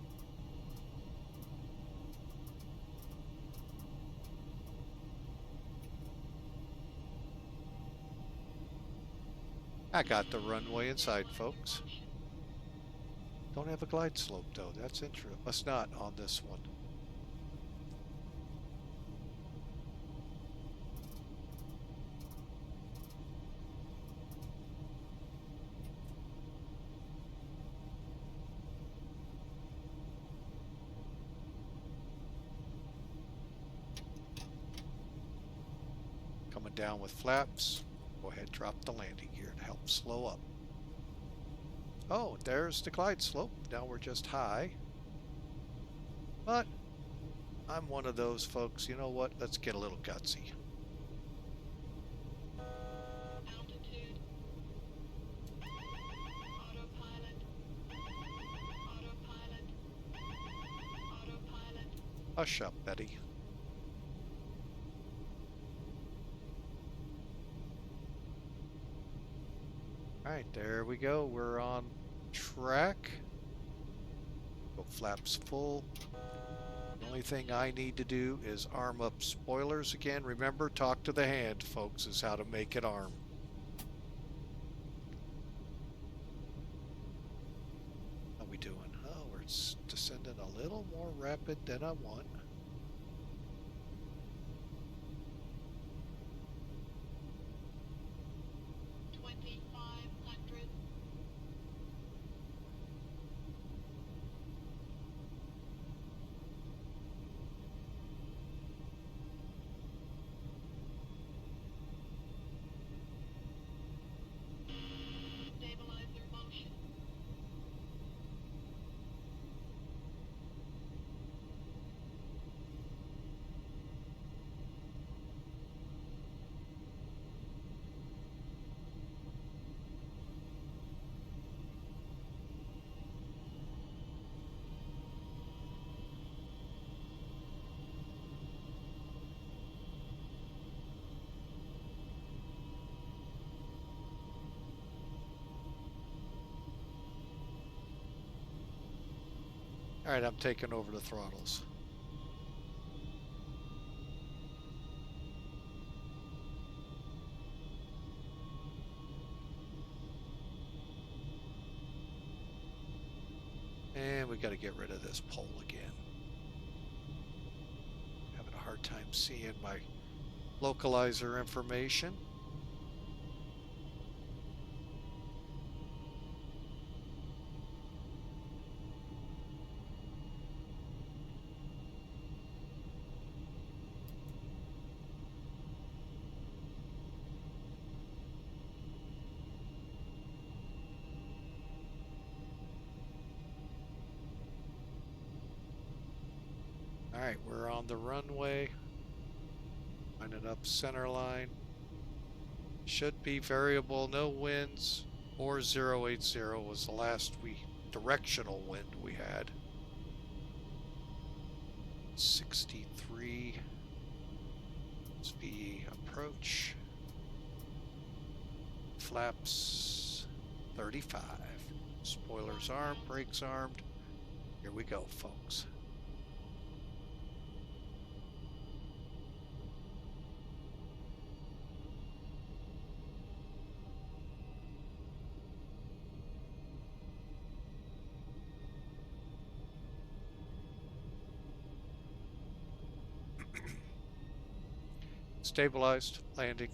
I got the runway inside, folks. Don't have a glide slope, though. That's interesting. Must not on this one. Coming down with flaps. Go ahead, drop the landing gear to help slow up. Oh, there's the glide slope. Now we're just high. But I'm one of those folks, you know what? Let's get a little gutsy. Altitude. Autopilot. Autopilot. Autopilot. Hush up, Betty. Alright, there we go. We're on track. Go flaps full. The only thing I need to do is arm up spoilers again. Remember, talk to the hand, folks, is how to make it arm. How we doing? Oh, we're descending a little more rapid than I want. Stabilizer motion. Alright, I'm taking over the throttles. And we got to get rid of this pole again. Having a hard time seeing my localizer information. Alright, we're on the runway. Lining up center line. Should be variable, no winds, or 080 was the last directional wind we had. 63. SPE approach. Flaps 35. Spoilers armed, brakes armed. Here we go, folks. Stabilized, landing.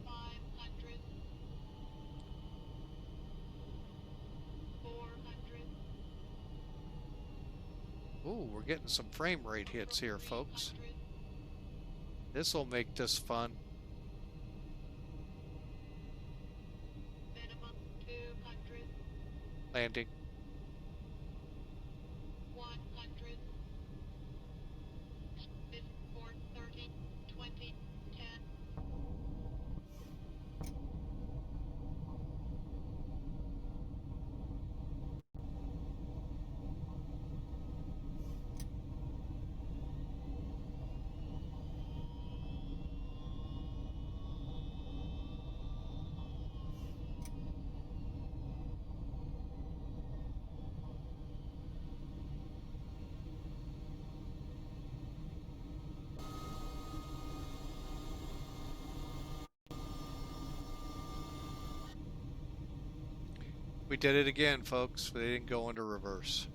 500. 400. Ooh, we're getting some frame rate hits here, folks. 300. This'll make this fun. Minimum 200. Landing. 100. 430. 20. 10. We did it again, folks. They didn't go into reverse.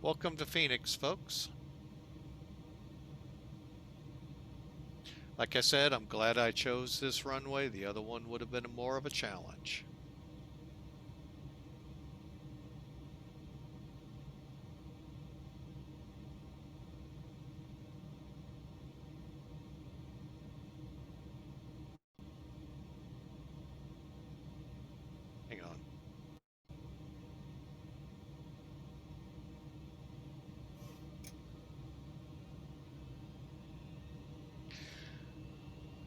Welcome to Phoenix, folks. Like I said, I'm glad I chose this runway. The other one would have been more of a challenge. Hang on.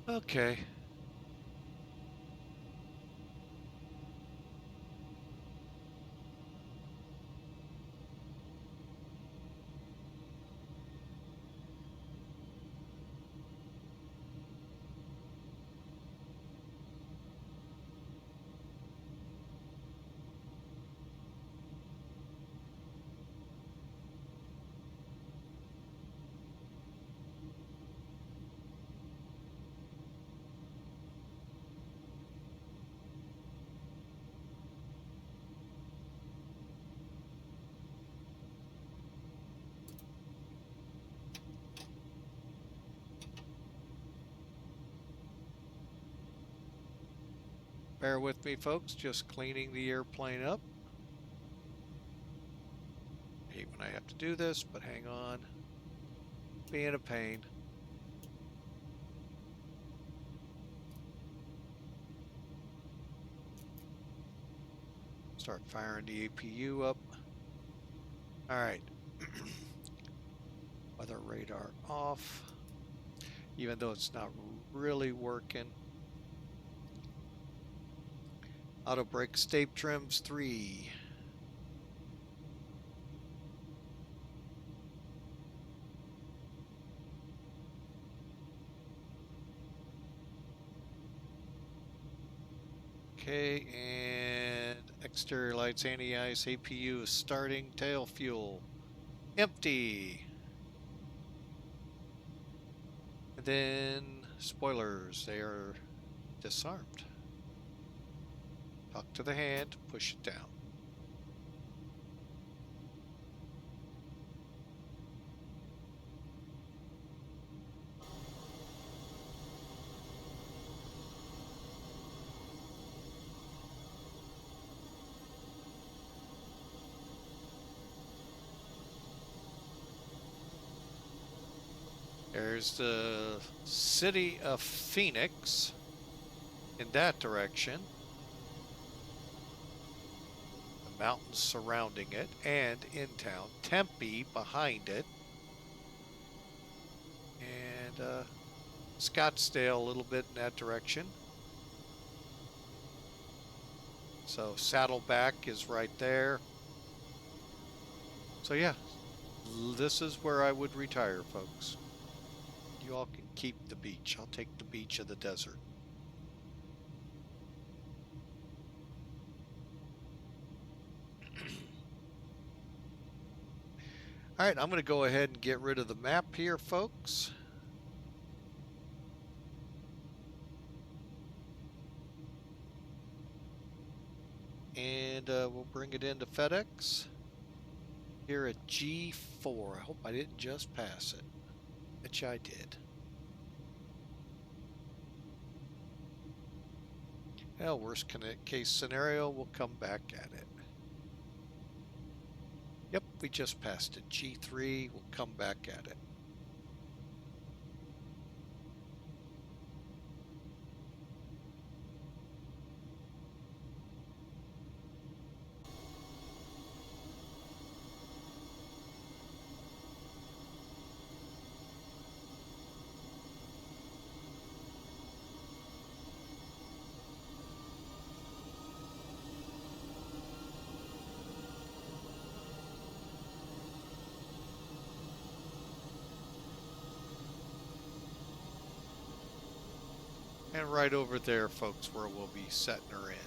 Okay. Bear with me, folks. Just cleaning the airplane up. I hate when I have to do this, but hang on. Being a pain. Start firing the APU up. All right. Weather radar off. Even though it's not really working. Auto brake state trims 3. Okay, and exterior lights, anti-ice, APU is starting, tail fuel empty. And then spoilers, they are disarmed. Talk to the hand, push it down. There's the city of Phoenix in that direction. The mountains surrounding it and in town. Tempe behind it. And Scottsdale a little bit in that direction. So Saddleback is right there. So yeah, this is where I would retire, folks. You all can keep the beach. I'll take the beach of the desert. All right, I'm going to go ahead and get rid of the map here, folks. And we'll bring it into FedEx here at G4. I hope I didn't just pass it, which I did. Well, worst case scenario, we'll come back at it. Yep, we just passed it. G3, we'll come back at it. And right over there, folks, where we'll be setting her in.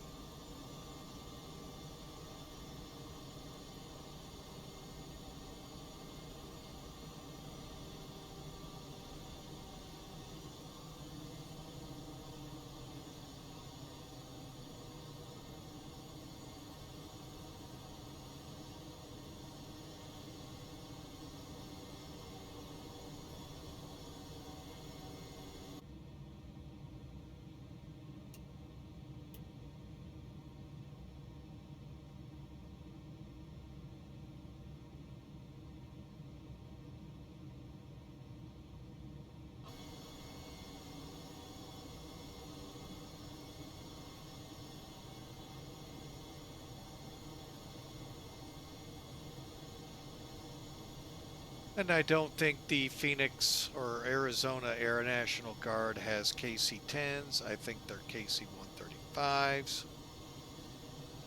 And I don't think the Phoenix or Arizona Air National Guard has KC-10s. I think they're KC-135s.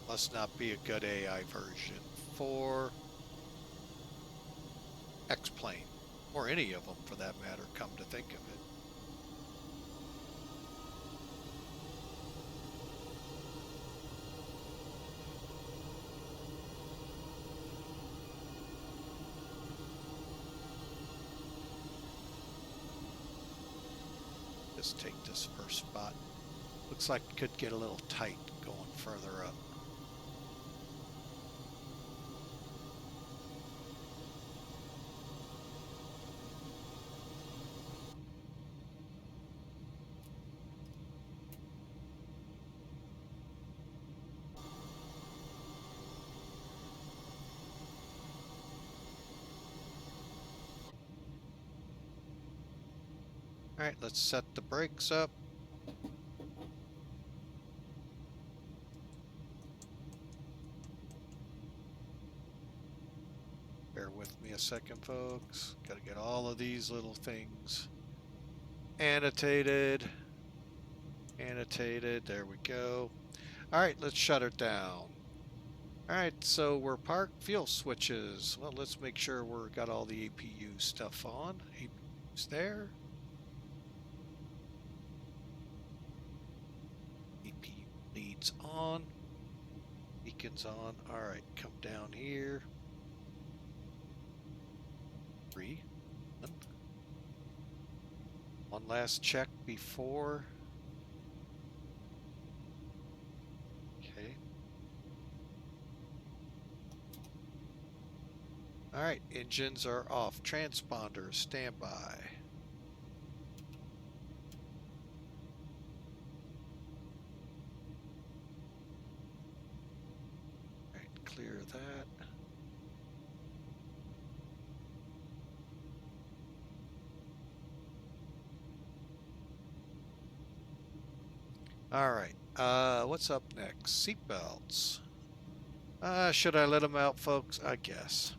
Must not be a good AI version for X-Plane, or any of them for that matter, come to think of it. Just take this first spot. Looks like it could get a little tight going further up. All right, let's set the brakes up. Bear with me a second, folks. Got to get all of these little things annotated. Annotated. There we go. All right, let's shut it down. All right, so we're parked. Fuel switches. Well, let's make sure we're got all the APU stuff on. APU's there. APU leads on. Beacons on. All right, come down here. 3. One last check before. Okay. All right, engines are off. Transponders, standby. All right, clear that. All right, what's up next? Seatbelts. Should I let them out, folks? I guess.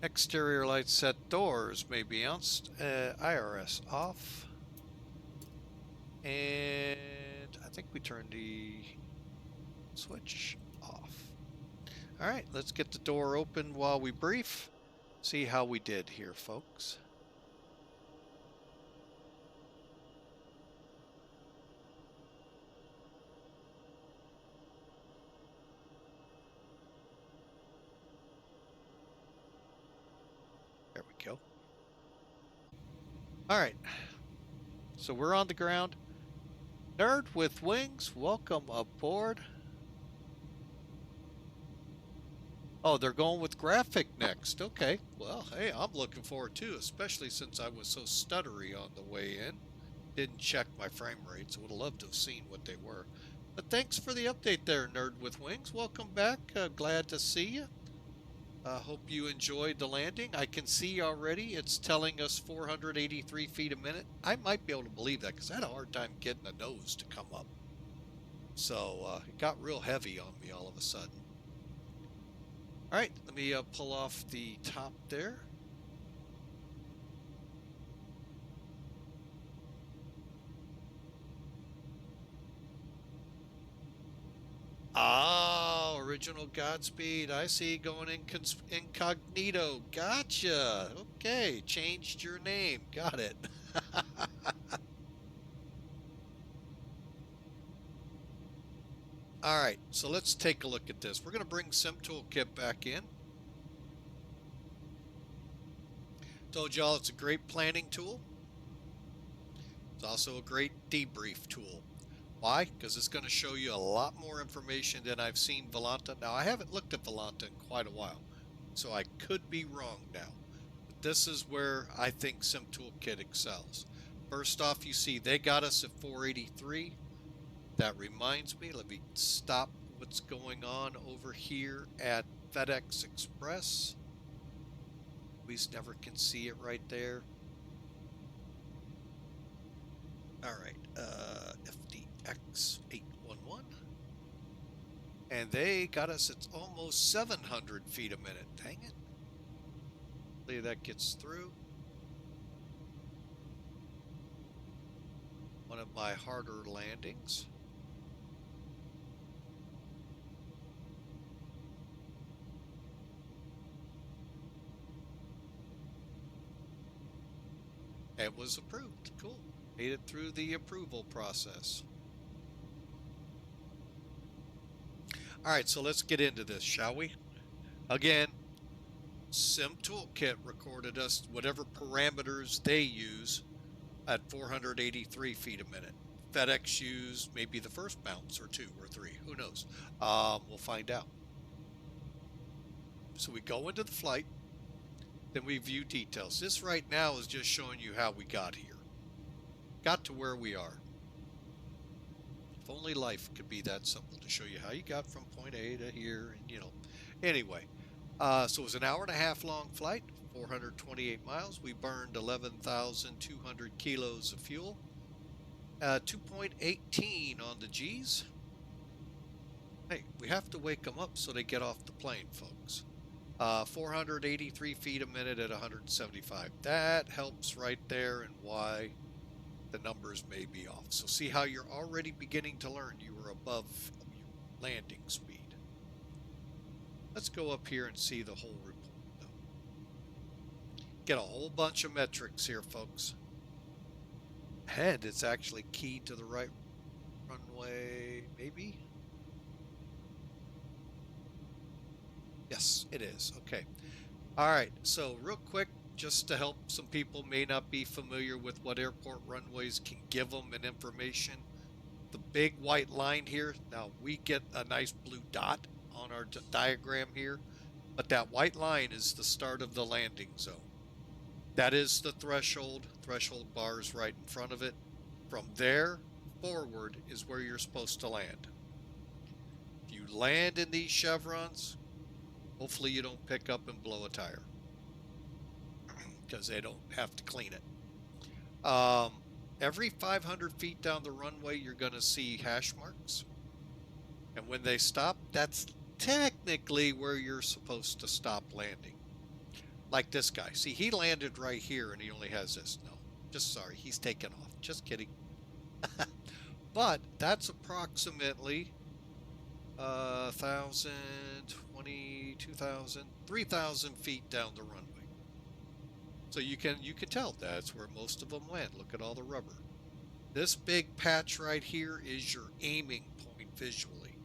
Exterior lights set, doors may be on. IRS off. And I think we turned the switch off. All right, let's get the door open while we brief. See how we did here, folks. There we go. All right, so we're on the ground. Nerd with Wings, welcome aboard. Oh, they're going with graphic next. Okay, well, hey, I'm looking forward too, especially since I was so stuttery on the way in. Didn't check my frame rates. Would have loved to have seen what they were. But thanks for the update there, Nerd with Wings. Welcome back. Glad to see you. Hope you enjoyed the landing. I can see already it's telling us 483 feet a minute. I might be able to believe that because I had a hard time getting the nose to come up. So it got real heavy on me all of a sudden. All right, let me pull off the top there. Oh, original Godspeed. I see, going incognito. Gotcha. Okay, changed your name. Got it. All right, so let's take a look at this. We're going to bring Sim Toolkit back in. Told y'all it's a great planning tool. It's also a great debrief tool. Why? Because it's going to show you a lot more information than I've seen Volanta. Now, I haven't looked at Volanta in quite a while, so I could be wrong now. But this is where I think Sim Toolkit excels. First off, you see they got us at 483. That reminds me, let me stop what's going on over here at FedEx Express. We never can see it right there. All right, FDX 811. And they got us at almost 700 feet a minute. Dang it. Hopefully that gets through. One of my harder landings. It was approved. Cool. Made it through the approval process. All right, so let's get into this, shall we? Again, Sim Toolkit recorded us whatever parameters they use at 483 feet a minute. FedEx used maybe the first bounce or 2 or 3. Who knows? We'll find out. So we go into the flight. Then we view details. This right now is just showing you how we got here. Got to where we are. If only life could be that simple to show you how you got from point A to here, and you know. Anyway, so it was an hour and a half long flight, 428 miles. We burned 11,200 kilos of fuel. 2.18 on the G's. Hey, we have to wake them up so they get off the plane, folks. 483 feet a minute at 175. That helps right there, and why the numbers may be off. So see how you're already beginning to learn you were above your landing speed. Let's go up here and see the whole report, though. Get a whole bunch of metrics here, folks. And it's actually keyed to the right runway, maybe? Yes, it is. Okay. All right. So real quick, just to help some people may not be familiar with what airport runways can give them and information. The big white line here, now we get a nice blue dot on our diagram here, but that white line is the start of the landing zone. That is the threshold. Threshold bar is right in front of it. From there forward is where you're supposed to land. If you land in these chevrons, hopefully you don't pick up and blow a tire, because they don't have to clean it. Every 500 feet down the runway, you're going to see hash marks. And when they stop, that's technically where you're supposed to stop landing. Like this guy. See, he landed right here and he only has this. No, just sorry. He's taken off. Just kidding. But that's approximately 1,000, 20, 2,000, 3,000 feet down the runway. So you can tell that's where most of them land. Look at all the rubber. This big patch right here is your aiming point visually.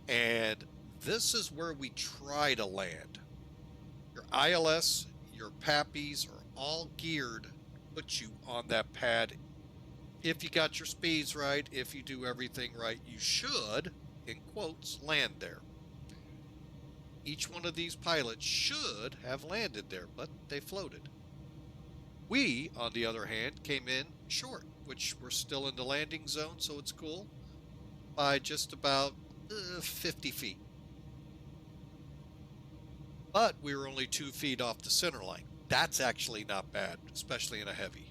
And this is where we try to land. Your ILS, your PAPIs are all geared to put you on that pad. If you got your speeds right, if you do everything right, you should, in quotes, land there. Each one of these pilots should have landed there, but they floated. We, on the other hand, came in short, which we're still in the landing zone, so it's cool, by just about 50 feet. But we were only 2 feet off the center line. That's actually not bad, especially in a heavy.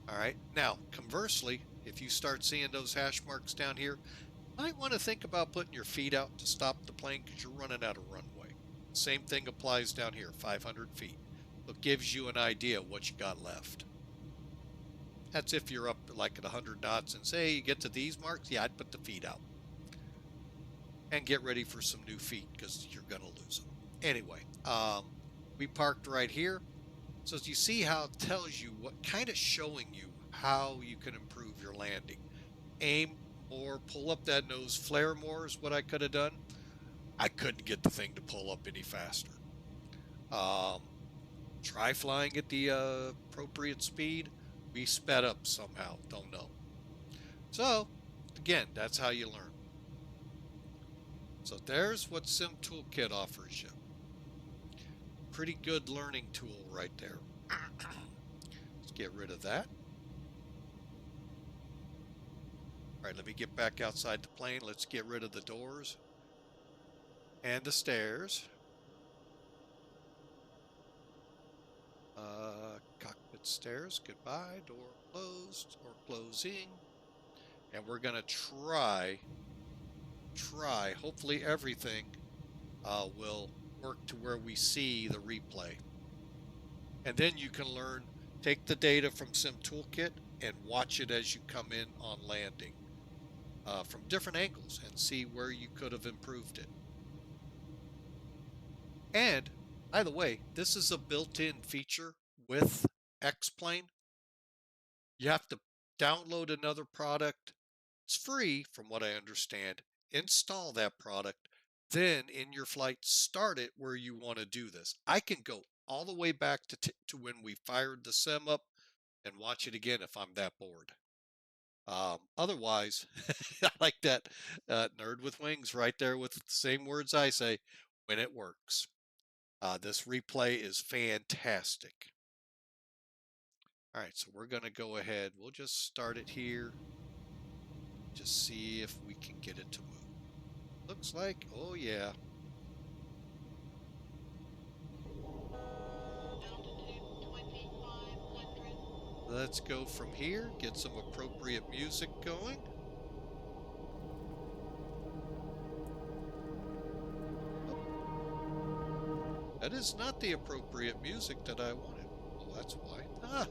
All right. Now, conversely, if you start seeing those hash marks down here, you might want to think about putting your feet out to stop the plane because you're running out of runway. Same thing applies down here, 500 feet. It gives you an idea of what you got left. That's if you're up like at 100 knots and say you get to these marks, yeah, I'd put the feet out. And get ready for some new feet because you're going to lose them. Anyway, we parked right here. So as you see how it tells you what kind of showing you how you can improve your landing. Aim more, pull up that nose, flare more is what I could have done. I couldn't get the thing to pull up any faster. Try flying at the appropriate speed. We sped up somehow, don't know. So again, that's how you learn. So there's what Sim Toolkit offers you. Pretty good learning tool right there. Let's get rid of that. All right, let me get back outside the plane. Let's get rid of the doors and the stairs. Cockpit stairs, goodbye. Door closed or closing. And we're going to try, hopefully everything will work to where we see the replay. And then you can learn, take the data from Sim Toolkit and watch it as you come in on landing from different angles and see where you could have improved it. And by the way, this is a built-in feature with X-Plane. You have to download another product. It's free from what I understand. Install that product. Then in your flight, start it where you want to do this. I can go all the way back to when we fired the sim up and watch it again if I'm that bored. Otherwise, I like that nerd with wings right there with the same words I say, when it works. This replay is fantastic. All right, so we're going to go ahead. We'll just start it here. Just see if we can get it to move. Looks like, oh yeah. Altitude 2,500. Let's go from here, get some appropriate music going. That is not the appropriate music that I wanted. Oh, that's why. Ah,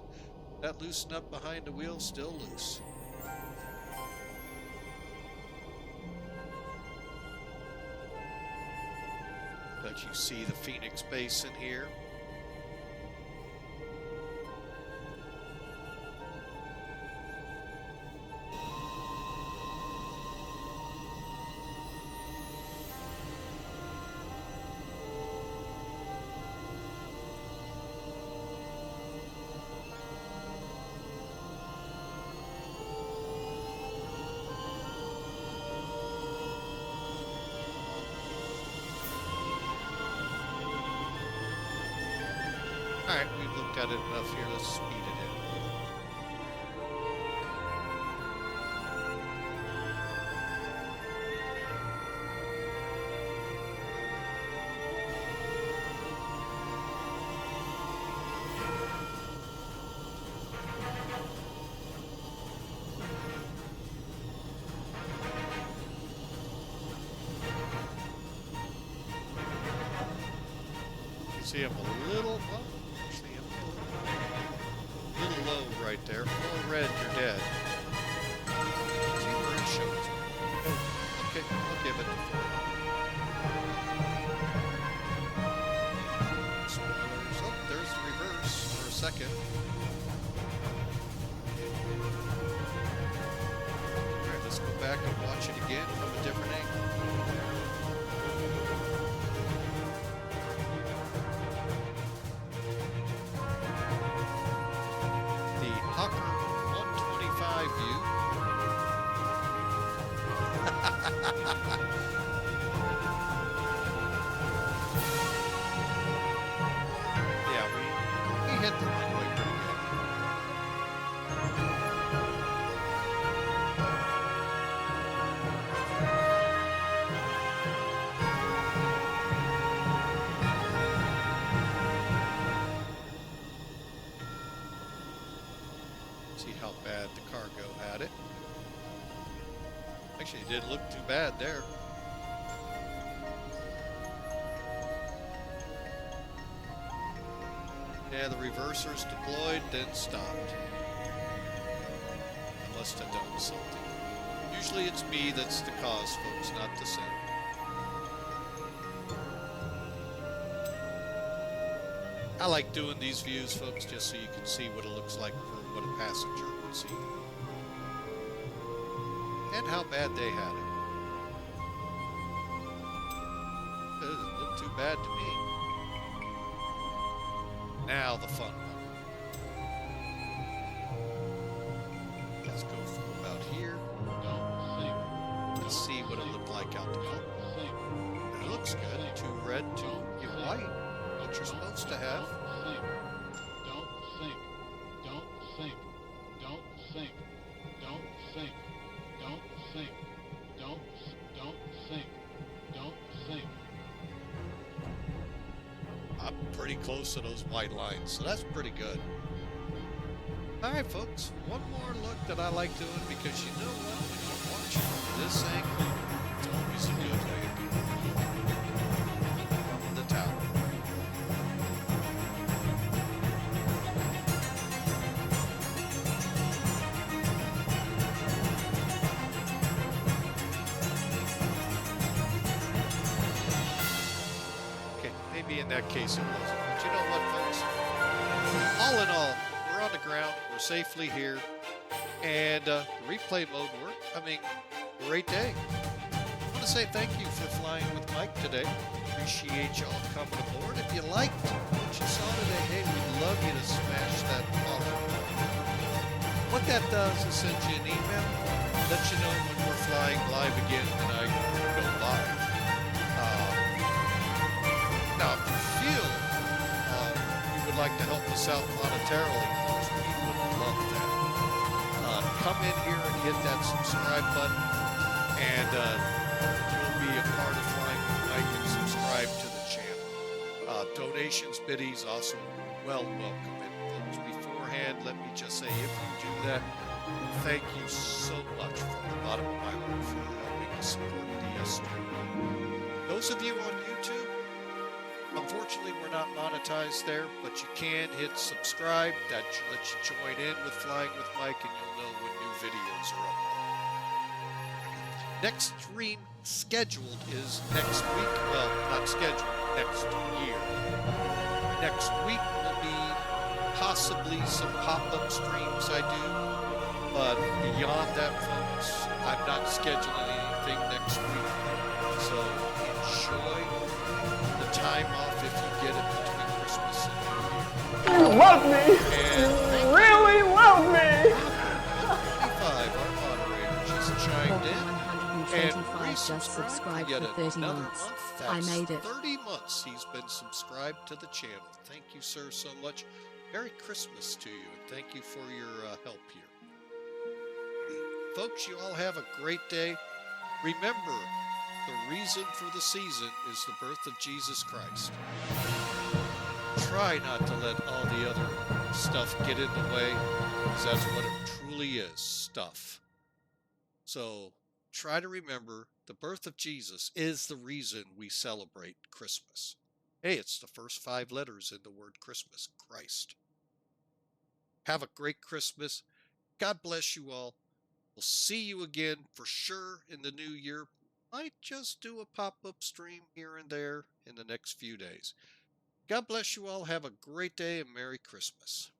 that loose nut behind the wheel still loose. Let you see the Phoenix Basin here. Alright, we've looked at it enough here. Let's speed it in. You see I'm a little, well, actually I'm a little low right there. Full red, you're dead. See where it shows. Oh, okay, I'll give it to full. Spoilers. Oh, there's the reverse for a second. Alright, let's go back and watch it again from a different angle. The Hawker 125 view. Yeah, we hit the runway pretty good. See how bad the cargo had it. Actually, it didn't look too bad there. Yeah, the reversers deployed, then stopped. must have done something. Usually it's me that's the cause, folks, not the sin. I like doing these views, folks, just so you can see what it looks like for what a passenger would see. And how bad they had it. It doesn't look too bad to me. Now the fun one. Let's go from about here. Let's see what it looked like out the front. It looks good. 2 red, 2 white. What you're supposed to have. Don't sink. Don't sink. Don't sink. Don't sink. Don't sink. Don't sink. Don't sink. I'm pretty close to those white lines, so that's pretty good. Alright folks, one more look that I like doing because you know what, when you're watching from this angle, it's always a good way of doing it. From the tower. Okay, maybe in that case it wasn't. But you know what, folks? All in all, we're on the ground. We're safely here. And the replay mode worked. I mean, great day. I want to say thank you for flying with Mike today. Appreciate y'all coming aboard. If you liked what you saw today, hey, we'd love you to smash that follow. What that does is send you an email, let you know when we're flying live again when I go live. Now, if you feel you would like to help us out monetarily, folks, we would love that. Come in here and hit that subscribe button, and you'll be a part of Flying with Mike and subscribe to the channel. Donations, biddies, also well welcome. And folks, beforehand, let me just say, if you do that, thank you so much from the bottom of my heart for helping us support the stream. Those of you on YouTube, unfortunately, we're not monetized there, but you can hit subscribe. That lets you join in with Flying with Mike, and you'll know when new videos are up. Next stream scheduled is next week. Well, not scheduled, next year. Next week will be possibly some pop-up streams I do, but beyond that, folks, I'm not scheduling anything next week. So enjoy the time off if you get it between Christmas and New Year. You love me. And You really love me. 25, our moderator, just chimed in. And 125 just subscribed yet for 30 another months. month. I That's made it. 30 months he's been subscribed to the channel. Thank you, sir, so much. Merry Christmas to you, and thank you for your help here. Folks, you all have a great day. Remember, the reason for the season is the birth of Jesus Christ. Try not to let all the other stuff get in the way, because that's what it truly is, stuff. So try to remember the birth of Jesus is the reason we celebrate Christmas. Hey, it's the first 5 letters in the word Christmas, Christ. Have a great Christmas. God bless you all. We'll see you again for sure in the new year. Might just do a pop-up stream here and there in the next few days. God bless you all. Have a great day and Merry Christmas.